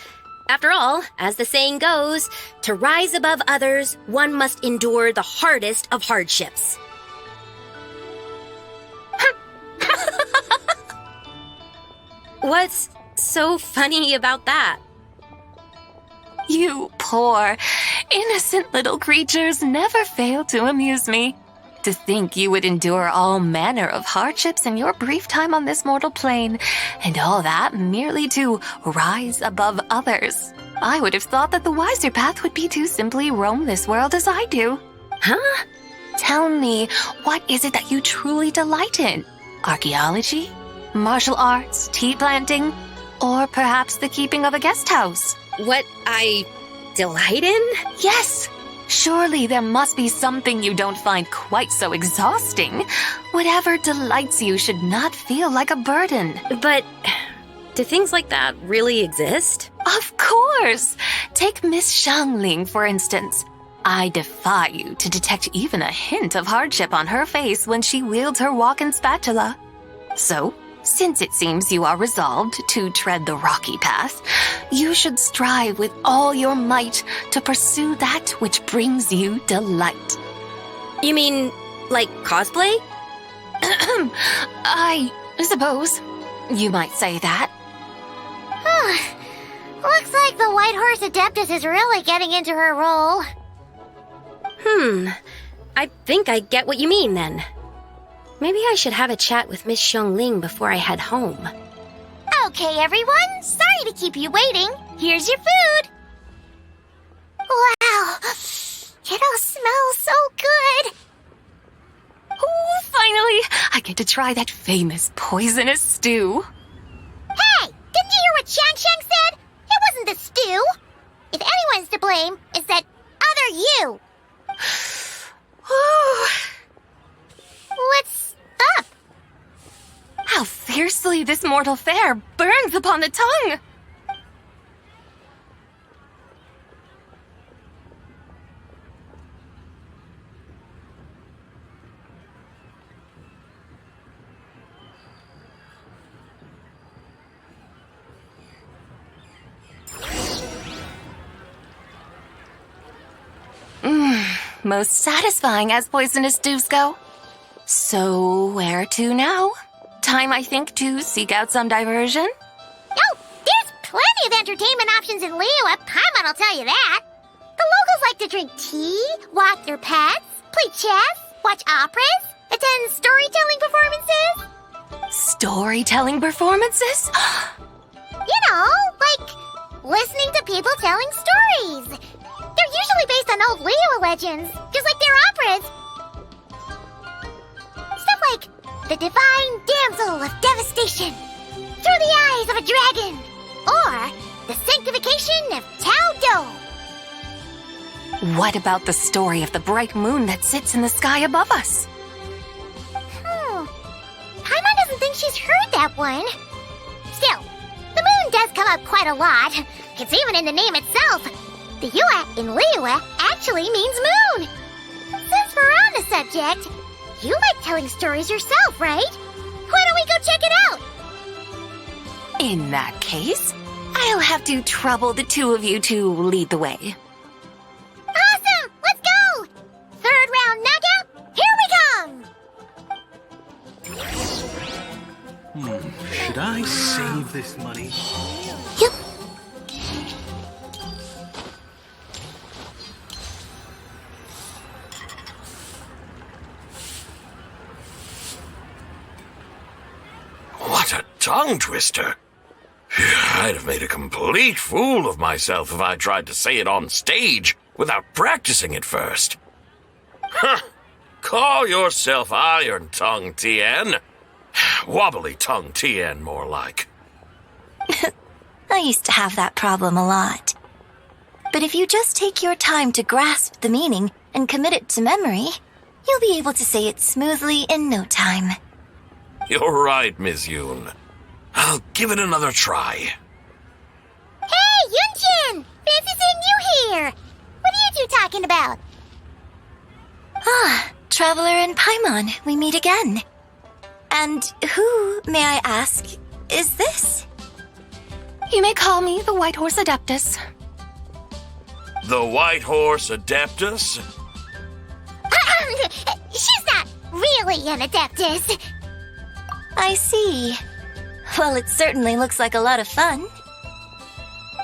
After all, as the saying goes, to rise above others, one must endure the hardest of hardships. What's so funny about that? You poor, innocent little creatures never fail to amuse me. To think you would endure all manner of hardships in your brief time on this mortal plane, and all that merely to rise above others. I would have thought that the wiser path would be to simply roam this world as I do. Huh? Tell me, what is it that you truly delight in? Archaeology? Martial arts? Tea planting? Or perhaps the keeping of a guest house? What I delight in? Yes! Surely there must be something you don't find quite so exhausting. Whatever delights you should not feel like a burden. But do things like that really exist? Of course! Take Miss Xiangling, for instance. I defy you to detect even a hint of hardship on her face when she wields her walking spatula. So, since it seems you are resolved to tread the rocky path, you should strive with all your might to pursue that which brings you delight. You mean, like cosplay? I suppose you might say that. Looks like the White Horse Adeptus is really getting into her role. I think I get what you mean then. Maybe I should have a chat with Miss Xiangling before I head home. Okay, everyone. Sorry to keep you waiting. Here's your food. Wow. It all smells so good. Oh, finally! I get to try that famous poisonous stew. Hey! Didn't you hear what Shang said? It wasn't the stew. If anyone's to blame, it's that other you. What's up? How fiercely this mortal fare burns upon the tongue! Most satisfying as poisonous stews go. So, where to now? Time, I think, to seek out some diversion? Oh, there's plenty of entertainment options in Liyue. Paimon will tell you that. The locals like to drink tea, walk their pets, play chess, watch operas, attend storytelling performances. Storytelling performances? You know, like listening to people telling stories. They're usually based on old Liyue legends, just like their operas. Stuff like the Divine Damsel of Devastation, Through the Eyes of a Dragon, or the Sanctification of Tao Do. What about the story of the bright moon that sits in the sky above us? Paimon doesn't think she's heard that one. Still, the moon does come up quite a lot. It's even in the name itself. The Yue in Liyue actually means moon. Since we're on the subject, you like telling stories yourself, right? Why don't we go check it out? In that case, I'll have to trouble the two of you to lead the way. Awesome! Let's go! Third round knockout, here we come! Should I save this money? Yep. What a tongue twister! I'd have made a complete fool of myself if I tried to say it on stage without practicing it first. Huh! Call yourself Iron Tongue, Tien. wobbly-tongued Tien, more like. I used to have that problem a lot. But if you just take your time to grasp the meaning and commit it to memory, you'll be able to say it smoothly in no time. You're right, Miss Yoon. I'll give it another try. Hey, Yunjin! Fancy seeing you here! What are you two talking about? Ah, Traveler and Paimon, we meet again. And who, may I ask, is this? You may call me the White Horse Adeptus. The White Horse Adeptus? She's not really an Adeptus. I see. Well, it certainly looks like a lot of fun.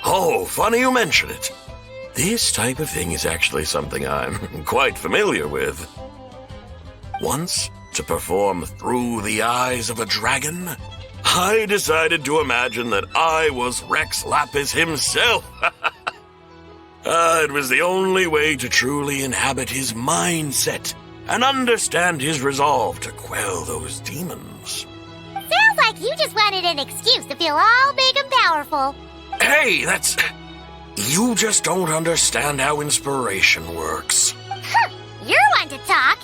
Oh, funny you mention it. This type of thing is actually something I'm quite familiar with. Once, to perform Through the Eyes of a Dragon, I decided to imagine that I was Rex Lapis himself. It was the only way to truly inhabit his mindset and understand his resolve to quell those demons. Sounds like you just wanted an excuse to feel all big and powerful. Hey, that's... You just don't understand how inspiration works. You're one to talk.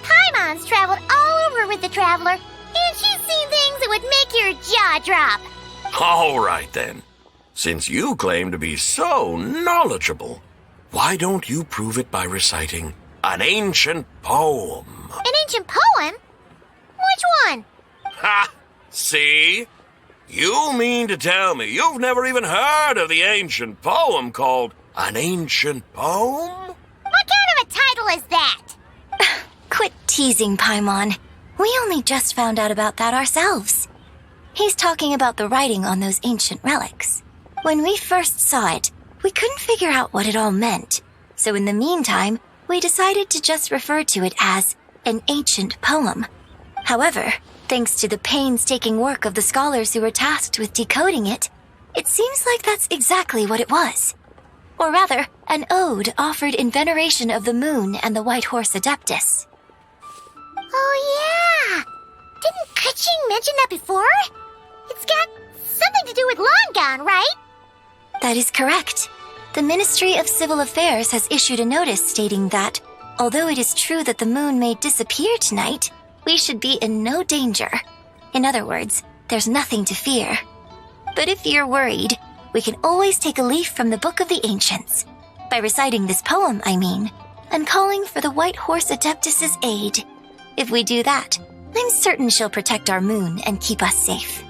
Paimon's traveled all over with the Traveler, and she's seen things that would make your jaw drop. All right, then. Since you claim to be so knowledgeable, why don't you prove it by reciting an ancient poem? An ancient poem? Which one? Ha! See? You mean to tell me you've never even heard of the ancient poem called An Ancient Poem? What kind of a title is that? Quit teasing, Paimon. We only just found out about that ourselves. He's talking about the writing on those ancient relics. When we first saw it, we couldn't figure out what it all meant. So in the meantime, we decided to just refer to it as an ancient poem. However, thanks to the painstaking work of the scholars who were tasked with decoding it, it seems like that's exactly what it was. Or rather, an ode offered in veneration of the moon and the White Horse Adeptus. Oh, yeah! Didn't Kuching mention that before? It's got something to do with Longon, right? That is correct. The Ministry of Civil Affairs has issued a notice stating that, although it is true that the moon may disappear tonight, we should be in no danger. In other words, there's nothing to fear. But if you're worried, we can always take a leaf from the Book of the Ancients. By reciting this poem, I mean, and calling for the White Horse Adeptus's aid. If we do that, I'm certain she'll protect our moon and keep us safe.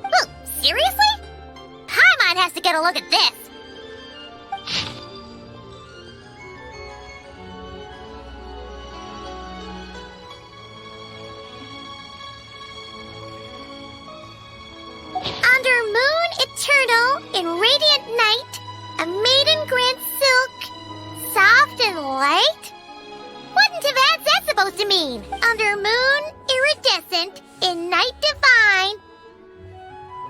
Oh, seriously? Paimon has to get a look at this. Under moon eternal, in radiant night, a maiden grants silk, soft and light? What in Tibet's that supposed to mean? Under moon, iridescent, in night divine.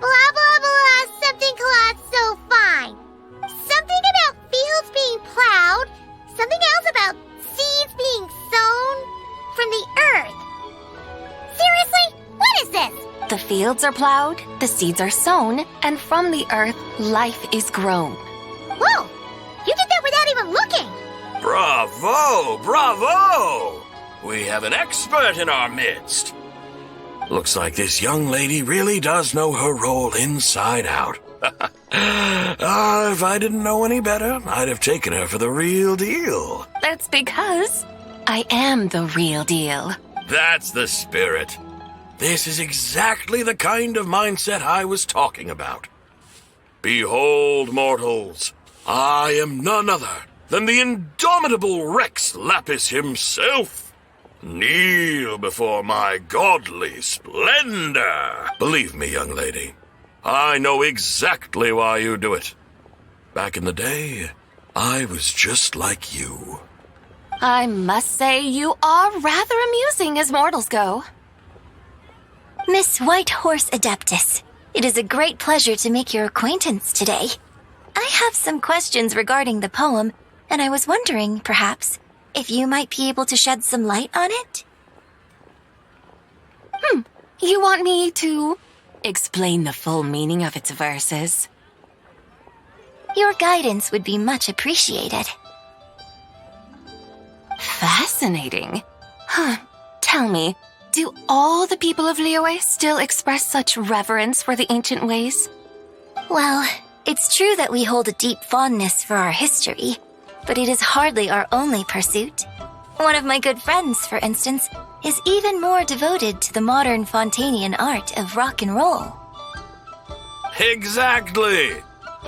Blah blah blah, something cloth so fine. Something about fields being plowed, something else about seeds being sown from the earth. Seriously? What is this? The fields are plowed, the seeds are sown, and from the earth, life is grown. Whoa! You did that without even looking! Bravo! Bravo! We have an expert in our midst. Looks like this young lady really does know her role inside out. If I didn't know any better, I'd have taken her for the real deal. That's because I am the real deal. That's the spirit. This is exactly the kind of mindset I was talking about. Behold, mortals, I am none other than the indomitable Rex Lapis himself. Kneel before my godly splendor. Believe me, young lady, I know exactly why you do it. Back in the day, I was just like you. I must say you are rather amusing as mortals go. Miss White Horse Adeptus, it is a great pleasure to make your acquaintance today. I have some questions regarding the poem, and I was wondering, perhaps, if you might be able to shed some light on it? You want me to explain the full meaning of its verses? Your guidance would be much appreciated. Fascinating. Huh. Tell me, do all the people of Liyue still express such reverence for the ancient ways? Well, it's true that we hold a deep fondness for our history, but it is hardly our only pursuit. One of my good friends, for instance, is even more devoted to the modern Fontanian art of rock and roll. Exactly!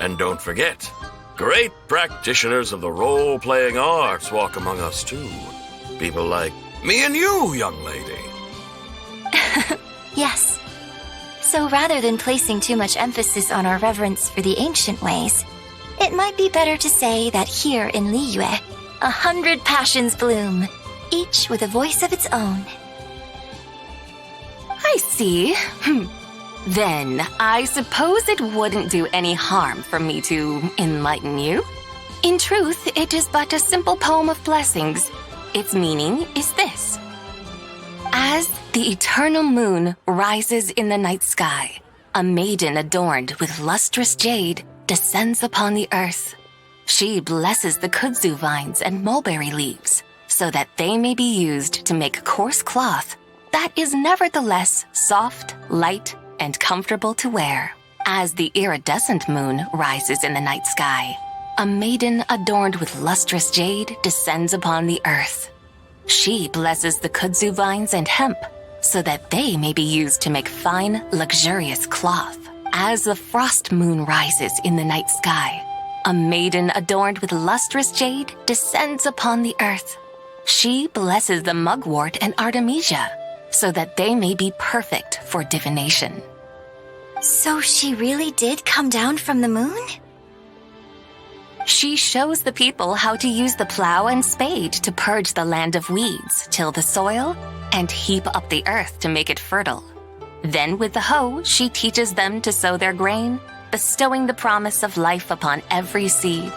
And don't forget, great practitioners of the role-playing arts walk among us too. People like me and you, young lady. Yes. So rather than placing too much emphasis on our reverence for the ancient ways, it might be better to say that here in Liyue, 100 passions bloom, each with a voice of its own. I see. Then, I suppose it wouldn't do any harm for me to enlighten you. In truth, it is but a simple poem of blessings. Its meaning is this. As the eternal moon rises in the night sky, a maiden adorned with lustrous jade descends upon the earth. She blesses the kudzu vines and mulberry leaves so that they may be used to make coarse cloth that is nevertheless soft, light, and comfortable to wear. As the iridescent moon rises in the night sky, a maiden adorned with lustrous jade descends upon the earth. She blesses the kudzu vines and hemp so that they may be used to make fine, luxurious cloth. As the frost moon rises in the night sky, a maiden adorned with lustrous jade descends upon the earth. She blesses the mugwort and artemisia so that they may be perfect for divination. So she really did come down from the moon? She shows the people how to use the plow and spade to purge the land of weeds, till the soil, and heap up the earth to make it fertile. Then with the hoe, she teaches them to sow their grain, bestowing the promise of life upon every seed.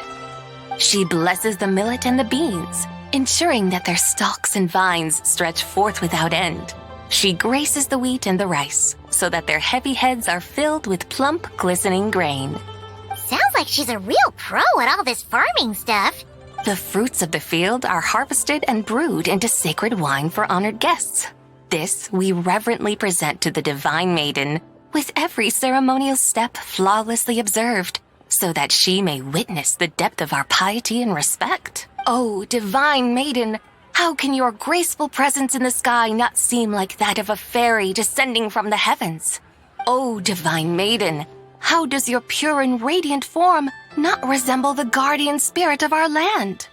She blesses the millet and the beans, ensuring that their stalks and vines stretch forth without end. She graces the wheat and the rice, so that their heavy heads are filled with plump, glistening grain. Sounds like she's a real pro at all this farming stuff. The fruits of the field are harvested and brewed into sacred wine for honored guests. This we reverently present to the divine maiden, with every ceremonial step flawlessly observed, so that she may witness the depth of our piety and respect. Oh, divine maiden, how can your graceful presence in the sky not seem like that of a fairy descending from the heavens? Oh, divine maiden, how does your pure and radiant form not resemble the guardian spirit of our land?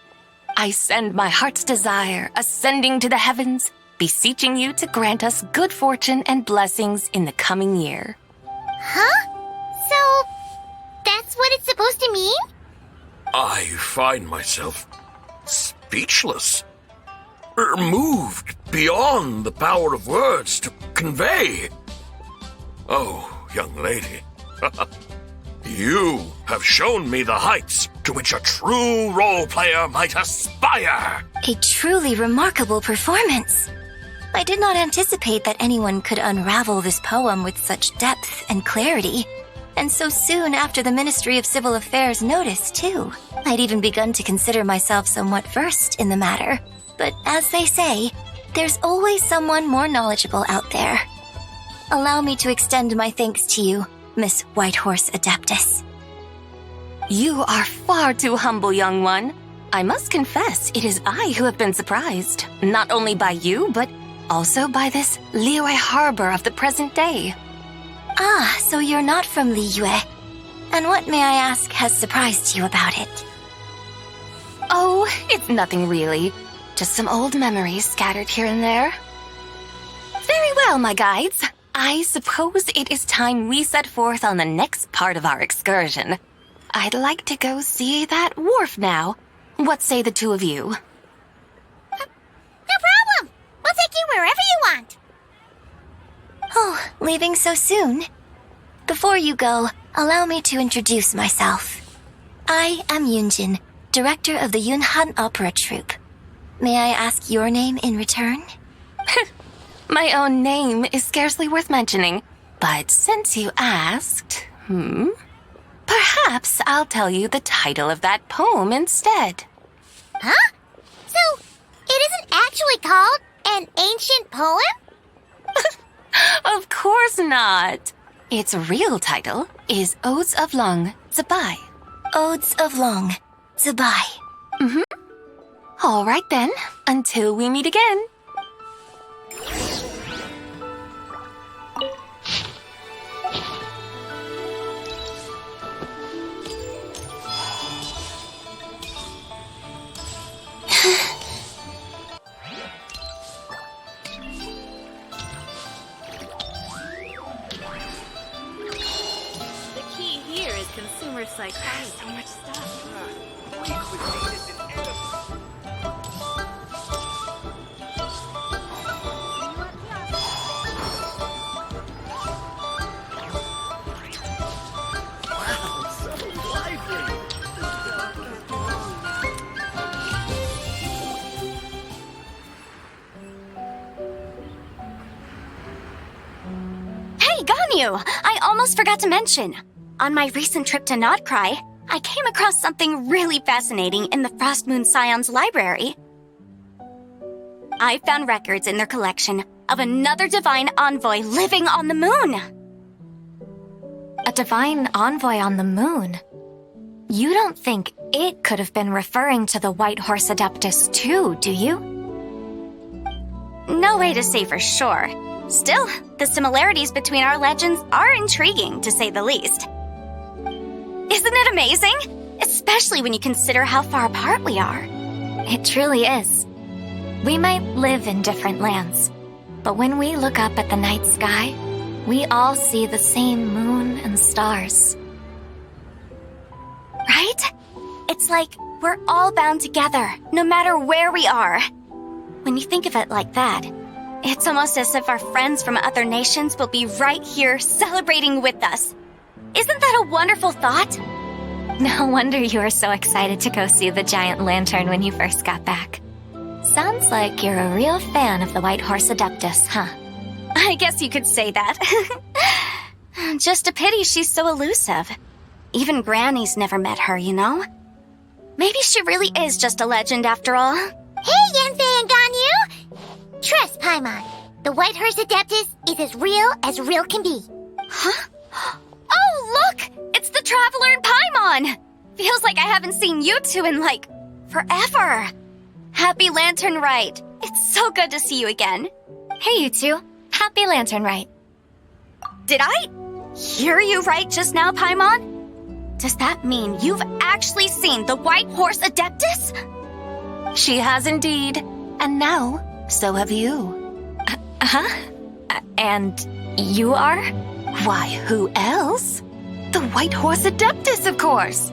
I send my heart's desire ascending to the heavens, beseeching you to grant us good fortune and blessings in the coming year. Huh? So, that's what it's supposed to mean? I find myself speechless, moved beyond the power of words to convey. Oh, young lady, you have shown me the heights to which a true role player might aspire. A truly remarkable performance. I did not anticipate that anyone could unravel this poem with such depth and clarity. And so soon after the Ministry of Civil Affairs noticed, too. I'd even begun to consider myself somewhat versed in the matter. But as they say, there's always someone more knowledgeable out there. Allow me to extend my thanks to you, Miss Whitehorse Adeptus. You are far too humble, young one. I must confess, it is I who have been surprised, not only by you, but also by this Liyue harbor of the present day. Ah, so you're not from Liyue. And what, may I ask, has surprised you about it? Oh, it's nothing really. Just some old memories scattered here and there. Very well, my guides. I suppose it is time we set forth on the next part of our excursion. I'd like to go see that wharf now. What say the two of you? No problem! We'll take you wherever you want. Oh, leaving so soon? Before you go, allow me to introduce myself. I am Yunjin, director of the Yunhan Opera Troupe. May I ask your name in return? My own name is scarcely worth mentioning, but since you asked, perhaps I'll tell you the title of that poem instead. Huh? So, it isn't actually called an ancient poem? Of course not. Its real title is Odes of Long Zabai. Odes of Long Zabai. All right then, until we meet again. The key here is consumer psychology. So much stuff. Hey, Ganyu! I almost forgot to mention. On my recent trip to Notcry, I came across something really fascinating in the Frost Moon Scion's library. I found records in their collection of another divine envoy living on the moon. A divine envoy on the moon? You don't think it could have been referring to the White Horse Adeptus too, do you? No way to say for sure. Still, the similarities between our legends are intriguing, to say the least. Isn't it amazing? Especially when you consider how far apart we are. It truly is. We might live in different lands, but when we look up at the night sky, we all see the same moon and stars. Right? It's like we're all bound together, no matter where we are. When you think of it like that, it's almost as if our friends from other nations will be right here celebrating with us. Isn't that a wonderful thought? No wonder you were so excited to go see the giant lantern when you first got back. Sounds like you're a real fan of the White Horse Adeptus, huh? I guess you could say that. Just a pity she's so elusive. Even Granny's never met her, you know? Maybe she really is just a legend after all. Hey, Yanfei and Ganyu! Trust Paimon. The White Horse Adeptus is as real can be. Huh? Oh, look! It's the Traveler and Paimon! Feels like I haven't seen you two in, forever. Happy Lantern Rite. It's so good to see you again. Hey, you two. Happy Lantern Rite. Did I hear you right just now, Paimon? Does that mean you've actually seen the White Horse Adeptus? She has indeed. And now, so have you. And you are? Why, who else? The White Horse Adeptus, of course.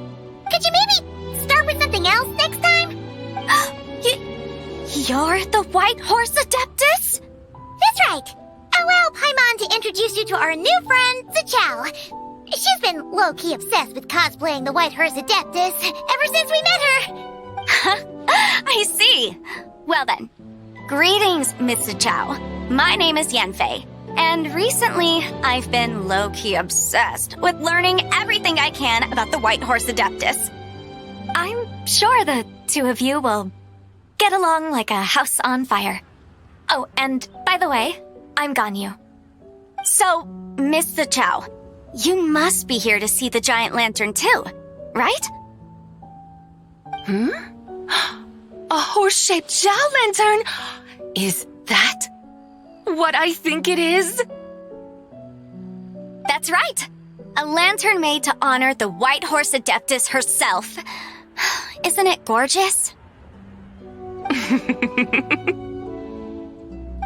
Could you maybe start with something else next time? You're the White Horse Adeptus? That's right. Allow Paimon to introduce you to our new friend, Zichao. She's been low-key obsessed with cosplaying the White Horse Adeptus ever since we met her. I see. Well then, greetings, Miss Zichao. My name is Yanfei, and recently I've been low-key obsessed with learning everything I can about the White Horse Adeptus. I'm sure the two of you will get along like a house on fire. Oh, and by the way, I'm Ganyu. So, Miss Zichao, you must be here to see the giant lantern too, right? A horse-shaped Zhao lantern? Is that what I think it is? That's right. A lantern made to honor the White Horse Adeptus herself. Isn't it gorgeous?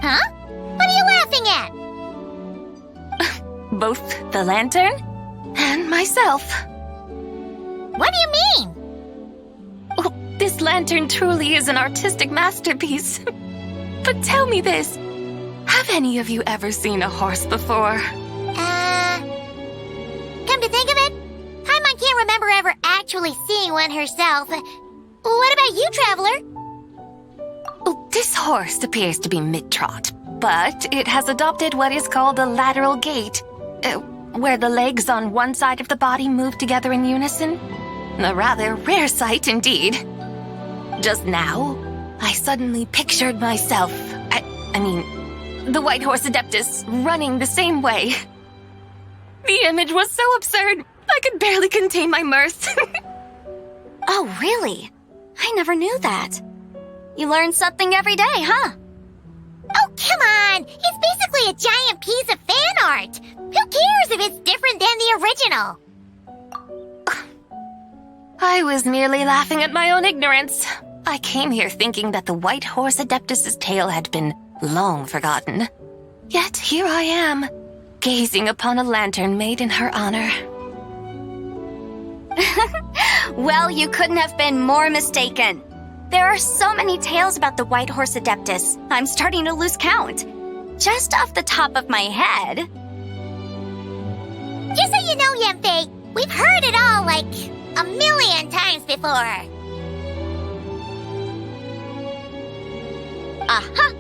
Huh? What are you laughing at? Both the lantern and myself. What do you mean? Oh, this lantern truly is an artistic masterpiece. But tell me this. Have any of you ever seen a horse before? Come to think of it, Paimon can't remember ever actually seeing one herself. What about you, Traveler? Oh, this horse appears to be mid-trot, but it has adopted what is called a lateral gait, where the legs on one side of the body move together in unison. A rather rare sight indeed. Just now, I suddenly pictured myself, the White Horse Adeptus, running the same way. The image was so absurd, I could barely contain my mirth. Oh, really? I never knew that. You learn something every day, huh? Oh, come on! It's basically a giant piece of fan art! Who cares if it's different than the original? I was merely laughing at my own ignorance. I came here thinking that the White Horse Adeptus' tale had been long forgotten. Yet here I am, gazing upon a lantern made in her honor. Well, you couldn't have been more mistaken. There are so many tales about the White Horse Adeptus, I'm starting to lose count. Just off the top of my head. Just so you know, Yanfei, we've heard it all like a million times before. Uh-huh.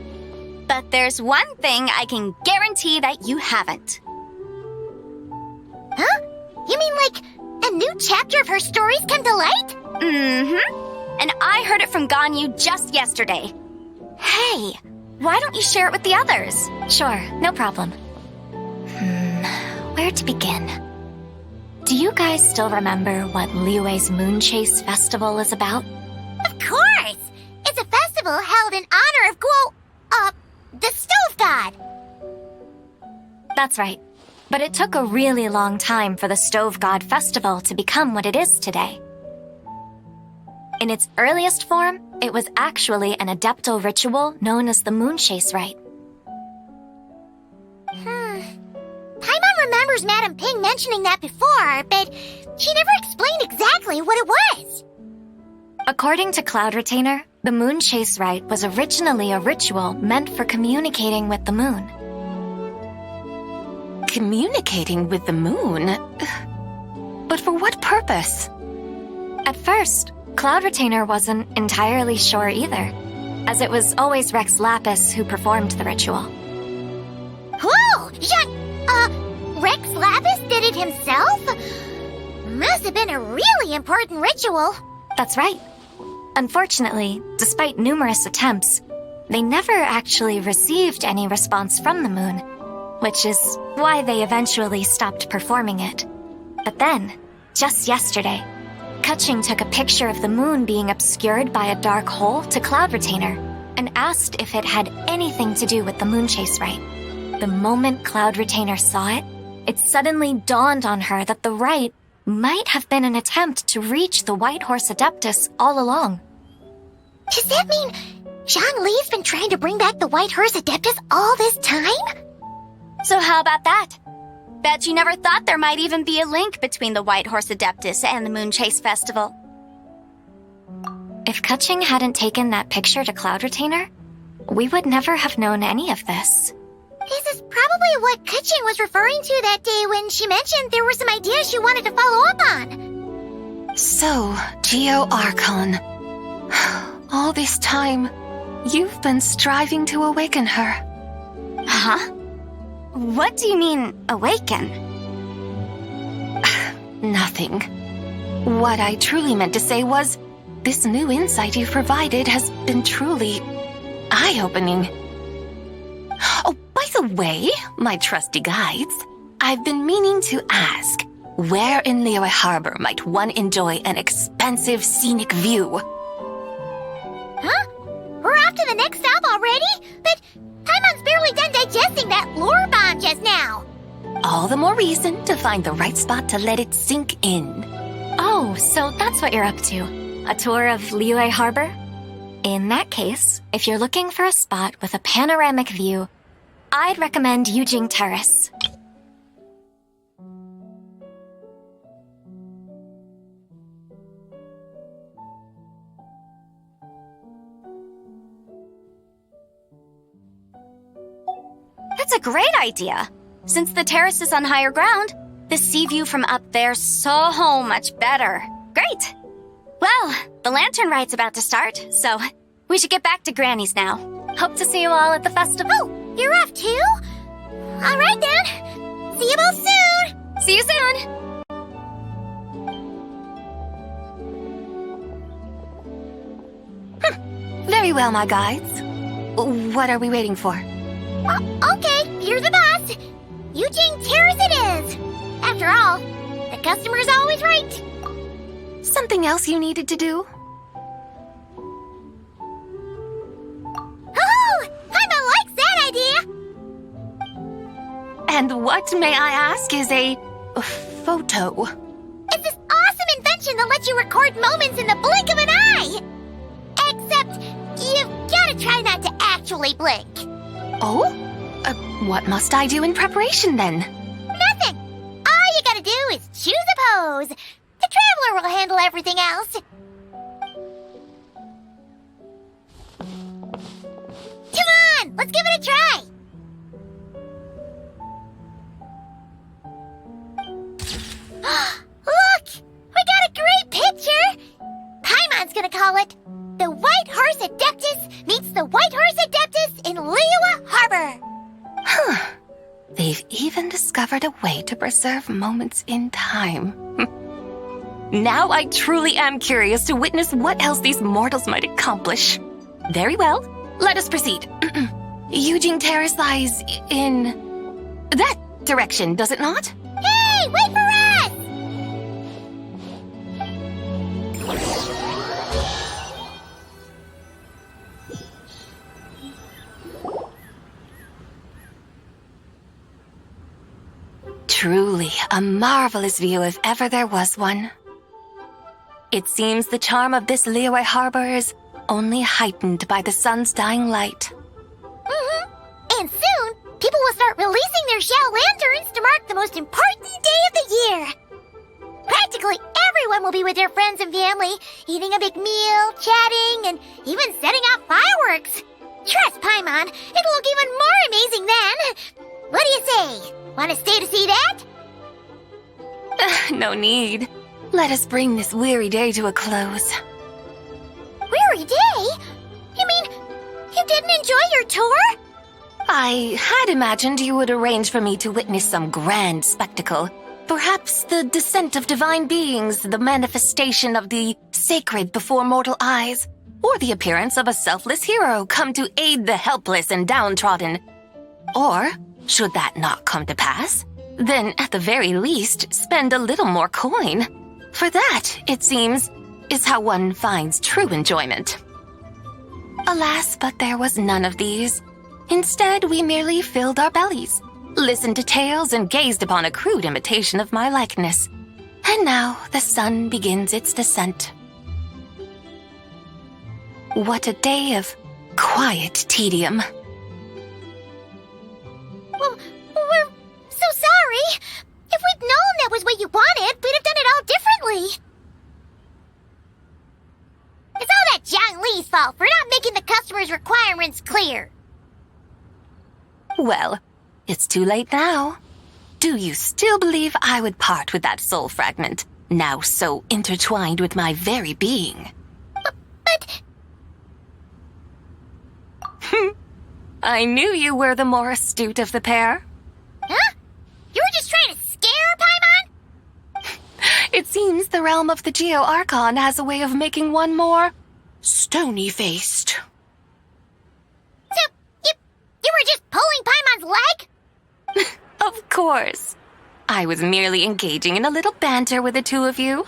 But there's one thing I can guarantee that you haven't. Huh? You mean like a new chapter of her stories come to light? Mm-hmm. And I heard it from Ganyu just yesterday. Hey, why don't you share it with the others? Sure, no problem. Where to begin? Do you guys still remember what Liyue's Moon Chase Festival is about? Of course! It's a festival held in honor of the Stove God. That's right. But it took a really long time for the Stove God Festival to become what it is today. In its earliest form, it was actually an adeptal ritual known as the Moon Chase Rite. Paimon remembers Madame Ping mentioning that before, but she never explained exactly what it was. According to Cloud Retainer, the Moon Chase Rite was originally a ritual meant for communicating with the moon. Communicating with the moon? But for what purpose? At first, Cloud Retainer wasn't entirely sure either, as it was always Rex Lapis who performed the ritual. Whoa! Rex Lapis did it himself? Must have been a really important ritual. That's right. Unfortunately, despite numerous attempts, they never actually received any response from the moon, which is why they eventually stopped performing it. But then, just yesterday, Kaching took a picture of the moon being obscured by a dark hole to Cloud Retainer and asked if it had anything to do with the Moon Chase Rite. The moment Cloud Retainer saw it, it suddenly dawned on her that the rite might have been an attempt to reach the White Horse Adeptus all along. Does that mean Zhang Li's been trying to bring back the White Horse Adeptus all this time? So how about that? Bet you never thought there might even be a link between the White Horse Adeptus and the Moon Chase Festival. If Kaching hadn't taken that picture to Cloud Retainer, we would never have known any of this. This is probably what Kaching was referring to that day when she mentioned there were some ideas she wanted to follow up on. So, Geo Archon, all this time, you've been striving to awaken her. Huh? What do you mean, awaken? Nothing. What I truly meant to say was, this new insight you've provided has been truly eye-opening. Oh, by the way, my trusty guides, I've been meaning to ask, where in Liyue Harbor might one enjoy an expansive scenic view? Huh? We're off to the next stop already? But Paimon's barely done digesting that lore bomb just now. All the more reason to find the right spot to let it sink in. Oh, so that's what you're up to. A tour of Liyue Harbor? In that case, if you're looking for a spot with a panoramic view, I'd recommend Yujing Terrace. That's a great idea. Since the terrace is on higher ground, the sea view from up there's so much better. Great! Well, the lantern rite's about to start, so we should get back to Granny's now. Hope to see you all at the festival. Oh, You're off too? All right then. See you both soon. See you soon. Very well, my guides. What are we waiting for? Okay, you're the boss. Eugene Terrace it is. After all, the customer's always right. Something else you needed to do? Oh, Paimon likes that idea. And what, may I ask, is a photo? It's this awesome invention that lets you record moments in the blink of an eye. Except, you've gotta try not to actually blink. Oh? What must I do in preparation then? Nothing. All you gotta do is choose a pose. The Traveler will handle everything else. Come on, let's give it a try. Look, we got a great picture. Paimon's gonna call it The White Horse Adeptus Meets the White Horse Adeptus in Liyue Harbor. Huh. They've even discovered a way to preserve moments in time. Now I truly am curious to witness what else these mortals might accomplish. Very well, let us proceed. Eugene Terrace lies in that direction, does it not? Hey, wait for us! Truly a marvelous view if ever there was one. It seems the charm of this Liyue Harbor is only heightened by the sun's dying light. And soon, people will start releasing their shell lanterns to mark the most important day of the year. Practically everyone will be with their friends and family, eating a big meal, chatting, and even setting off fireworks. Trust Paimon, it'll look even more amazing then. What do you say? Want to stay to see that? No need. Let us bring this weary day to a close. Weary day? You mean you didn't enjoy your tour? I had imagined you would arrange for me to witness some grand spectacle. Perhaps the descent of divine beings, the manifestation of the sacred before mortal eyes, or the appearance of a selfless hero come to aid the helpless and downtrodden. Or, should that not come to pass, then at the very least spend a little more coin. For that, it seems, is how one finds true enjoyment. Alas, but there was none of these. Instead, we merely filled our bellies, listened to tales, and gazed upon a crude imitation of my likeness. And now the sun begins its descent. What a day of quiet tedium. Well, we're so sorry. If we'd known that was what you wanted, we'd have done it all differently. It's all that Zhang Li's fault for not making the customer's requirements clear. Well, it's too late now. Do you still believe I would part with that soul fragment, now so intertwined with my very being? But... I knew you were the more astute of the pair. Huh? You were just trying to scare Paimon? It seems the realm of the Geo-Archon has a way of making one more stony-faced. So, you were just pulling Paimon's leg? Of course. I was merely engaging in a little banter with the two of you.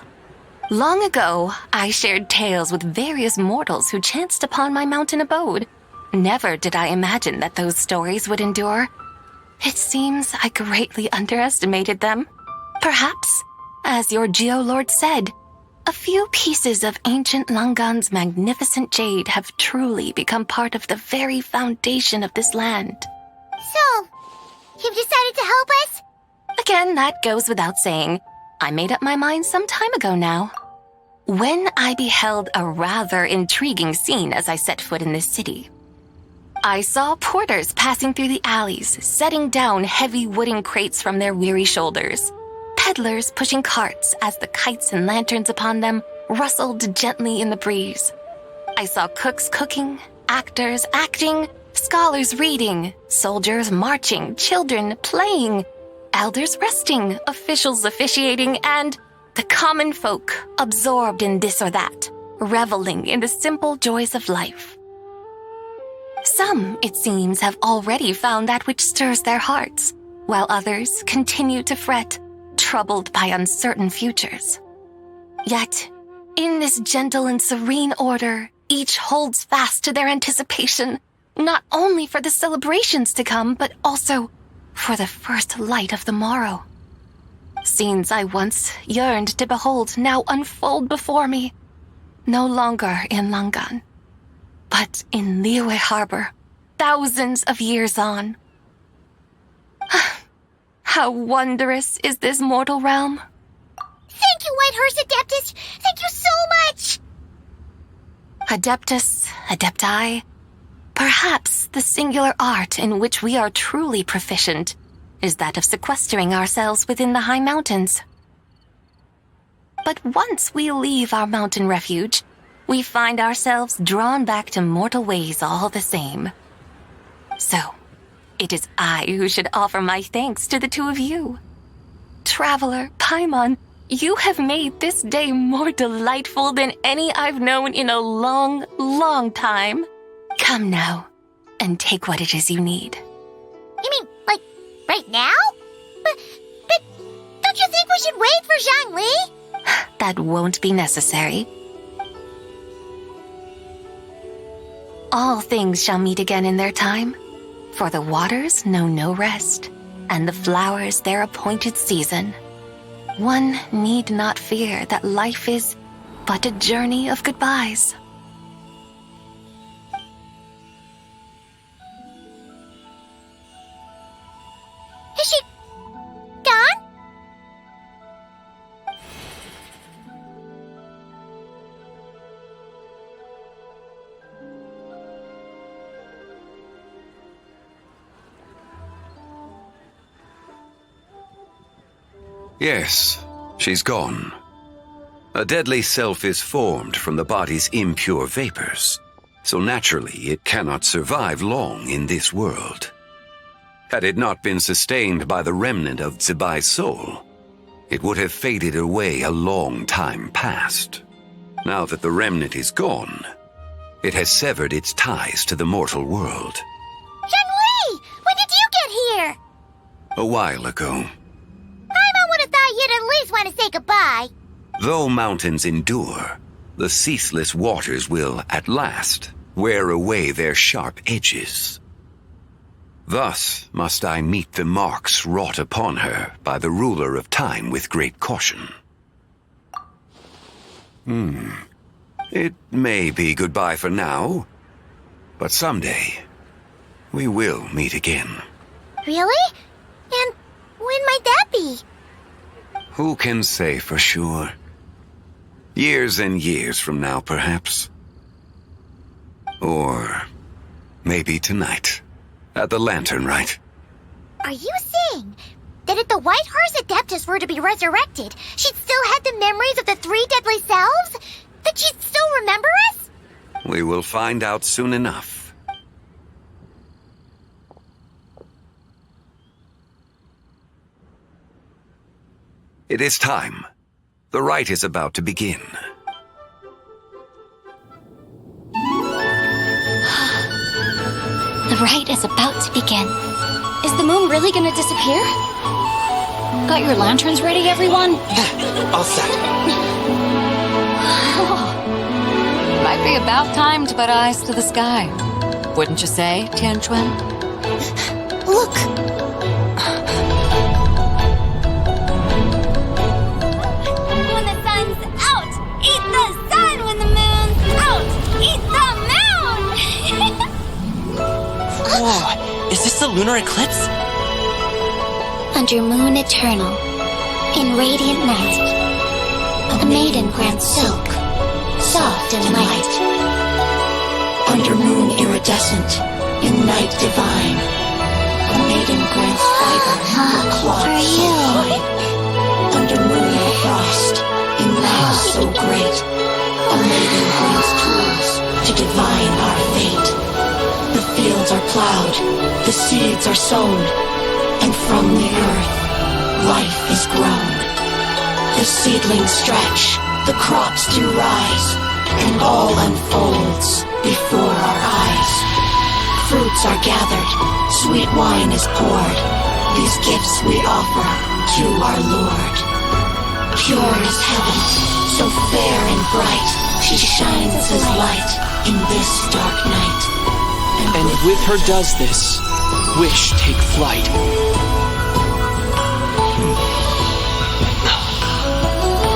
Long ago, I shared tales with various mortals who chanced upon my mountain abode. Never did I imagine that those stories would endure. It seems I greatly underestimated them. Perhaps, as your Geolord said, a few pieces of ancient Langan's magnificent jade have truly become part of the very foundation of this land. So, you've decided to help us? Again, that goes without saying. I made up my mind some time ago now. When I beheld a rather intriguing scene as I set foot in this city. I saw porters passing through the alleys, setting down heavy wooden crates from their weary shoulders. Peddlers pushing carts as the kites and lanterns upon them rustled gently in the breeze. I saw cooks cooking, actors acting, Scholars reading, soldiers marching, children playing, elders resting, officials officiating, and the common folk absorbed in this or that, reveling in the simple joys of life. Some, it seems, have already found that which stirs their hearts, while others continue to fret, troubled by uncertain futures. Yet, in this gentle and serene order, each holds fast to their anticipation, not only for the celebrations to come, but also for the first light of the morrow. Scenes I once yearned to behold now unfold before me, no longer in Langan, but in Liyue Harbor, thousands of years on. How wondrous is this mortal realm! Thank you, Whitehorse Adeptus! Thank you so much! Adeptus, Adepti, perhaps the singular art in which we are truly proficient is that of sequestering ourselves within the high mountains. But once we leave our mountain refuge, we find ourselves drawn back to mortal ways all the same. So, it is I who should offer my thanks to the two of you. Traveler, Paimon, you have made this day more delightful than any I've known in a long, long time. Come now, and take what it is you need. You mean, like, right now? But don't you think we should wait for Zhangli? That won't be necessary. All things shall meet again in their time, for the waters know no rest, and the flowers their appointed season. One need not fear that life is but a journey of goodbyes. Is she gone? Yes, she's gone. A deadly self is formed from the body's impure vapors, so naturally it cannot survive long in this world. Had it not been sustained by the remnant of Zibai's soul, it would have faded away a long time past. Now that the remnant is gone, it has severed its ties to the mortal world. Zhangli! When did you get here? A while ago. I would have thought you'd at least want to say goodbye. Though mountains endure, the ceaseless waters will, at last, wear away their sharp edges. Thus must I meet the marks wrought upon her by the ruler of time with great caution. It may be goodbye for now, but someday we will meet again. Really? And when might that be? Who can say for sure? Years and years from now, perhaps. Or maybe tonight, at the Lantern Rite. Are you saying that if the Whitehorse Adeptus were to be resurrected, she'd still have the memories of the three deadly selves? That she'd still remember us? We will find out soon enough. It is time. The rite is about to begin. The rite is about to begin. Is the moon really gonna disappear? Got your lanterns ready, everyone? All set. Might be about time to put eyes to the sky. Wouldn't you say, Tianchuan? Look! When the sun's out, eat the sun. When the moon's out, eat the moon. Whoa, is this a lunar eclipse? Under moon eternal, in radiant night, a maiden grants silk, soft and light. Under moon iridescent, in night divine, a maiden grants fiber or cloth so fine. Under moon of frost, in land so great, a maiden grants tools to divine our fate. The fields are plowed, the seeds are sown, and from the earth, life is grown. The seedlings stretch, the crops do rise, and all unfolds before our eyes. Fruits are gathered, sweet wine is poured, these gifts we offer to our Lord. Pure as heaven, so fair and bright, she shines as light in this dark night. And with her does this, wish take flight.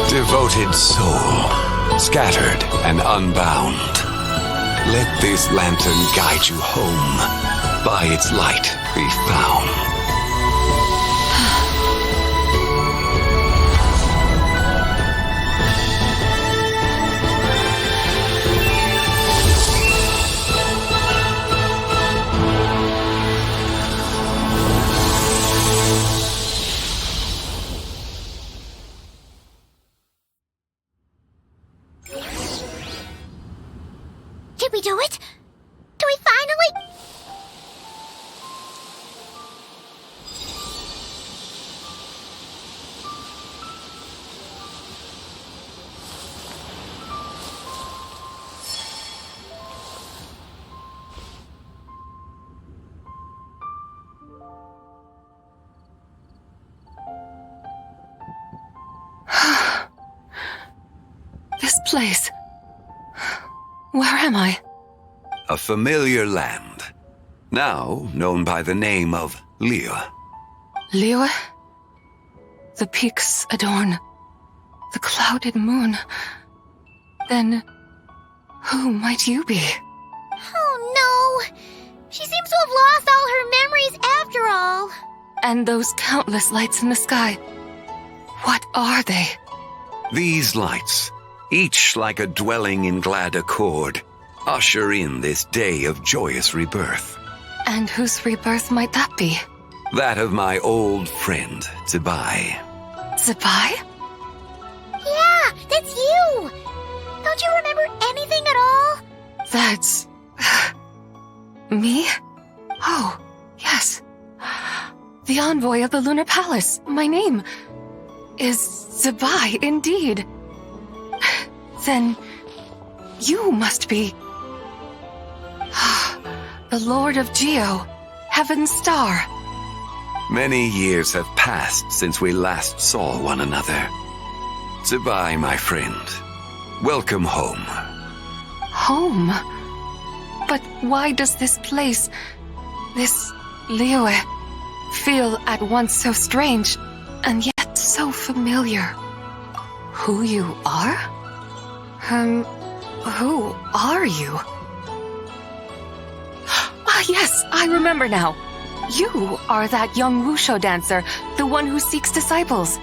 Devoted soul, scattered and unbound, let this lantern guide you home, by its light be found. Did we do it? Do we finally? This place. Where am I? A familiar land, now known by the name of Liyue. Liyue? The peaks adorn the clouded moon. Then, who might you be? Oh no! She seems to have lost all her memories after all. And those countless lights in the sky. What are they? These lights, each like a dwelling in glad accord, usher in this day of joyous rebirth. And whose rebirth might that be? That of my old friend, Zibai. Zibai? Yeah, that's you! Don't you remember anything at all? That's... me? Oh, yes. The envoy of the Lunar Palace. My name is Zibai, indeed. Then you must be... the Lord of Geo, Heaven's Star. Many years have passed since we last saw one another. Zibai, my friend, welcome home. Home? But why does this place, this Liyue, feel at once so strange and yet so familiar? Who you are? Who are you? Ah, yes, I remember now. You are that young Wushu dancer, the one who seeks disciples.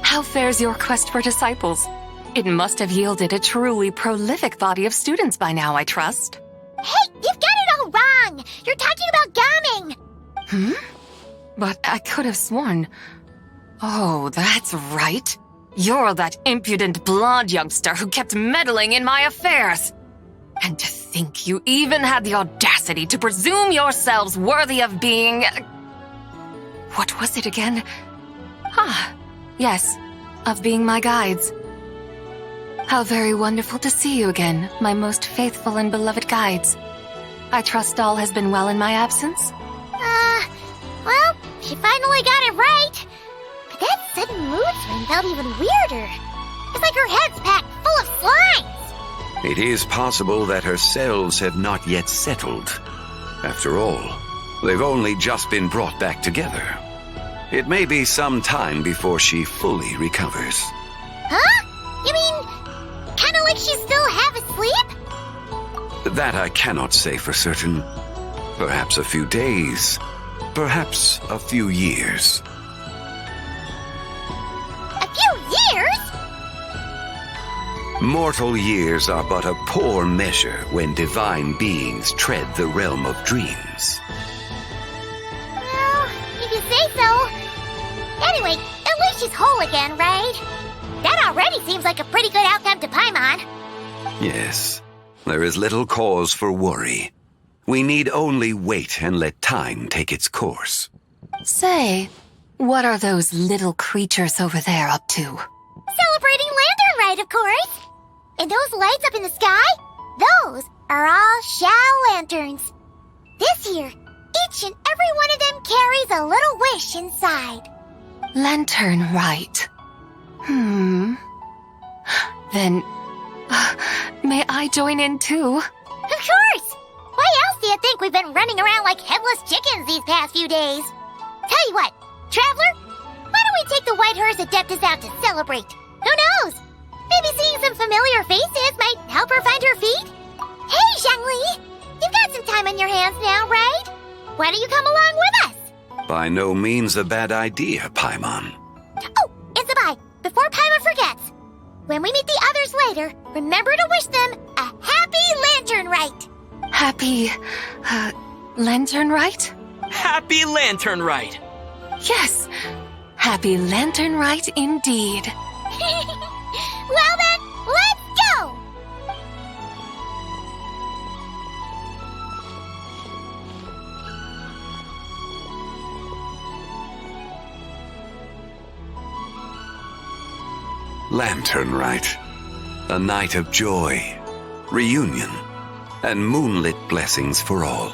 How fares your quest for disciples? It must have yielded a truly prolific body of students by now, I trust. Hey, you've got it all wrong! You're talking about Gaming! But I could have sworn... Oh, that's right. You're that impudent blonde youngster who kept meddling in my affairs. And to think you even had the audacity to presume yourselves worthy of being... What was it again? Yes, of being my guides. How very wonderful to see you again, my most faithful and beloved guides. I trust all has been well in my absence? Well, she finally got it right. But that sudden mood swing felt even weirder. It's like her head's packed full of slimes. It is possible that her cells have not yet settled. After all, they've only just been brought back together. It may be some time before she fully recovers. Huh? You mean, kinda like she's still half asleep? That I cannot say for certain. Perhaps a few days. Perhaps a few years. A few years? Mortal years are but a poor measure when divine beings tread the realm of dreams. Well, if you say so. Anyway, at least she's whole again, right? That already seems like a pretty good outcome to Paimon. Yes, There is little cause for worry. We need only wait and let time take its course. Say, what are those little creatures over there up to? Celebrating Lantern Rite, of course. And those lights up in the sky? Those are all Shao lanterns. This year, each and every one of them carries a little wish inside. Lantern Rite. Then, may I join in too? Of course! Why else do you think we've been running around like headless chickens these past few days? Tell you what, Traveler, why don't we take the White Horse Adeptus out to celebrate? Who knows? Maybe seeing some familiar faces might help her find her feet? Hey, Zhangli! You've got some time on your hands now, right? Why don't you come along with us? By no means a bad idea, Paimon. Oh, and Sabai, before Paimon forgets, when we meet the others later, remember to wish them a happy Lantern Rite. Happy, Lantern Rite? Happy Lantern Rite! Yes, Happy Lantern Rite indeed. Well then, let's go! Lantern Rite. A night of joy, reunion, and moonlit blessings for all.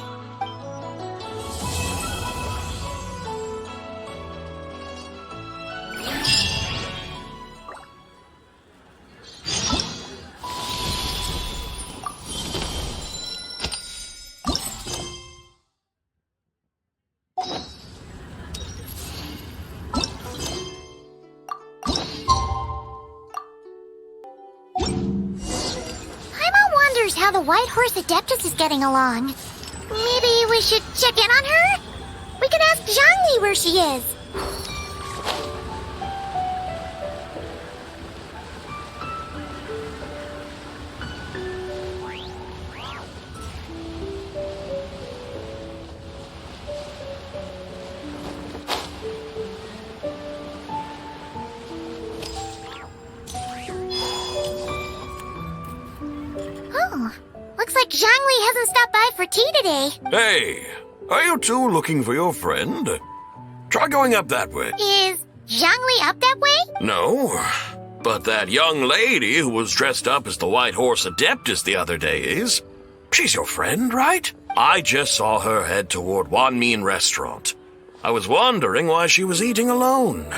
How the White Horse Adeptus is getting along. Maybe we should check in on her? We could ask Zhangli where she is. Looks like Zhangli hasn't stopped by for tea today. Hey, are you two looking for your friend? Try going up that way. Is Zhangli up that way? No, but that young lady who was dressed up as the White Horse Adeptus the other day is. She's your friend, right? I just saw her head toward Wan Min Restaurant. I was wondering why she was eating alone.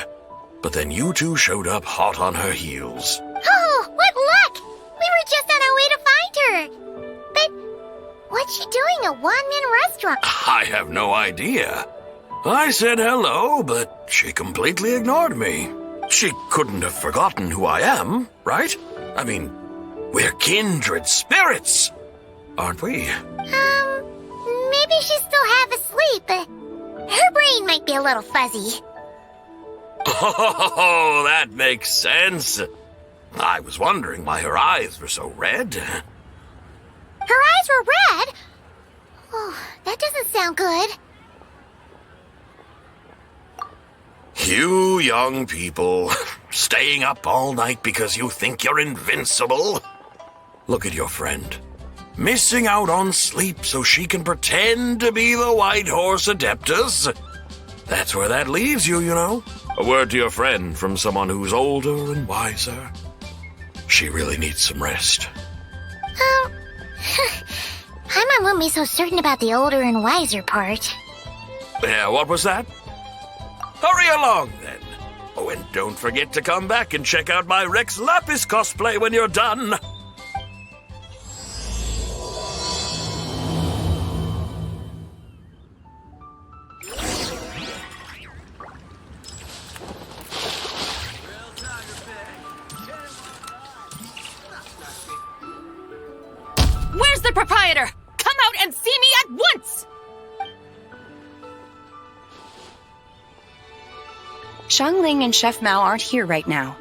But then you two showed up hot on her heels. Oh, what luck! We were just on our way to find her. But what's she doing at Wan Min Restaurant? I have no idea. I said hello, but she completely ignored me. She couldn't have forgotten who I am, right? I mean, we're kindred spirits, aren't we? Maybe she's still half asleep, but her brain might be a little fuzzy. Oh, that makes sense. I was wondering why her eyes were so red. Her eyes were red? Oh, that doesn't sound good. You young people, staying up all night because you think you're invincible. Look at your friend, missing out on sleep so she can pretend to be the White Horse Adeptus. That's where that leaves you, you know. A word to your friend from someone who's older and wiser. She really needs some rest. Paimon won't be so certain about the older and wiser part. Yeah, what was that? Hurry along, then. Oh, and don't forget to come back and check out my Rex Lapis cosplay when you're done. Where's the proprietor? Come out and see me at once! Xiangling and Chef Mao aren't here right now.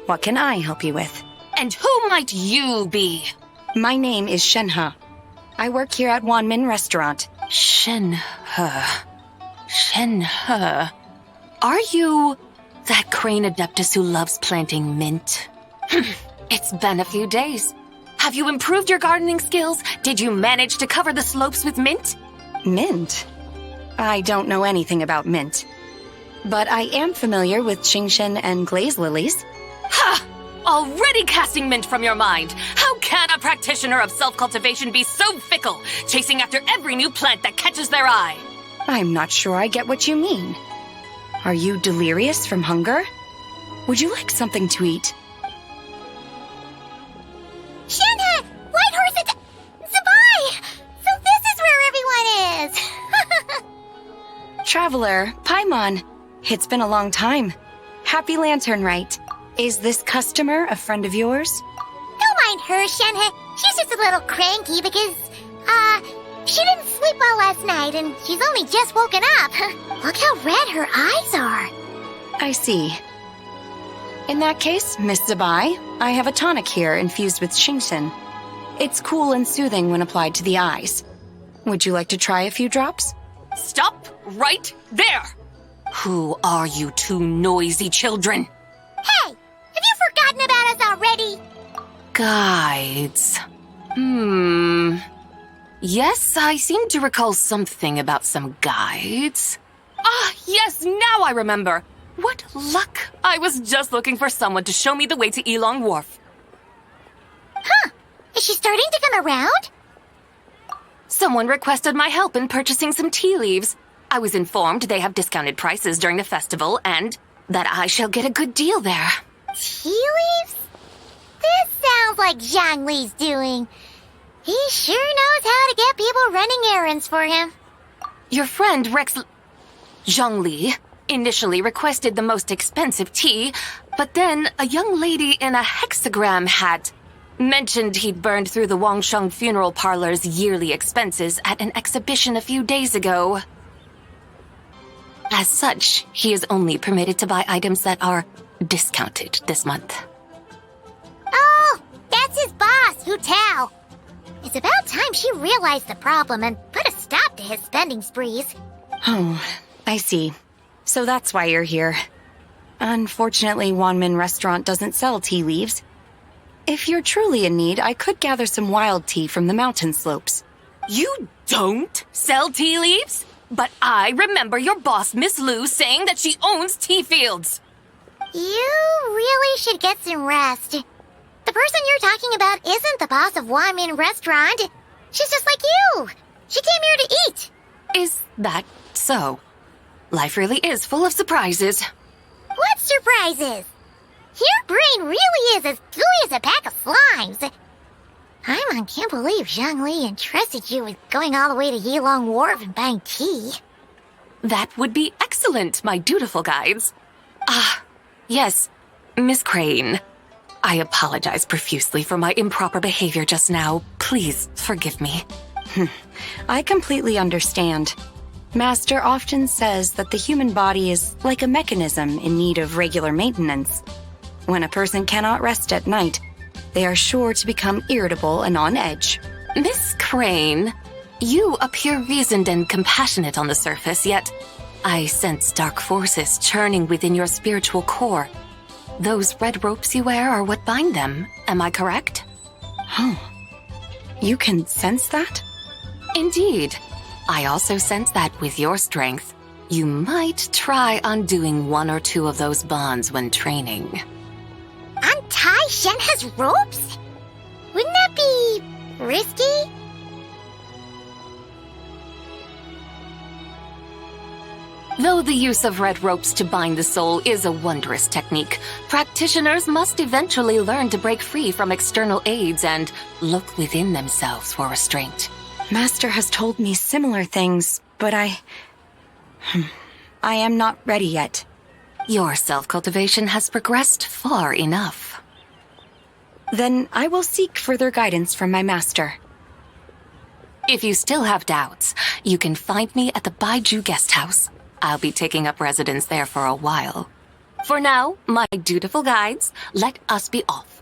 What can I help you with? And who might you be? My name is Shenhe. I work here at Wan Min Restaurant. Shenhe. Shenhe. Are you that crane adeptus who loves planting mint? It's been a few days. Have you improved your gardening skills? Did you manage to cover the slopes with mint? Mint? I don't know anything about mint. But I am familiar with Qingshen and glaze lilies. Ha! Already casting mint from your mind. How can a practitioner of self-cultivation be so fickle, chasing after every new plant that catches their eye? I'm not sure I get what you mean. Are you delirious from hunger? Would you like something to eat? Shenhe! White Horse Zabai! So this is where everyone is! Traveler, Paimon. It's been a long time. Happy Lantern, Rite. Is this customer a friend of yours? Don't mind her, Shenhe. She's just a little cranky because, she didn't sleep well last night and she's only just woken up. Look how red her eyes are. I see. In that case, Miss Zabai, I have a tonic here infused with Qingshen. It's cool and soothing when applied to the eyes. Would you like to try a few drops? Stop right there! Who are you two noisy children? Hey! Have you forgotten about us already? Guides. Yes, I seem to recall something about some guides. Ah, yes, now I remember. What luck! I was just looking for someone to show me the way to Elong Wharf. Huh! Is she starting to come around? Someone requested my help in purchasing some tea leaves. I was informed they have discounted prices during the festival and that I shall get a good deal there. Tea leaves? This sounds like Zhongli's doing. He sure knows how to get people running errands for him. Your friend Zhongli initially requested the most expensive tea, but then a young lady in a hexagram hat mentioned he'd burned through the Wangsheng funeral parlor's yearly expenses at an exhibition a few days ago. As such, he is only permitted to buy items that are discounted this month. Oh, that's his boss, Hu Tao. It's about time she realized the problem and put a stop to his spending sprees. Oh, I see. So that's why you're here. Unfortunately, Wanmin Restaurant doesn't sell tea leaves. If you're truly in need, I could gather some wild tea from the mountain slopes. You don't sell tea leaves? But I remember your boss, Miss Lu, saying that she owns tea fields. You really should get some rest. The person you're talking about isn't the boss of Wanmin Restaurant. She's just like you. She came here to eat. Is that so? Life really is full of surprises. What surprises? Your brain really is as gooey as a pack of slimes. I can't believe Zhongli entrusted you with going all the way to Yilong Wharf and buying tea. That would be excellent, my dutiful guides. Yes, Miss Crane. I apologize profusely for my improper behavior just now. Please forgive me. I completely understand. Master often says that the human body is like a mechanism in need of regular maintenance. When a person cannot rest at night, they are sure to become irritable and on edge. Miss Crane, you appear reasoned and compassionate on the surface, yet I sense dark forces churning within your spiritual core. Those red ropes you wear are what bind them, am I correct? Oh, you can sense that? Indeed. I also sense that with your strength, you might try undoing one or two of those bonds when training. Untie Shenhe's ropes? Wouldn't that be risky? Though the use of red ropes to bind the soul is a wondrous technique, practitioners must eventually learn to break free from external aids and look within themselves for restraint. Master has told me similar things, but I am not ready yet. Your self-cultivation has progressed far enough. Then I will seek further guidance from my master. If you still have doubts, you can find me at the Baiju Guest House. I'll be taking up residence there for a while. For now, my dutiful guides, let us be off.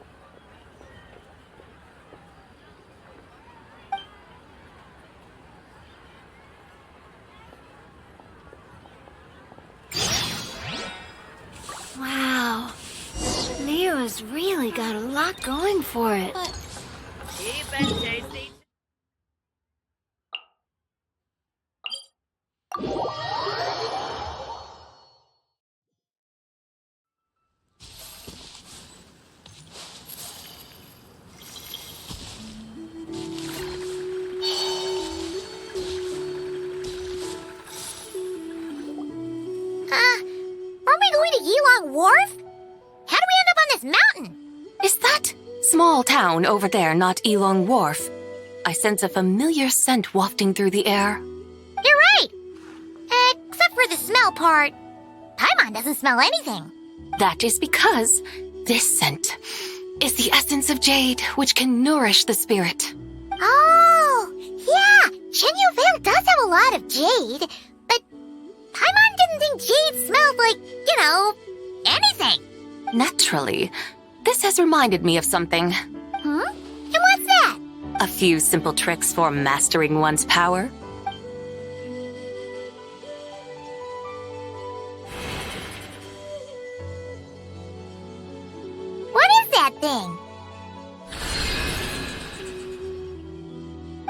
Wow. Nero's really got a lot going for it. Cheap and tasty. Aren't we going to Yilong Wharf? How do we end up on this mountain? Is that small town over there not Elong Wharf? I sense a familiar scent wafting through the air. You're right! Except for the smell part. Paimon doesn't smell anything. That is because this scent is the essence of jade, which can nourish the spirit. Oh, yeah! Shenyu Vale does have a lot of jade, but Paimon didn't think jade smelled like, anything. Naturally, this has reminded me of something. Hmm? And what's that? A few simple tricks for mastering one's power. What is that thing?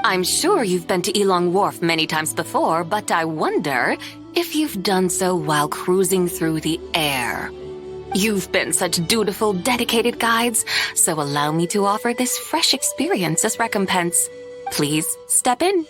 I'm sure you've been to Elong Wharf many times before, but I wonder if you've done so while cruising through the air. You've been such dutiful, dedicated guides, so allow me to offer this fresh experience as recompense. Please step in.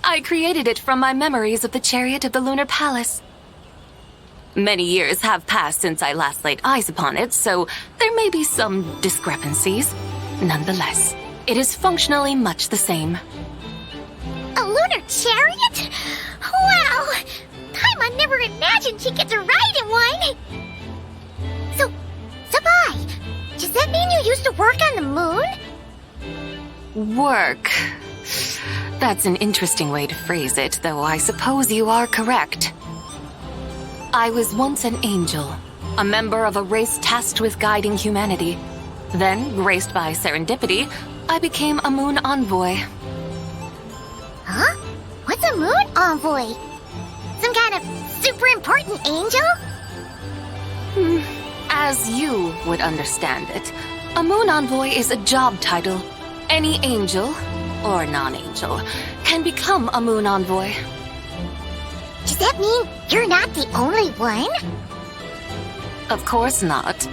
I created it from my memories of the chariot of the Lunar Palace. Many years have passed since I last laid eyes upon it, so there may be some discrepancies. Nonetheless, it is functionally much the same. A lunar chariot? Wow! Paimon never imagined she'd get to ride in one! So, Sabai, does that mean you used to work on the moon? Work. That's an interesting way to phrase it, though I suppose you are correct. I was once an angel, a member of a race tasked with guiding humanity. Then, graced by serendipity, I became a moon envoy. Huh? What's a moon envoy? Some kind of super important angel? As you would understand it, a moon envoy is a job title. Any angel, or non-angel, can become a moon envoy. Does that mean you're not the only one? Of course not.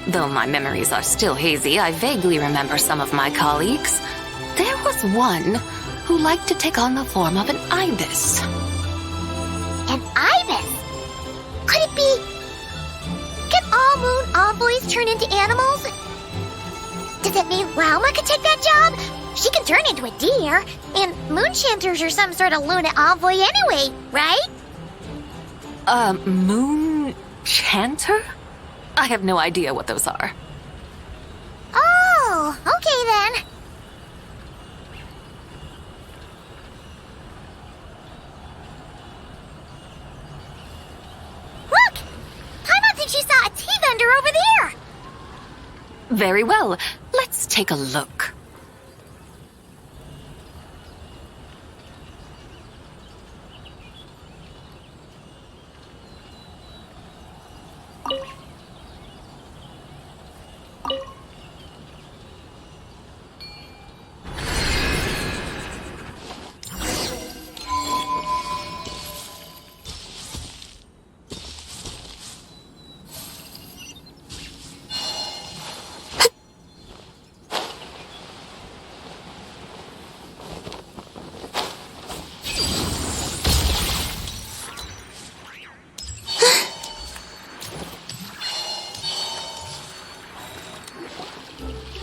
Though my memories are still hazy, I vaguely remember some of my colleagues. There was one who liked to take on the form of an ibis. An ibis? Could it be... Can all moon envoys turn into animals? Does it mean Rauma could take that job? She can turn into a deer, and moon chanters are some sort of lunar envoy anyway, right? Moon chanter? I have no idea what those are. Oh, okay then. Look! Paimon thinks she saw a T-Vendor over there! Very well. Let's take a look.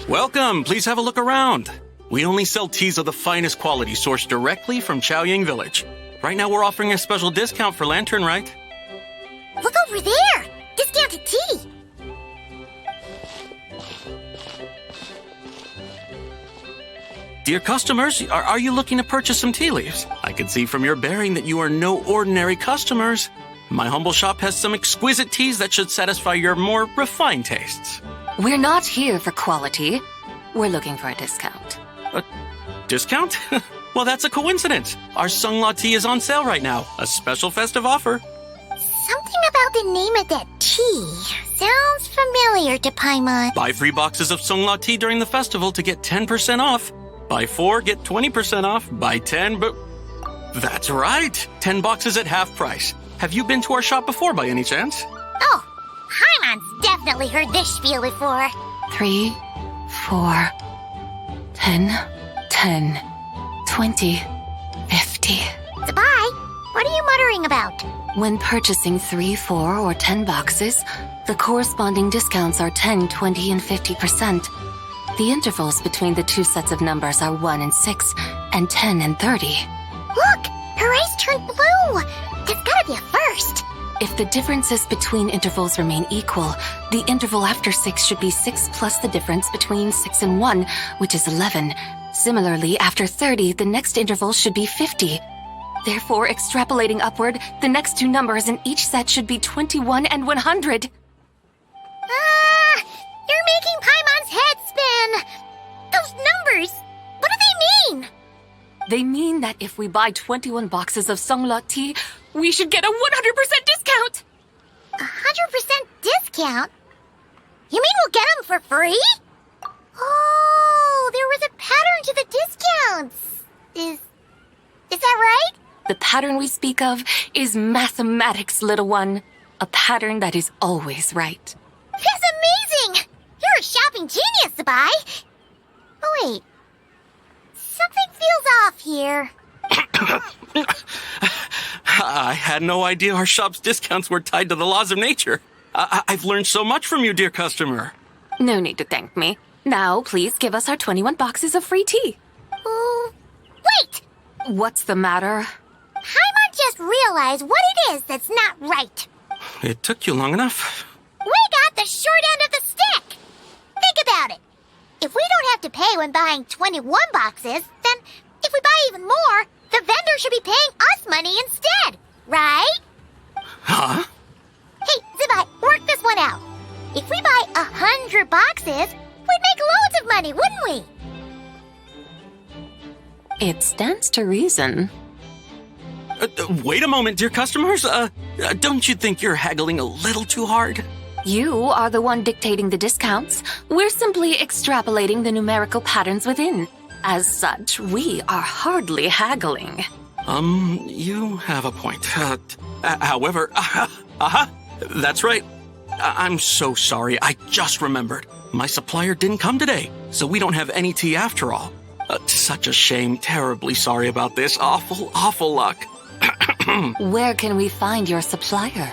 Welcome. Please have a look around. We only sell teas of the finest quality sourced directly from Chaoying Village. Right now we're offering a special discount for Lantern Rite. Look over there! Discounted tea! Dear customers, are you looking to purchase some tea leaves? I can see from your bearing that you are no ordinary customers. My humble shop has some exquisite teas that should satisfy your more refined tastes. We're not here for quality. We're looking for a discount. A discount? Well, that's a coincidence. Our Sungla tea is on sale right now. A special festive offer. Something about the name of that tea sounds familiar to Paimon. Buy 3 boxes of Sungla tea during the festival to get 10% off. Buy 4, get 20% off. Buy 10, but... That's right. 10 boxes at half price. Have you been to our shop before by any chance? Oh, Paimon's definitely heard this spiel before. 3, 4, 10, 10, 20, 50. Zabai, what are you muttering about? When purchasing 3, 4, or 10 boxes, the corresponding discounts are 10, 20, and 50%. The intervals between the two sets of numbers are 1 and 6, and 10 and 30. Look! Her eyes turned blue! That's gotta be a first! If the differences between intervals remain equal, the interval after 6 should be 6 plus the difference between 6 and 1, which is 11. Similarly, after 30, the next interval should be 50. Therefore, extrapolating upward, the next two numbers in each set should be 21 and 100. You're making Paimon's head spin! Those numbers, what do they mean? They mean that if we buy 21 boxes of Sungla tea, we should get a 100% discount! 100% discount? You mean we'll get them for free? Oh, there was a pattern to the discounts. Is that right? The pattern we speak of is mathematics, little one. A pattern that is always right. That's amazing! You're a shopping genius, Zabai. Oh, wait. Something feels off here. I had no idea our shop's discounts were tied to the laws of nature. I've learned so much from you, dear customer. No need to thank me. Now, please give us our 21 boxes of free tea. Wait! What's the matter? Paimon just realized what it is that's not right. It took you long enough. We got the short end of the stick! Think about it. If we don't have to pay when buying 21 boxes, then if we buy even more, the vendor should be paying us money instead, right? Huh? Hey, Zabai, work this one out. If we buy 100 boxes, we'd make loads of money, wouldn't we? It stands to reason. Wait a moment, dear customers. Don't you think you're haggling a little too hard? You are the one dictating the discounts. We're simply extrapolating the numerical patterns within. As such, we are hardly haggling. You have a point. However, that's right. I'm so sorry. I just remembered. My supplier didn't come today, so we don't have any tea after all. Such a shame. Terribly sorry about this. Awful luck. Where can we find your supplier?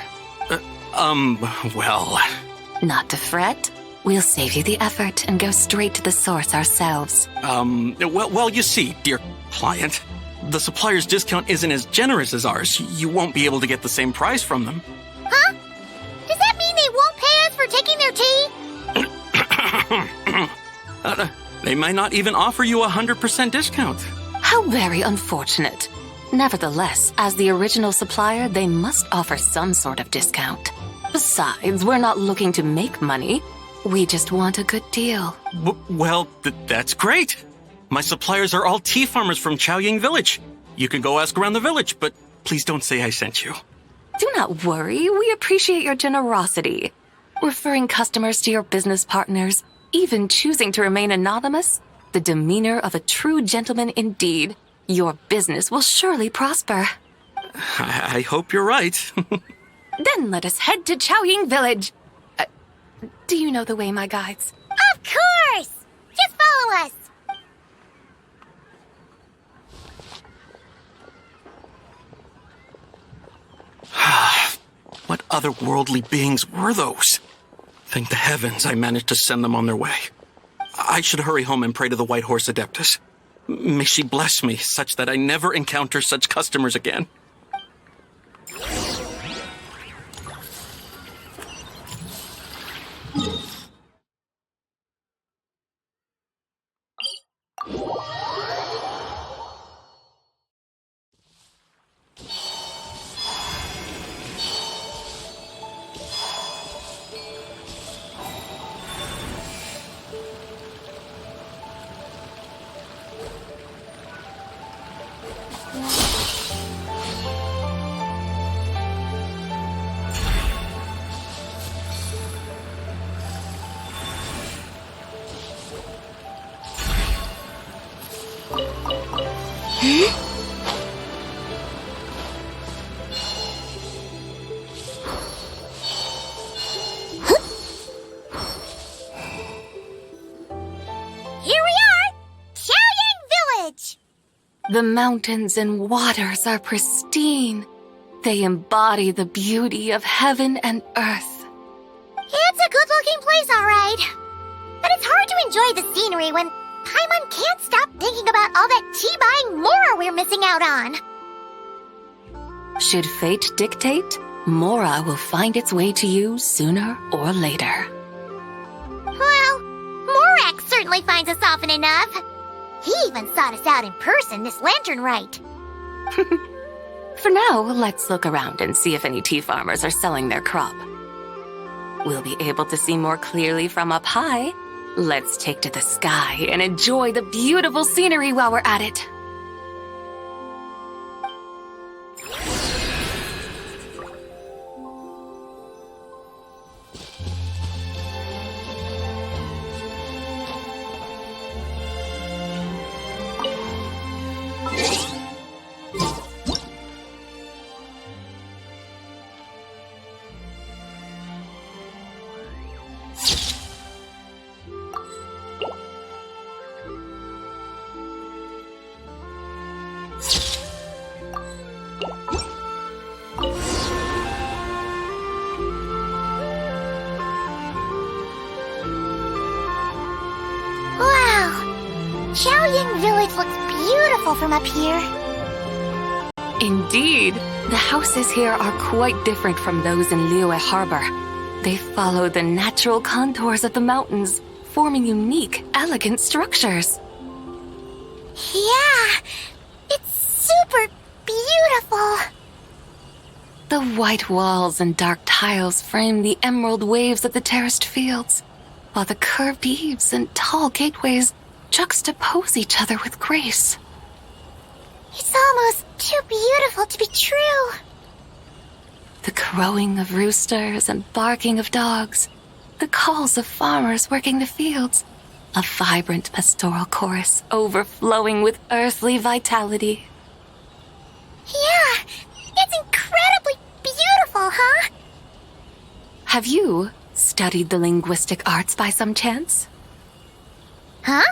Well... Not to fret. We'll save you the effort and go straight to the source ourselves. Well, you see, dear client, the supplier's discount isn't as generous as ours. You won't be able to get the same price from them. Huh? Does that mean they won't pay us for taking their tea? They might not even offer you a 100% discount. How very unfortunate. Nevertheless, as the original supplier, they must offer some sort of discount. Besides, we're not looking to make money. We just want a good deal. Well, that's great. My suppliers are all tea farmers from Chaoying Village. You can go ask around the village, but please don't say I sent you. Do not worry. We appreciate your generosity. Referring customers to your business partners, even choosing to remain anonymous, the demeanor of a true gentleman indeed. Your business will surely prosper. I hope you're right. Then let us head to Chaoying Village. Do you know the way, my guides? Of course! Just follow us! What otherworldly beings were those? Thank the heavens I managed to send them on their way. I should hurry home and pray to the White Horse Adeptus. May she bless me such that I never encounter such customers again. The mountains and waters are pristine. They embody the beauty of heaven and earth. It's a good-looking place, all right. But it's hard to enjoy the scenery when Paimon can't stop thinking about all that tea-buying Mora we're missing out on. Should fate dictate, Mora will find its way to you sooner or later. Well, Morax certainly finds us often enough. He even sought us out in person this lantern rite. For now, let's look around and see if any tea farmers are selling their crop. We'll be able to see more clearly from up high. Let's take to the sky and enjoy the beautiful scenery while we're at it. Xiaoying Village looks beautiful from up here. Indeed, the houses here are quite different from those in Liyue Harbor. They follow the natural contours of the mountains, forming unique, elegant structures. Yeah, it's super beautiful. The white walls and dark tiles frame the emerald waves of the terraced fields, while the curved eaves and tall gateways juxtapose each other with grace. It's almost too beautiful to be true. The crowing of roosters and barking of dogs, the calls of farmers working the fields, a vibrant pastoral chorus overflowing with earthly vitality. Yeah, it's incredibly beautiful, huh? Have you studied the linguistic arts by some chance? Huh?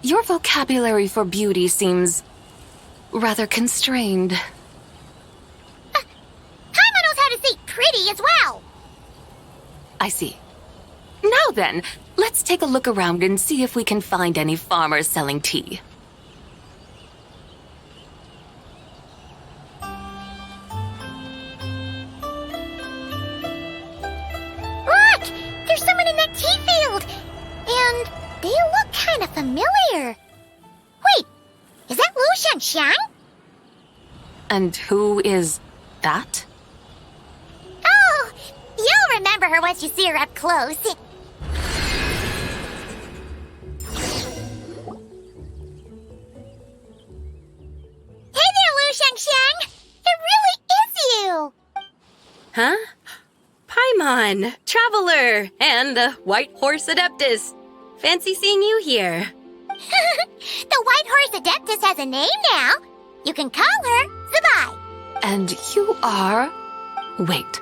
Your vocabulary for beauty seems rather constrained. Paimon knows how to say pretty as well. I see. Now then, let's take a look around and see if we can find any farmers selling tea. Look! There's someone in that tea field! And they look kind of familiar. Wait, is that Lu Xiangxiang? And who is that? Oh, you'll remember her once you see her up close. Hey there, Lu Xiangxiang! It really is you! Huh? Paimon, Traveler, and the White Horse Adeptus. Fancy seeing you here. The White Horse Adeptus has a name now. You can call her Zabai. And you are... Wait.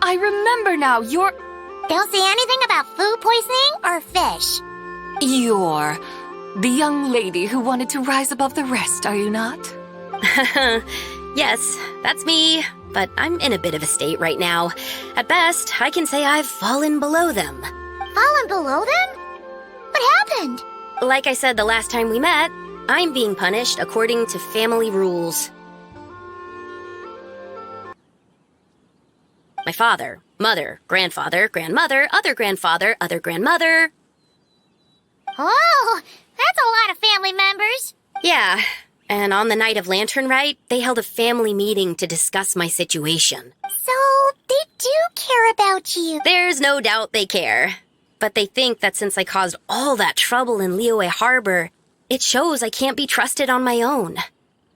I remember now, you're... Don't say anything about food poisoning or fish. You're the young lady who wanted to rise above the rest, are you not? Yes, that's me. But I'm in a bit of a state right now. At best, I can say I've fallen below them. Fallen below them? What happened? Like I said the last time we met, I'm being punished according to family rules. My father, mother, grandfather, grandmother, other grandfather, other grandmother. Oh, that's a lot of family members. Yeah, and on the night of Lantern Rite, they held a family meeting to discuss my situation. So, they do care about you. There's no doubt they care. But they think that since I caused all that trouble in Liyue Harbor, it shows I can't be trusted on my own.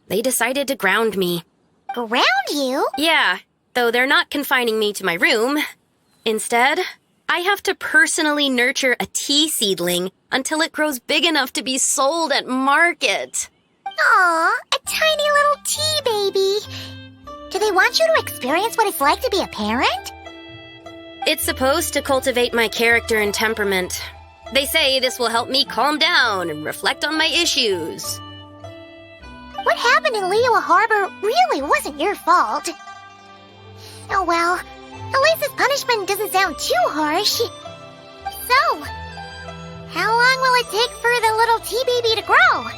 They decided to ground me. Ground you? Yeah, though they're not confining me to my room. Instead, I have to personally nurture a tea seedling until it grows big enough to be sold at market. Aw, a tiny little tea baby. Do they want you to experience what it's like to be a parent? It's supposed to cultivate my character and temperament. They say this will help me calm down and reflect on my issues. What happened in Liyue Harbor really wasn't your fault. Oh well, at least this punishment doesn't sound too harsh. So, how long will it take for the little tea baby to grow?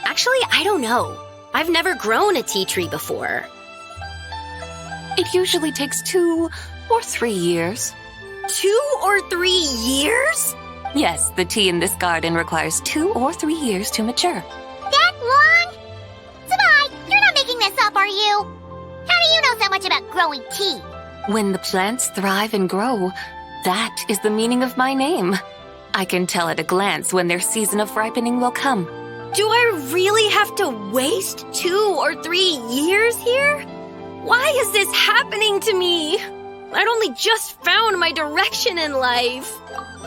Actually, I don't know. I've never grown a tea tree before. It usually takes 2 or 3 years. 2 or 3 years? Yes, the tea in this garden requires 2 or 3 years to mature. That long? Sabai, you're not making this up, are you? How do you know so much about growing tea? When the plants thrive and grow, that is the meaning of my name. I can tell at a glance when their season of ripening will come. Do I really have to waste 2 or 3 years here? Why is this happening to me? I'd only just found my direction in life.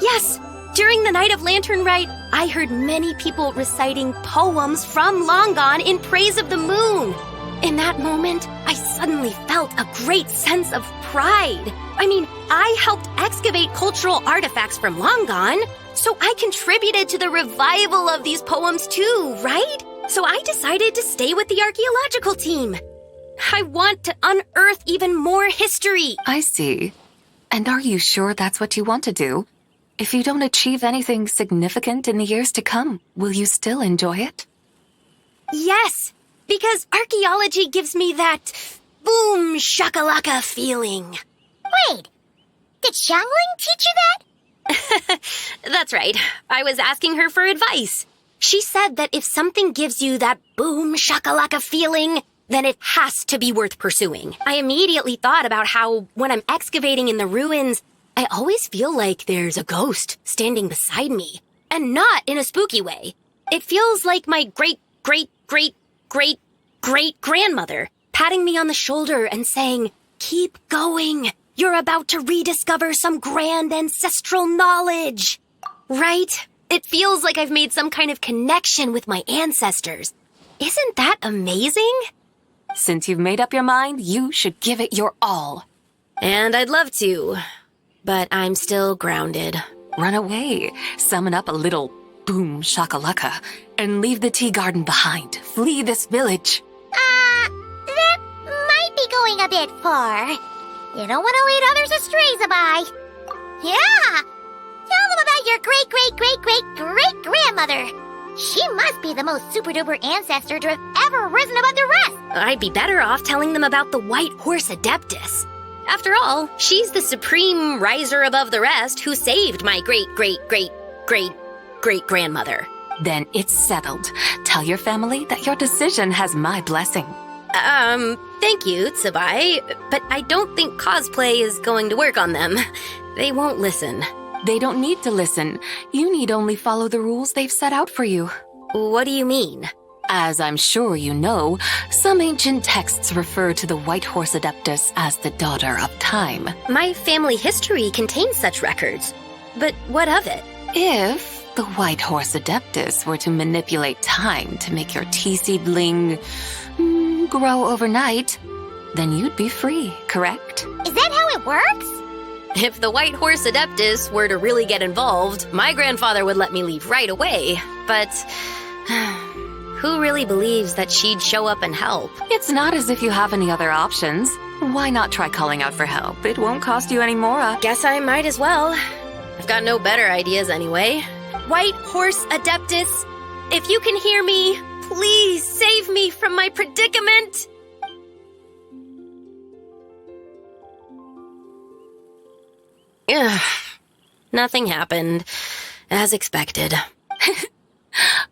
Yes, during the night of Lantern Rite, I heard many people reciting poems from Long Gone in praise of the moon. In that moment, I suddenly felt a great sense of pride. I mean, I helped excavate cultural artifacts from Long Gone, so I contributed to the revival of these poems too, right? So I decided to stay with the archaeological team. I want to unearth even more history. I see. And are you sure that's what you want to do? If you don't achieve anything significant in the years to come, will you still enjoy it? Yes, because archaeology gives me that boom shakalaka feeling. Wait, did Xiangling teach you that? That's right. I was asking her for advice. She said that if something gives you that boom shakalaka feeling, then it has to be worth pursuing. I immediately thought about how, when I'm excavating in the ruins, I always feel like there's a ghost standing beside me. And not in a spooky way. It feels like my great-great-great-great-great-grandmother patting me on the shoulder and saying, "Keep going. You're about to rediscover some grand ancestral knowledge." Right? It feels like I've made some kind of connection with my ancestors. Isn't that amazing? Since you've made up your mind, you should give it your all. And I'd love to, but I'm still grounded. Run away, summon up a little boom shakalaka, and leave the tea garden behind. Flee this village. That might be going a bit far. You don't want to lead others astray, Sabai. Yeah! Tell them about your great-great-great-great-great-grandmother. She must be the most super-duper ancestor to have ever risen above the rest. I'd be better off telling them about the White Horse Adeptus. After all, she's the supreme riser above the rest who saved my great-great-great-great-great-grandmother. Then it's settled. Tell your family that your decision has my blessing. Thank you, Tsubai, but I don't think cosplay is going to work on them. They won't listen. They don't need to listen. You need only follow the rules they've set out for you. What do you mean? As I'm sure you know, some ancient texts refer to the White Horse Adeptus as the Daughter of Time. My family history contains such records. But what of it? If the White Horse Adeptus were to manipulate time to make your tea seedling grow overnight, then you'd be free, correct? Is that how it works? If the White Horse Adeptus were to really get involved, my grandfather would let me leave right away. But who really believes that she'd show up and help? It's not as if you have any other options. Why not try calling out for help? It won't cost you any more. Guess I might as well. I've got no better ideas anyway. White Horse Adeptus, if you can hear me, please save me from my predicament. Ugh. Nothing happened, as expected.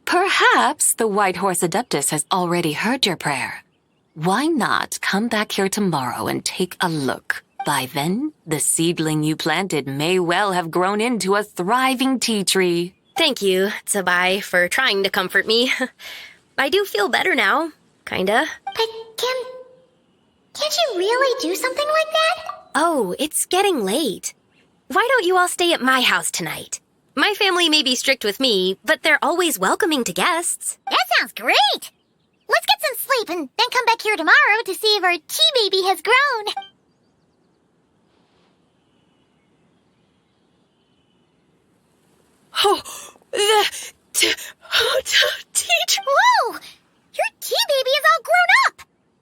Perhaps the White Horse Adeptus has already heard your prayer. Why not come back here tomorrow and take a look? By then, the seedling you planted may well have grown into a thriving tea tree. Thank you, Tsabai, for trying to comfort me. I do feel better now, kinda. But can't you really do something like that? Oh, it's getting late. Why don't you all stay at my house tonight? My family may be strict with me, but they're always welcoming to guests. That sounds great! Let's get some sleep and then come back here tomorrow to see if our tea baby has grown. Oh, the teacher. Whoa! Your tea baby is all grown up!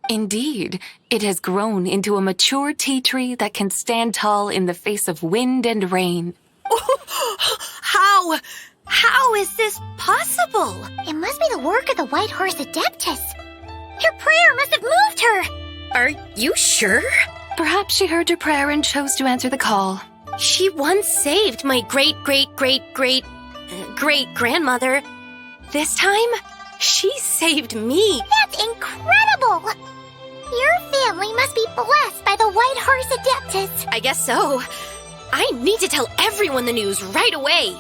Indeed, it has grown into a mature tea tree that can stand tall in the face of wind and rain. How is this possible? It must be the work of the White Horse Adeptus. Your prayer must have moved her. Are you sure? Perhaps she heard your prayer and chose to answer the call. She once saved my great-great-great-great-grandmother. This time, she saved me. That's incredible! Your family must be blessed by the White Horse Adeptus. I guess so. I need to tell everyone the news right away.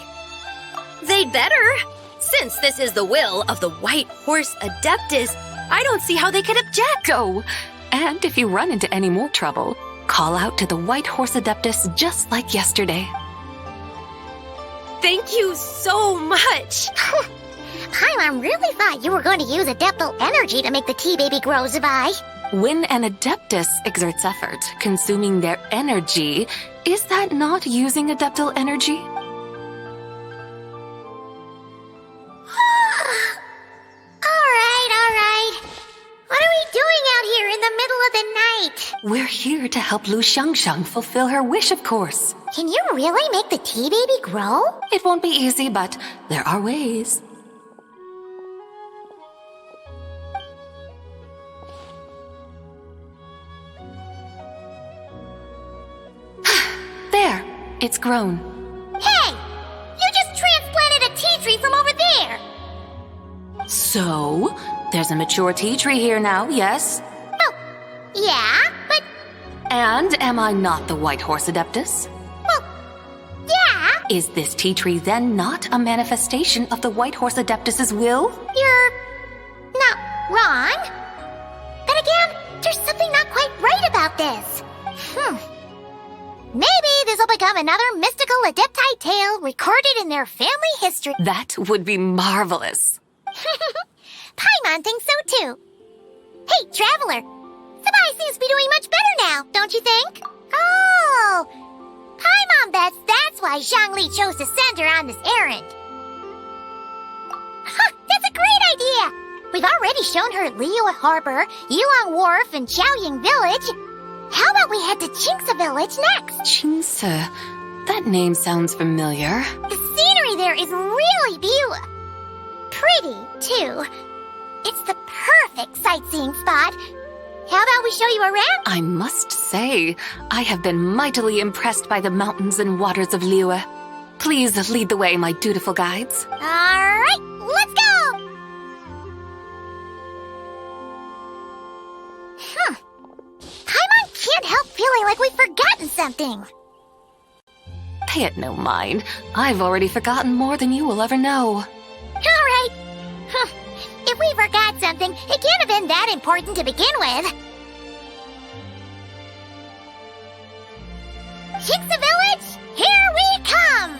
They'd better. Since this is the will of the White Horse Adeptus, I don't see how they could object. Go. And if you run into any more trouble, call out to the White Horse Adeptus just like yesterday. Thank you so much. Paimon really thought you were going to use Adeptal energy to make the tea baby grow, Zabai. When an Adeptus exerts effort, consuming their energy, is that not using Adeptal energy? All right. What are we doing out here in the middle of the night? We're here to help Lu Xiangxiang fulfill her wish, of course. Can you really make the tea baby grow? It won't be easy, but there are ways. There, it's grown. Hey! You just transplanted a tea tree from over there! So, there's a mature tea tree here now, yes? Oh, yeah, but... And am I not the White Horse Adeptus? Well, yeah. Is this tea tree then not a manifestation of the White Horse Adeptus's will? You're... not wrong. But again, there's something not quite right about this. Maybe this will become another mystical Adepti tale recorded in their family history. That would be marvelous. Paimon thinks so too. Hey, Traveler! Sabai seems to be doing much better now, don't you think? Oh! Paimon bets that's why Zhangli chose to send her on this errand. That's a great idea! We've already shown her Liyue Harbor, Yulong Wharf, and Xiaoying Village. How about we head to Qingce Village next? Qingce? That name sounds familiar. The scenery there is really beautiful. Pretty, too. It's the perfect sightseeing spot. How about we show you around? I must say, I have been mightily impressed by the mountains and waters of Liyue. Please lead the way, my dutiful guides. All right, let's go! Paimon can't help feeling like we've forgotten something. Pay it no mind. I've already forgotten more than you will ever know. All right. If we forgot something, it can't have been that important to begin with. Qingce Village, here we come!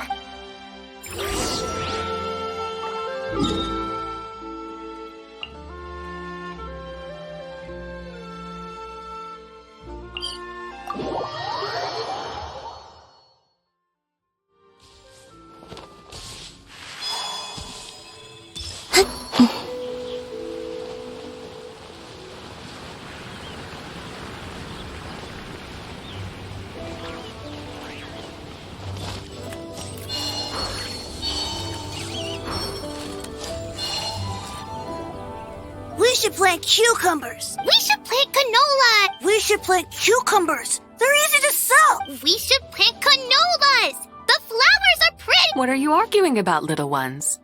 We should plant cucumbers. We should plant canola. We should plant cucumbers. They're easy to sell. We should plant canolas. The flowers are pretty. What are you arguing about, little ones?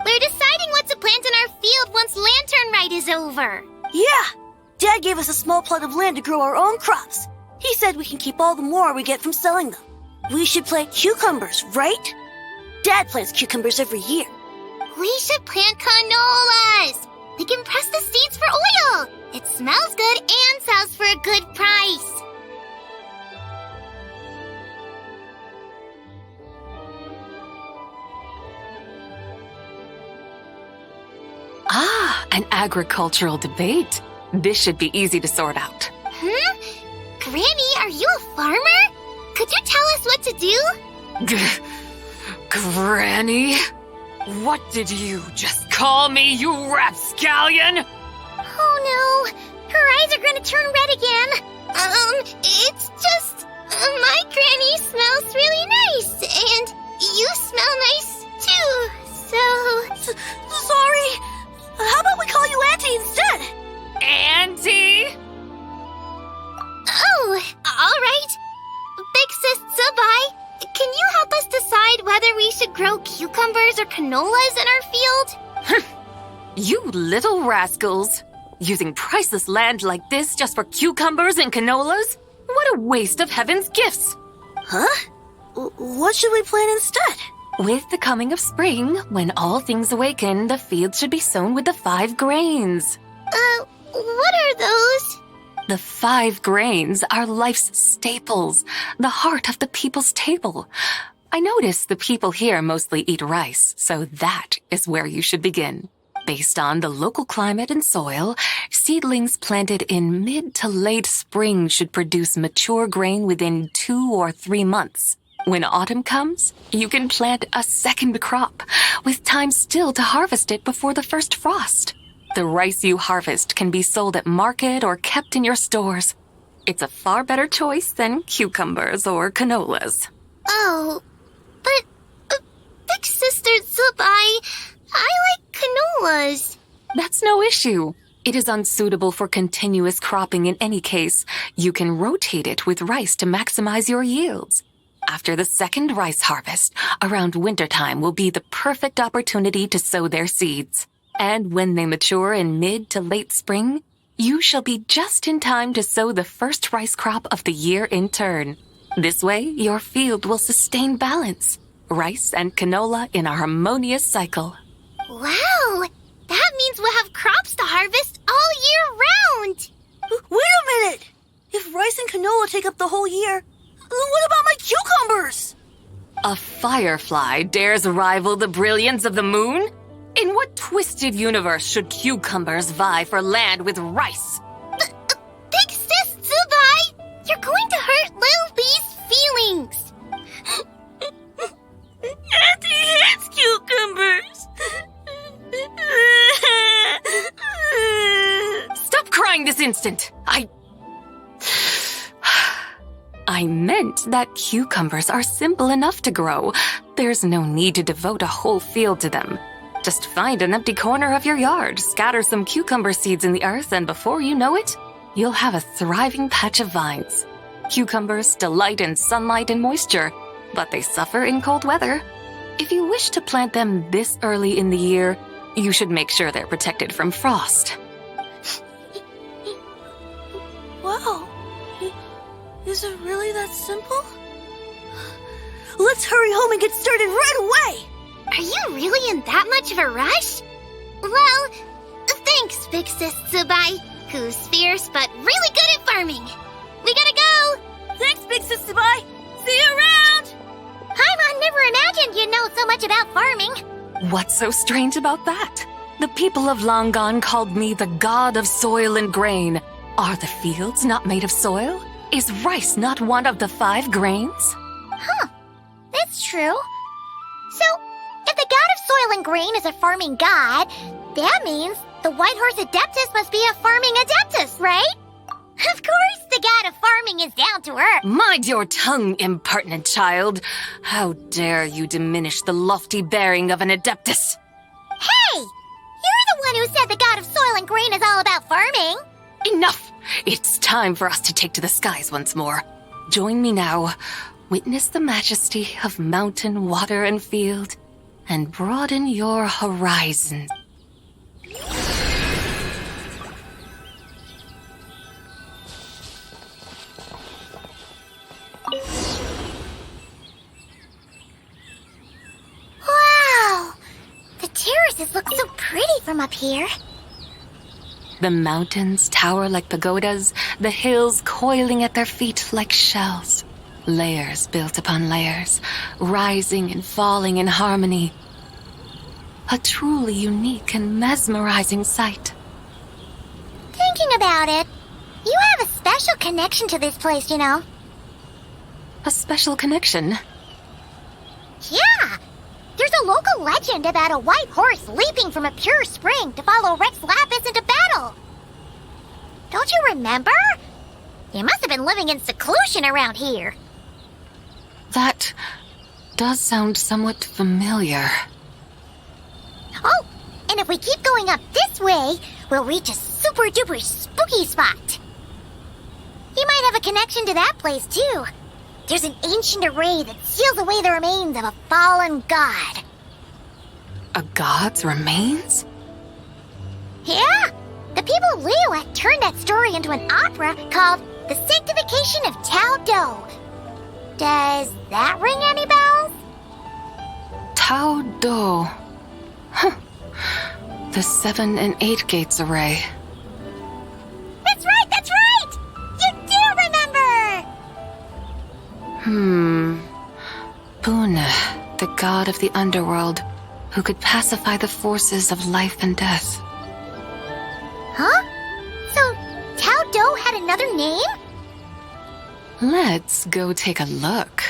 We're deciding what to plant in our field once Lantern Rite is over. Yeah. Dad gave us a small plot of land to grow our own crops. He said we can keep all the more we get from selling them. We should plant cucumbers, right? Dad plants cucumbers every year. We should plant canolas. We can press the seeds for oil. It smells good and sells for a good price. Ah, an agricultural debate. This should be easy to sort out. Granny, are you a farmer? Could you tell us what to do? Granny? What did you just call me, you rapscallion? Oh no, her eyes are gonna turn red again. It's just, my granny smells really nice, and you smell nice too, so... Sorry. How about we call you Auntie instead? Auntie? Oh, all right. Big Sis Zubai, can you help us decide whether we should grow cucumbers or canolas in our field? You little rascals. Using priceless land like this just for cucumbers and canolas? What a waste of heaven's gifts. Huh? What should we plant instead? With the coming of spring, when all things awaken, the field should be sown with the 5 grains. What are those? The 5 grains are life's staples, the heart of the people's table. I notice the people here mostly eat rice, so that is where you should begin. Based on the local climate and soil, seedlings planted in mid to late spring should produce mature grain within 2 or 3 months. When autumn comes, you can plant a second crop, with time still to harvest it before the first frost. The rice you harvest can be sold at market or kept in your stores. It's a far better choice than cucumbers or canolas. Oh, but Big Sister Zubai, I like canolas. That's no issue. It is unsuitable for continuous cropping in any case. You can rotate it with rice to maximize your yields. After the second rice harvest, around wintertime will be the perfect opportunity to sow their seeds. And when they mature in mid to late spring, you shall be just in time to sow the first rice crop of the year in turn. This way, your field will sustain balance. Rice and canola in a harmonious cycle. Wow, that means we'll have crops to harvest all year round. Wait a minute! If rice and canola take up the whole year, what about my cucumbers? A firefly dares rival the brilliance of the moon? In what twisted universe should cucumbers vie for land with rice? Big Sis Zubai, you're going to hurt Lil Bee's feelings. Auntie hates cucumbers. Stop crying this instant! I meant that cucumbers are simple enough to grow. There's no need to devote a whole field to them. Just find an empty corner of your yard, scatter some cucumber seeds in the earth, and before you know it, you'll have a thriving patch of vines. Cucumbers delight in sunlight and moisture, but they suffer in cold weather. If you wish to plant them this early in the year, you should make sure they're protected from frost. Wow. Is it really that simple? Let's hurry home and get started right away! Are you really in that much of a rush? Well, thanks, Big Sis Zubai, who's fierce but really good at farming. We gotta go! Thanks, Big Sis Zubai! See you around! Paimon never imagined you'd know so much about farming. What's so strange about that? The people of long gone called me the god of soil and grain. Are the fields not made of soil? Is rice not one of the 5 grains? Huh, that's true. So, if the god of soil and grain is a farming god, that means the White Horse Adeptus must be a farming adeptus, right? Of course, the god of farming is down to earth. Mind your tongue, impertinent child. How dare you diminish the lofty bearing of an adeptus? Hey! You're the one who said the god of soil and grain is all about farming. Enough! It's time for us to take to the skies once more. Join me now. Witness the majesty of mountain, water, and field, and broaden your horizons. Wow! The terraces look so pretty from up here. The mountains tower like pagodas, the hills coiling at their feet like shells. Layers built upon layers, rising and falling in harmony. A truly unique and mesmerizing sight. Thinking about it, you have a special connection to this place, you know. A special connection? Yeah! There's a local legend about a white horse leaping from a pure spring to follow Rex Lapis into battle. Don't you remember? You must have been living in seclusion around here. That does sound somewhat familiar. Oh, and if we keep going up this way, we'll reach a super-duper spooky spot. You might have a connection to that place, too. There's an ancient array that seals away the remains of a fallen god. A god's remains? Yeah! The people of Liyue turned that story into an opera called The Sanctification of Tao Do. Does that ring any bells? Tao Do. Huh. The 7 and 8 gates array. That's right, that's right! You do remember! Buna, the god of the underworld, who could pacify the forces of life and death. Huh? So, Tao Do had another name? Let's go take a look.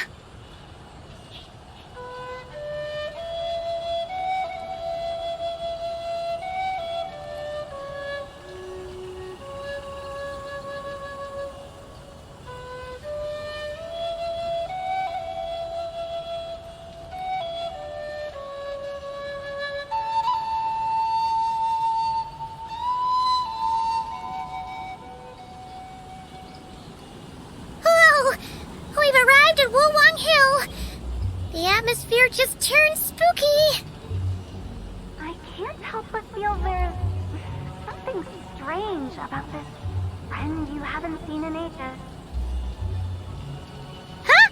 The atmosphere just turned spooky. I can't help but feel there's something strange about this friend you haven't seen in ages. Huh?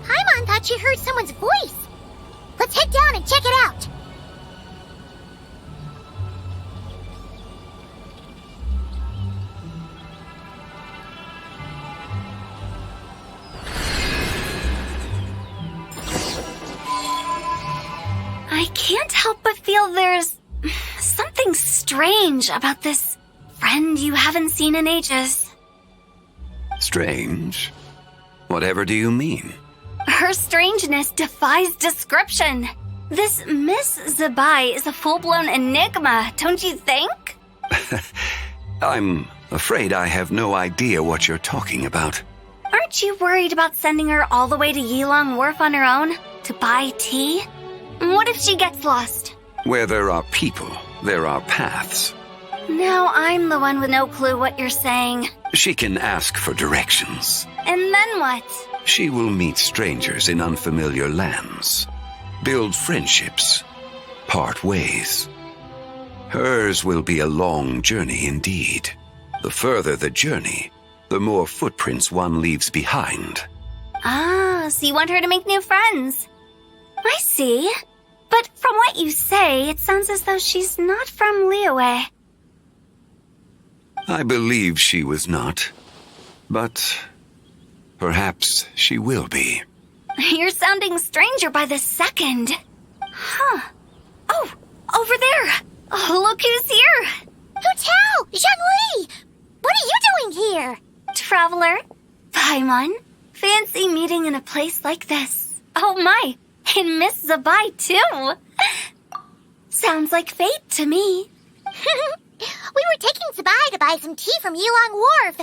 Paimon thought she heard someone's voice. Let's head down and check it out. I can't help but feel there's something strange about this friend you haven't seen in ages. Strange? Whatever do you mean? Her strangeness defies description. This Miss Zabai is a full-blown enigma, don't you think? I'm afraid I have no idea what you're talking about. Aren't you worried about sending her all the way to Yilong Wharf on her own to buy tea? What if she gets lost? Where there are people, there are paths. Now I'm the one with no clue what you're saying. She can ask for directions. And then what? She will meet strangers in unfamiliar lands, build friendships, part ways. Hers will be a long journey indeed. The further the journey, the more footprints one leaves behind. Ah, so you want her to make new friends. I see. But from what you say, it sounds as though she's not from Liyue. I believe she was not, but perhaps she will be. You're sounding stranger by the second. Huh. Oh, over there. Oh, look who's here. Hu Tao! Zhongli! What are you doing here? Traveler. Paimon. Fancy meeting in a place like this. Oh my, and Miss Zabai too. Sounds like fate to me. We were taking Zabai to buy some tea from Yilong Wharf.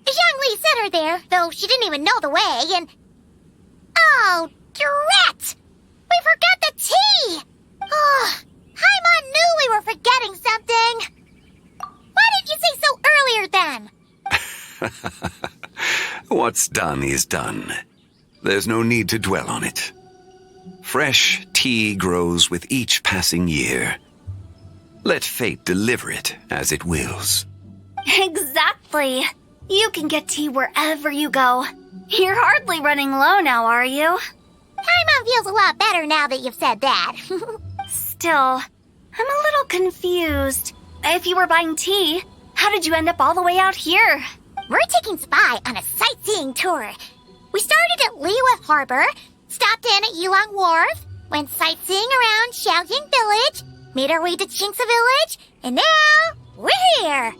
Zhongli sent her there, though she didn't even know the way, and... Oh, drat! We forgot the tea! Oh, Paimon knew we were forgetting something. Why didn't you say so earlier then? What's done is done. There's no need to dwell on it. Fresh tea grows with each passing year. Let fate deliver it as it wills. Exactly. You can get tea wherever you go. You're hardly running low now, are you? Paimon feels a lot better now that you've said that. Still, I'm a little confused. If you were buying tea, how did you end up all the way out here? We're taking Spy on a sightseeing tour. We started at Liyue Harbor, stopped in at Yulong Wharf, went sightseeing around Xiaoying Village, made our way to Qingce Village, and now we're here.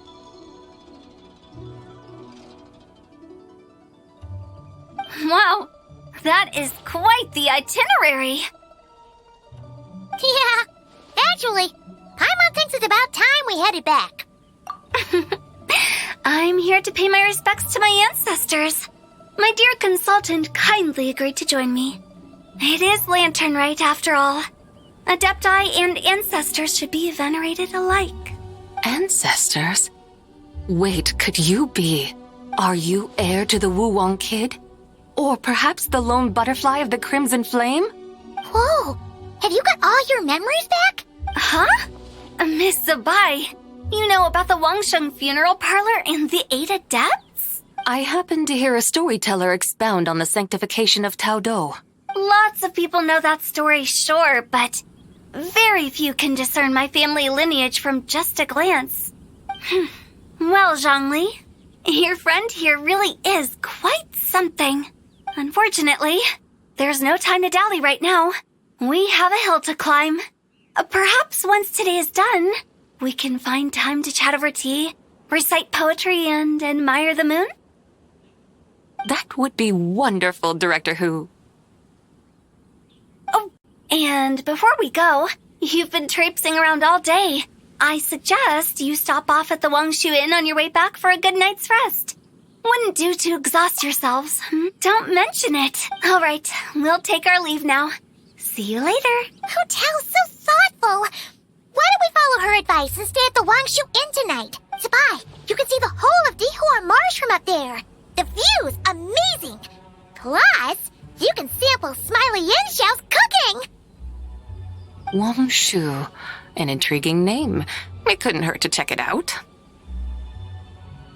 Wow, that is quite the itinerary. Yeah, actually, Paimon thinks it's about time we headed back. I'm here to pay my respects to my ancestors. My dear consultant kindly agreed to join me. It is Lantern Rite, after all. Adepti and ancestors should be venerated alike. Ancestors? Wait, could you be? Are you heir to the Wuwang kid? Or perhaps the lone butterfly of the Crimson Flame? Whoa, have you got all your memories back? Huh? Miss Zabai, you know about the Wangsheng funeral parlor and the 8 adepts? I happened to hear a storyteller expound on the sanctification of Taodo. Lots of people know that story, sure, but very few can discern my family lineage from just a glance. Well, Zhongli, your friend here really is quite something. Unfortunately, there's no time to dally right now. We have a hill to climb. Perhaps once today is done, we can find time to chat over tea, recite poetry, and admire the moon? That would be wonderful, Director Hu. Oh, and before we go, you've been traipsing around all day. I suggest you stop off at the Wangshu Inn on your way back for a good night's rest. Wouldn't do to exhaust yourselves. Don't mention it. All right, we'll take our leave now. See you later. Hotel's so thoughtful. Why don't we follow her advice and stay at the Wangshu Inn tonight? Zabai, you can see the whole of Dihua Marsh from up there. The view's amazing. Plus, you can sample Smiley Yinshao's cooking. Wangshu, an intriguing name. It couldn't hurt to check it out.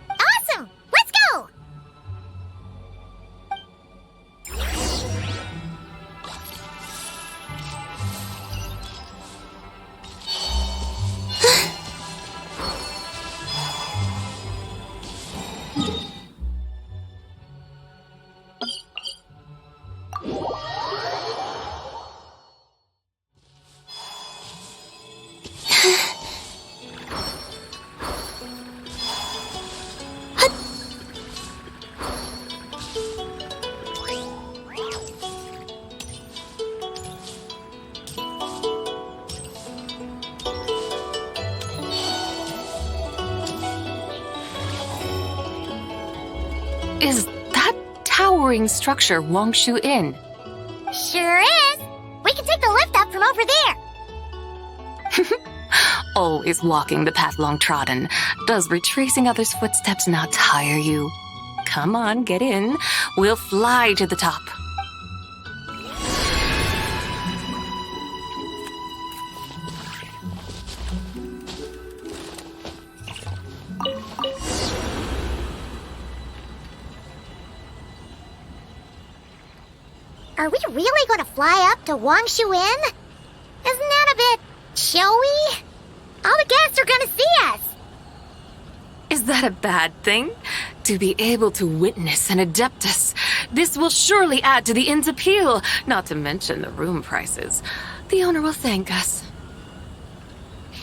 Awesome! Let's go! Is that towering structure Wangshu Inn? Sure is. We can take the lift up from over there. Always walking the path long trodden. Does retracing others' footsteps not tire you? Come on, get in. We'll fly to the top. Are we really going to fly up to Wangshu Inn? Isn't that a bit showy? All the guests are going to see us. Is that a bad thing? To be able to witness an Adeptus. This will surely add to the inn's appeal, not to mention the room prices. The owner will thank us.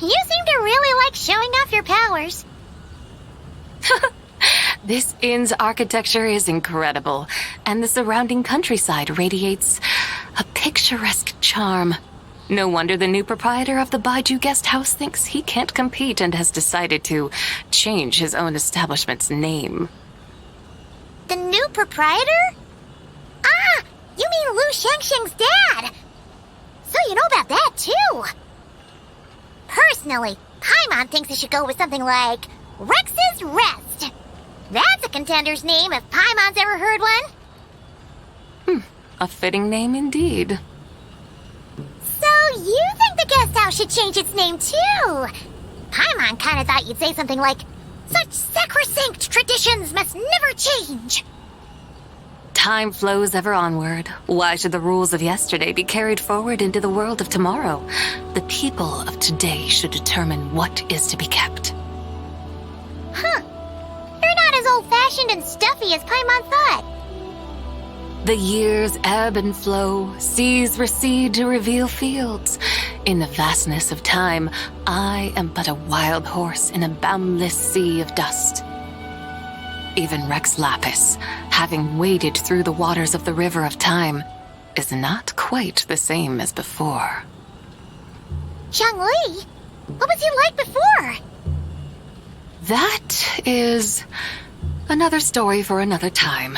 You seem to really like showing off your powers. This inn's architecture is incredible, and the surrounding countryside radiates a picturesque charm. No wonder the new proprietor of the Baiju guest house thinks he can't compete and has decided to change his own establishment's name. The new proprietor? Ah, you mean Lu Shengsheng's dad. So you know about that, too. Personally, Paimon thinks it should go with something like Rex's Rest. That's a contender's name if Paimon's ever heard one. A fitting name indeed. So you think the guest house should change its name too? Paimon kinda thought you'd say something like, such sacrosanct traditions must never change. Time flows ever onward. Why should the rules of yesterday be carried forward into the world of tomorrow? The people of today should determine what is to be kept. Huh. You're not as old-fashioned and stuffy as Paimon thought. The years ebb and flow, seas recede to reveal fields. In the vastness of time, I am but a wild horse in a boundless sea of dust. Even Rex Lapis, having waded through the waters of the river of time, is not quite the same as before. Xiangli, what was he like before? That is another story for another time.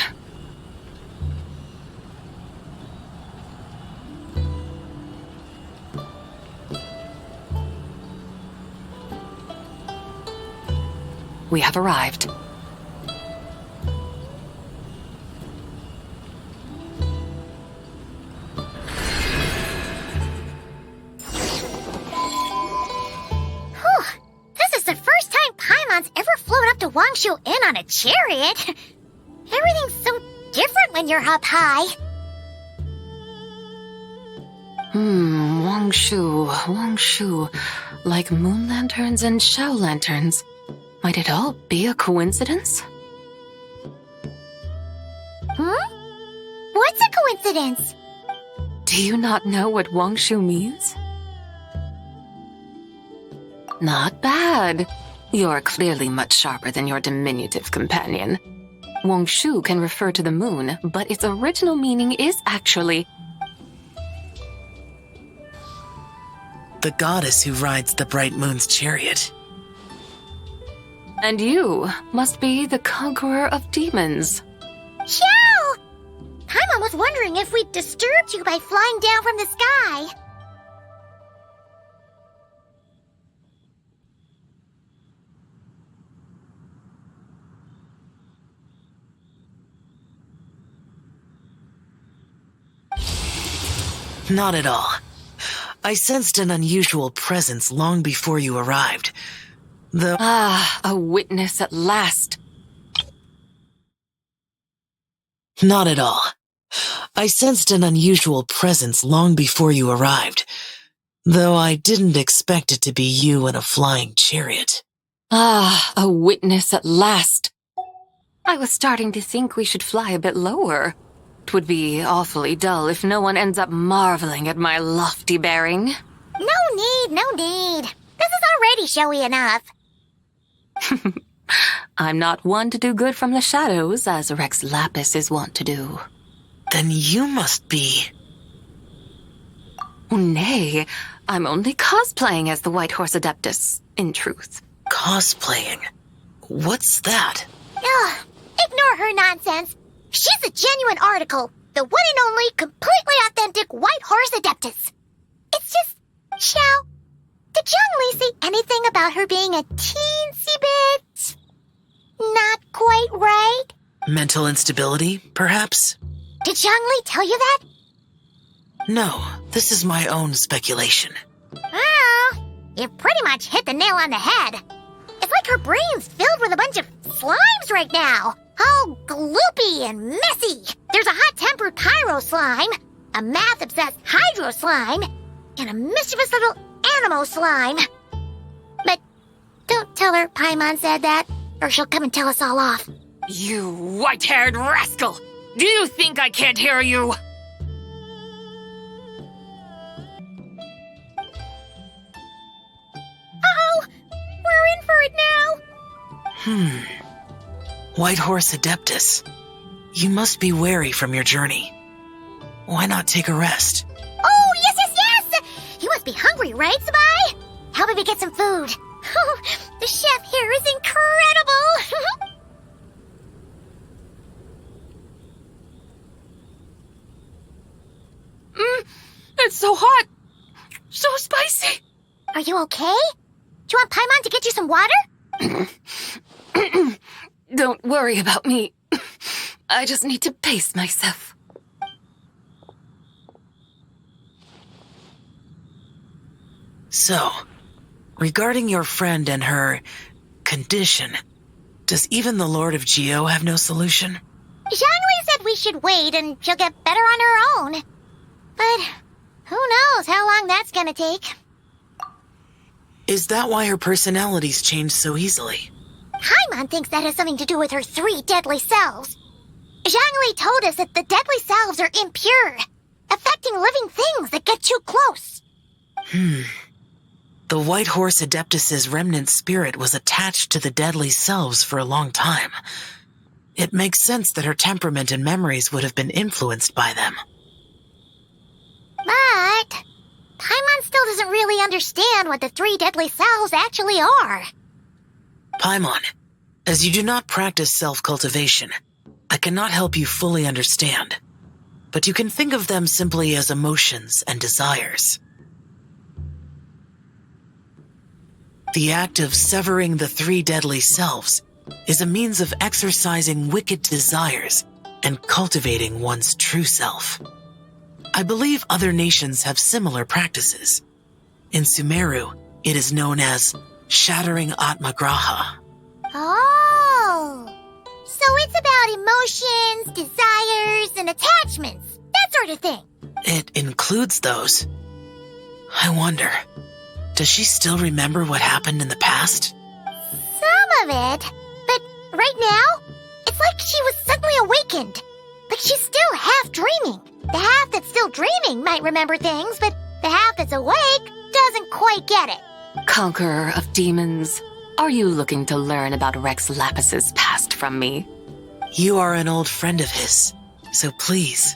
We have arrived. This is the first time Paimon's ever flown up to Wangshu Inn on a chariot. Everything's so different when you're up high. Wangshu. Like moon lanterns and shell lanterns. Might it all be a coincidence? What's a coincidence? Do you not know what Wangshu means? Not bad. You're clearly much sharper than your diminutive companion. Wangshu can refer to the moon, but its original meaning is actually the goddess who rides the bright moon's chariot. And you must be the conqueror of demons. Xiao! Paimon was wondering if we'd disturbed you by flying down from the sky. Not at all. I sensed an unusual presence long before you arrived. A witness at last. Not at all. I sensed an unusual presence long before you arrived, though I didn't expect it to be you in a flying chariot. A witness at last. I was starting to think we should fly a bit lower. It would be awfully dull if no one ends up marveling at my lofty bearing. No need. This is already showy enough. I'm not one to do good from the shadows, as Rex Lapis is wont to do. Then you must be... Nay, I'm only cosplaying as the White Horse Adeptus, in truth. Cosplaying? What's that? Ugh, ignore her nonsense. She's a genuine article, the one and only completely authentic White Horse Adeptus. It's just, Xiao, did Xiangli say anything about her being a teensy bit not quite right? Mental instability, perhaps? Did Xiangli tell you that? No, this is my own speculation. Oh, you've pretty much hit the nail on the head. It's like her brain's filled with a bunch of slimes right now. All gloopy and messy. There's a hot-tempered pyro slime, a math-obsessed hydro slime, and a mischievous little animal slime. But don't tell her Paimon said that, or she'll come and tell us all off. You white-haired rascal! Do you think I can't hear you? Uh-oh! We're in for it now! White Horse Adeptus. You must be weary from your journey. Why not take a rest? Oh, yes! You must be hungry, right, Sabai? Help me get some food. Oh, the chef here is incredible! It's so hot! So spicy! Are you okay? Do you want Paimon to get you some water? Don't worry about me. I just need to pace myself. So, regarding your friend and her condition, does even the Lord of Geo have no solution? Zhangli said we should wait and she'll get better on her own. But who knows how long that's gonna take. Is that why her personalities change so easily? Paimon thinks that has something to do with her 3 deadly selves. Zhangli told us that the deadly selves are impure, affecting living things that get too close. The White Horse Adeptus's remnant spirit was attached to the deadly selves for a long time. It makes sense that her temperament and memories would have been influenced by them. But Paimon still doesn't really understand what the 3 deadly selves actually are. Paimon, as you do not practice self-cultivation, I cannot help you fully understand, but you can think of them simply as emotions and desires. The act of severing the 3 deadly selves is a means of exercising wicked desires and cultivating one's true self. I believe other nations have similar practices. In Sumeru, it is known as shattering Atmagraha. Oh, so it's about emotions, desires, and attachments, that sort of thing. It includes those. I wonder, does she still remember what happened in the past? Some of it, but right now, it's like she was suddenly awakened. Like she's still half dreaming. The half that's still dreaming might remember things, but the half that's awake doesn't quite get it. Conqueror of demons, are you looking to learn about Rex Lapis's past from me? You are an old friend of his, so please,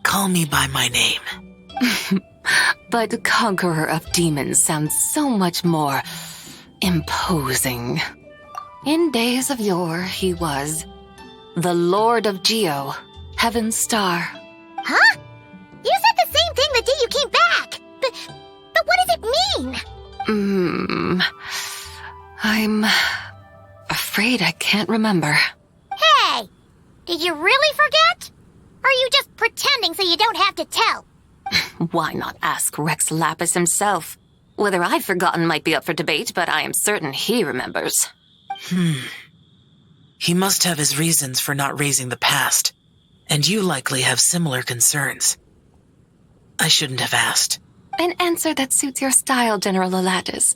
call me by my name. But Conqueror of Demons sounds so much more imposing. In days of yore, he was the Lord of Geo, Heaven's Star. Huh? You said the same thing the day you came back. But what does it mean? I'm afraid I can't remember. Hey, did you really forget? Or are you just pretending so you don't have to tell? Why not ask Rex Lapis himself? Whether I've forgotten might be up for debate, but I am certain he remembers. He must have his reasons for not raising the past, and you likely have similar concerns. I shouldn't have asked. An answer that suits your style, General Elatis.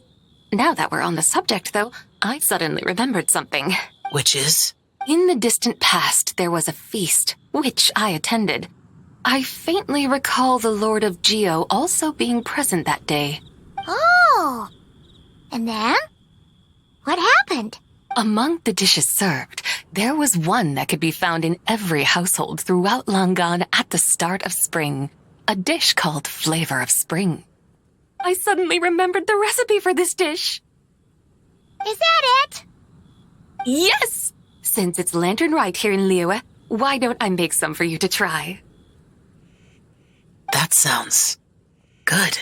Now that we're on the subject, though, I suddenly remembered something. Which is? In the distant past, there was a feast, which I attended. I faintly recall the Lord of Geo also being present that day. Oh! And then? What happened? Among the dishes served, there was one that could be found in every household throughout Langan at the start of spring. A dish called Flavor of Spring. I suddenly remembered the recipe for this dish. Is that it? Yes! Since it's Lantern Rite here in Liyue, why don't I make some for you to try? That sounds good.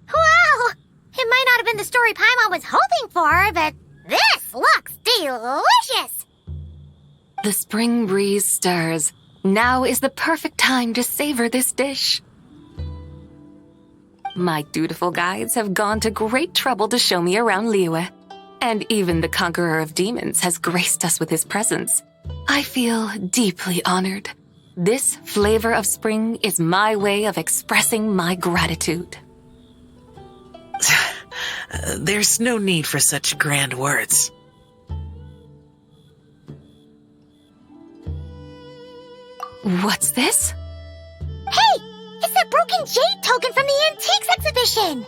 Wow! It might not have been the story Paimon was hoping for, but this looks delicious! The spring breeze stirs. Now is the perfect time to savor this dish. My dutiful guides have gone to great trouble to show me around Liyue. And even the Conqueror of Demons has graced us with his presence. I feel deeply honored. This Flavor of Spring is my way of expressing my gratitude. There's no need for such grand words. What's this? Hey! It's that broken jade token from the Antiques exhibition!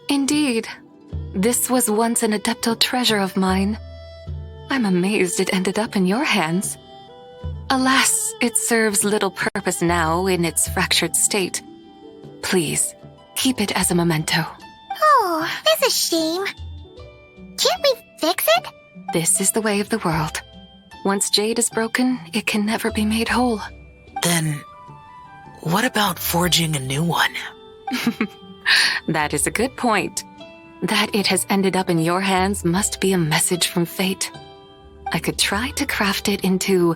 Indeed. This was once an Adeptal treasure of mine. I'm amazed it ended up in your hands. Alas, it serves little purpose now in its fractured state. Please, keep it as a memento. Oh, that's a shame. Can't we fix it? This is the way of the world. Once jade is broken, it can never be made whole. Then, what about forging a new one? That is a good point. That it has ended up in your hands must be a message from fate. I could try to craft it into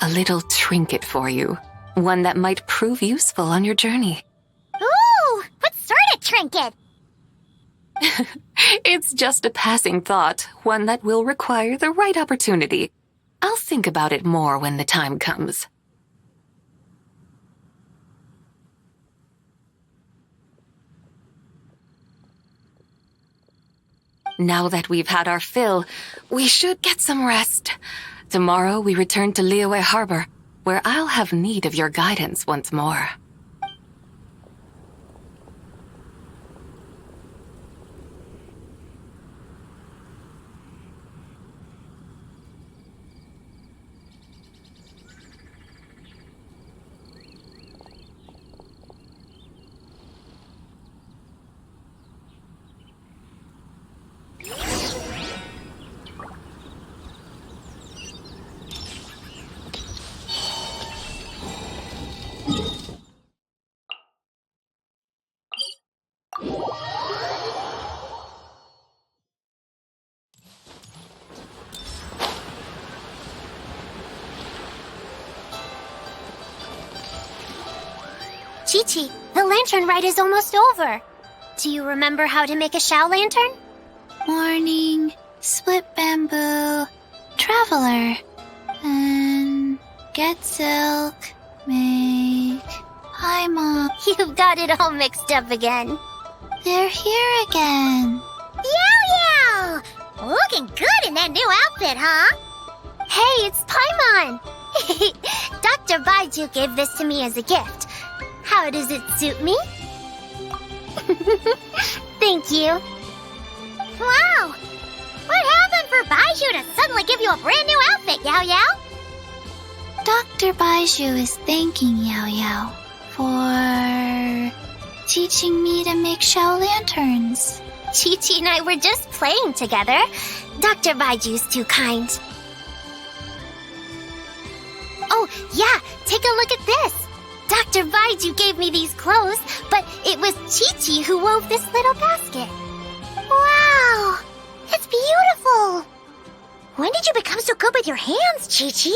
a little trinket for you. One that might prove useful on your journey. Ooh! What sort of trinket? It's just a passing thought, one that will require the right opportunity. I'll think about it more when the time comes. Now that we've had our fill, we should get some rest. Tomorrow we return to Liyue Harbor, where I'll have need of your guidance once more. Chi-Chi, the lantern rite is almost over. Do you remember how to make a Shao lantern? Morning, split bamboo, traveler, and get silk, make... Hi, Mom. You've got it all mixed up again. They're here again. Yow! Looking good in that new outfit, huh? Hey, it's Paimon. Dr. Baiju gave this to me as a gift. How does it suit me? Thank you. Wow! What happened for Baiju to suddenly give you a brand new outfit, Yao Yao? Dr. Baiju is thanking Yao Yao for teaching me to make Shao lanterns. Chi-Chi and I were just playing together. Dr. Baiju's too kind. Oh, yeah, take a look at this. Dr. Baiju gave me these clothes, but it was Chi-Chi who wove this little basket. Wow, it's beautiful. When did you become so good with your hands, Chi-Chi?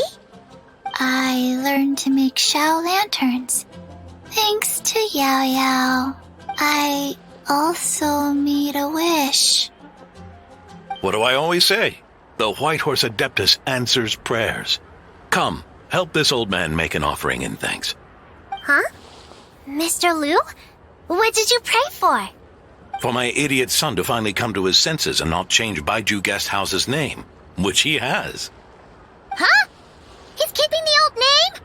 I learned to make Shao lanterns. Thanks to Yao Yao. I also made a wish. What do I always say? The White Horse Adeptus answers prayers. Come, help this old man make an offering in thanks. Huh? Mr. Liu? What did you pray for? For my idiot son to finally come to his senses and not change Baiju Guest House's name, which he has. Huh? He's keeping the old name?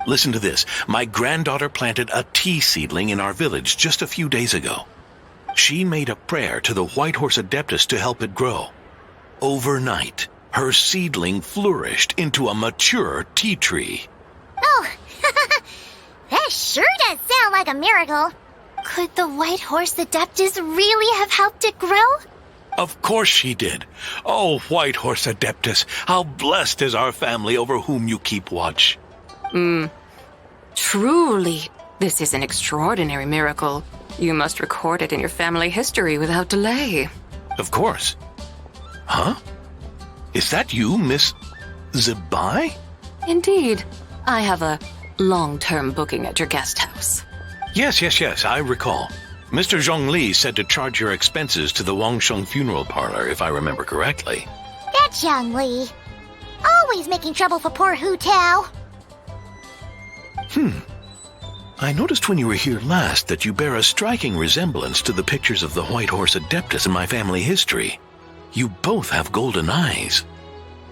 Listen to this. My granddaughter planted a tea seedling in our village just a few days ago. She made a prayer to the White Horse Adeptus to help it grow. Overnight, her seedling flourished into a mature tea tree. Oh, that sure does sound like a miracle. Could the White Horse Adeptus really have helped it grow? Of course she did. Oh, White Horse Adeptus, how blessed is our family over whom you keep watch. Truly, this is an extraordinary miracle. You must record it in your family history without delay. Of course. Huh? Is that you, Miss Zibai? Indeed. I have a long-term booking at your guest house. Yes, I recall. Mr. Zhongli said to charge your expenses to the Wangsheng funeral parlor, if I remember correctly. That's Yang Li. Always making trouble for poor Hu Tao. I noticed when you were here last that you bear a striking resemblance to the pictures of the White Horse Adeptus in my family history. You both have golden eyes.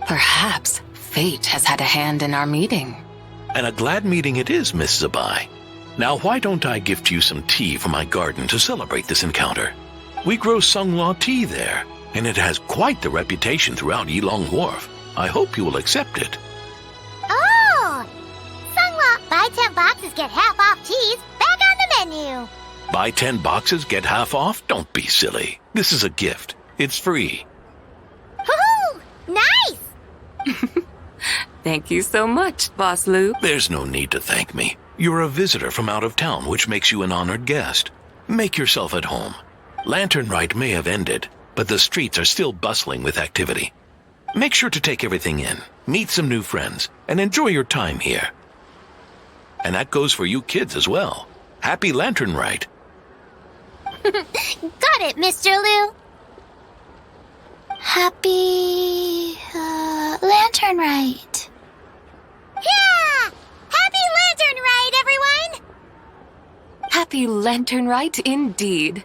Perhaps fate has had a hand in our meeting. And a glad meeting it is, Miss Zabai. Now, why don't I gift you some tea from my garden to celebrate this encounter? We grow Sunglaw tea there, and it has quite the reputation throughout Yilong Wharf. I hope you will accept it. Oh! Sunglaw, buy 10 boxes, get half off teas. Back on the menu. Buy 10 boxes, get half off? Don't be silly. This is a gift. It's free. Woohoo! Nice! Thank you so much, Boss Lou. There's no need to thank me. You're a visitor from out of town, which makes you an honored guest. Make yourself at home. Lantern Rite may have ended, but the streets are still bustling with activity. Make sure to take everything in, meet some new friends, and enjoy your time here. And that goes for you kids as well. Happy Lantern Rite. Got it, Mr. Lou. Happy Lantern Rite. Yeah! Happy Lantern Rite, everyone! Happy Lantern Rite indeed.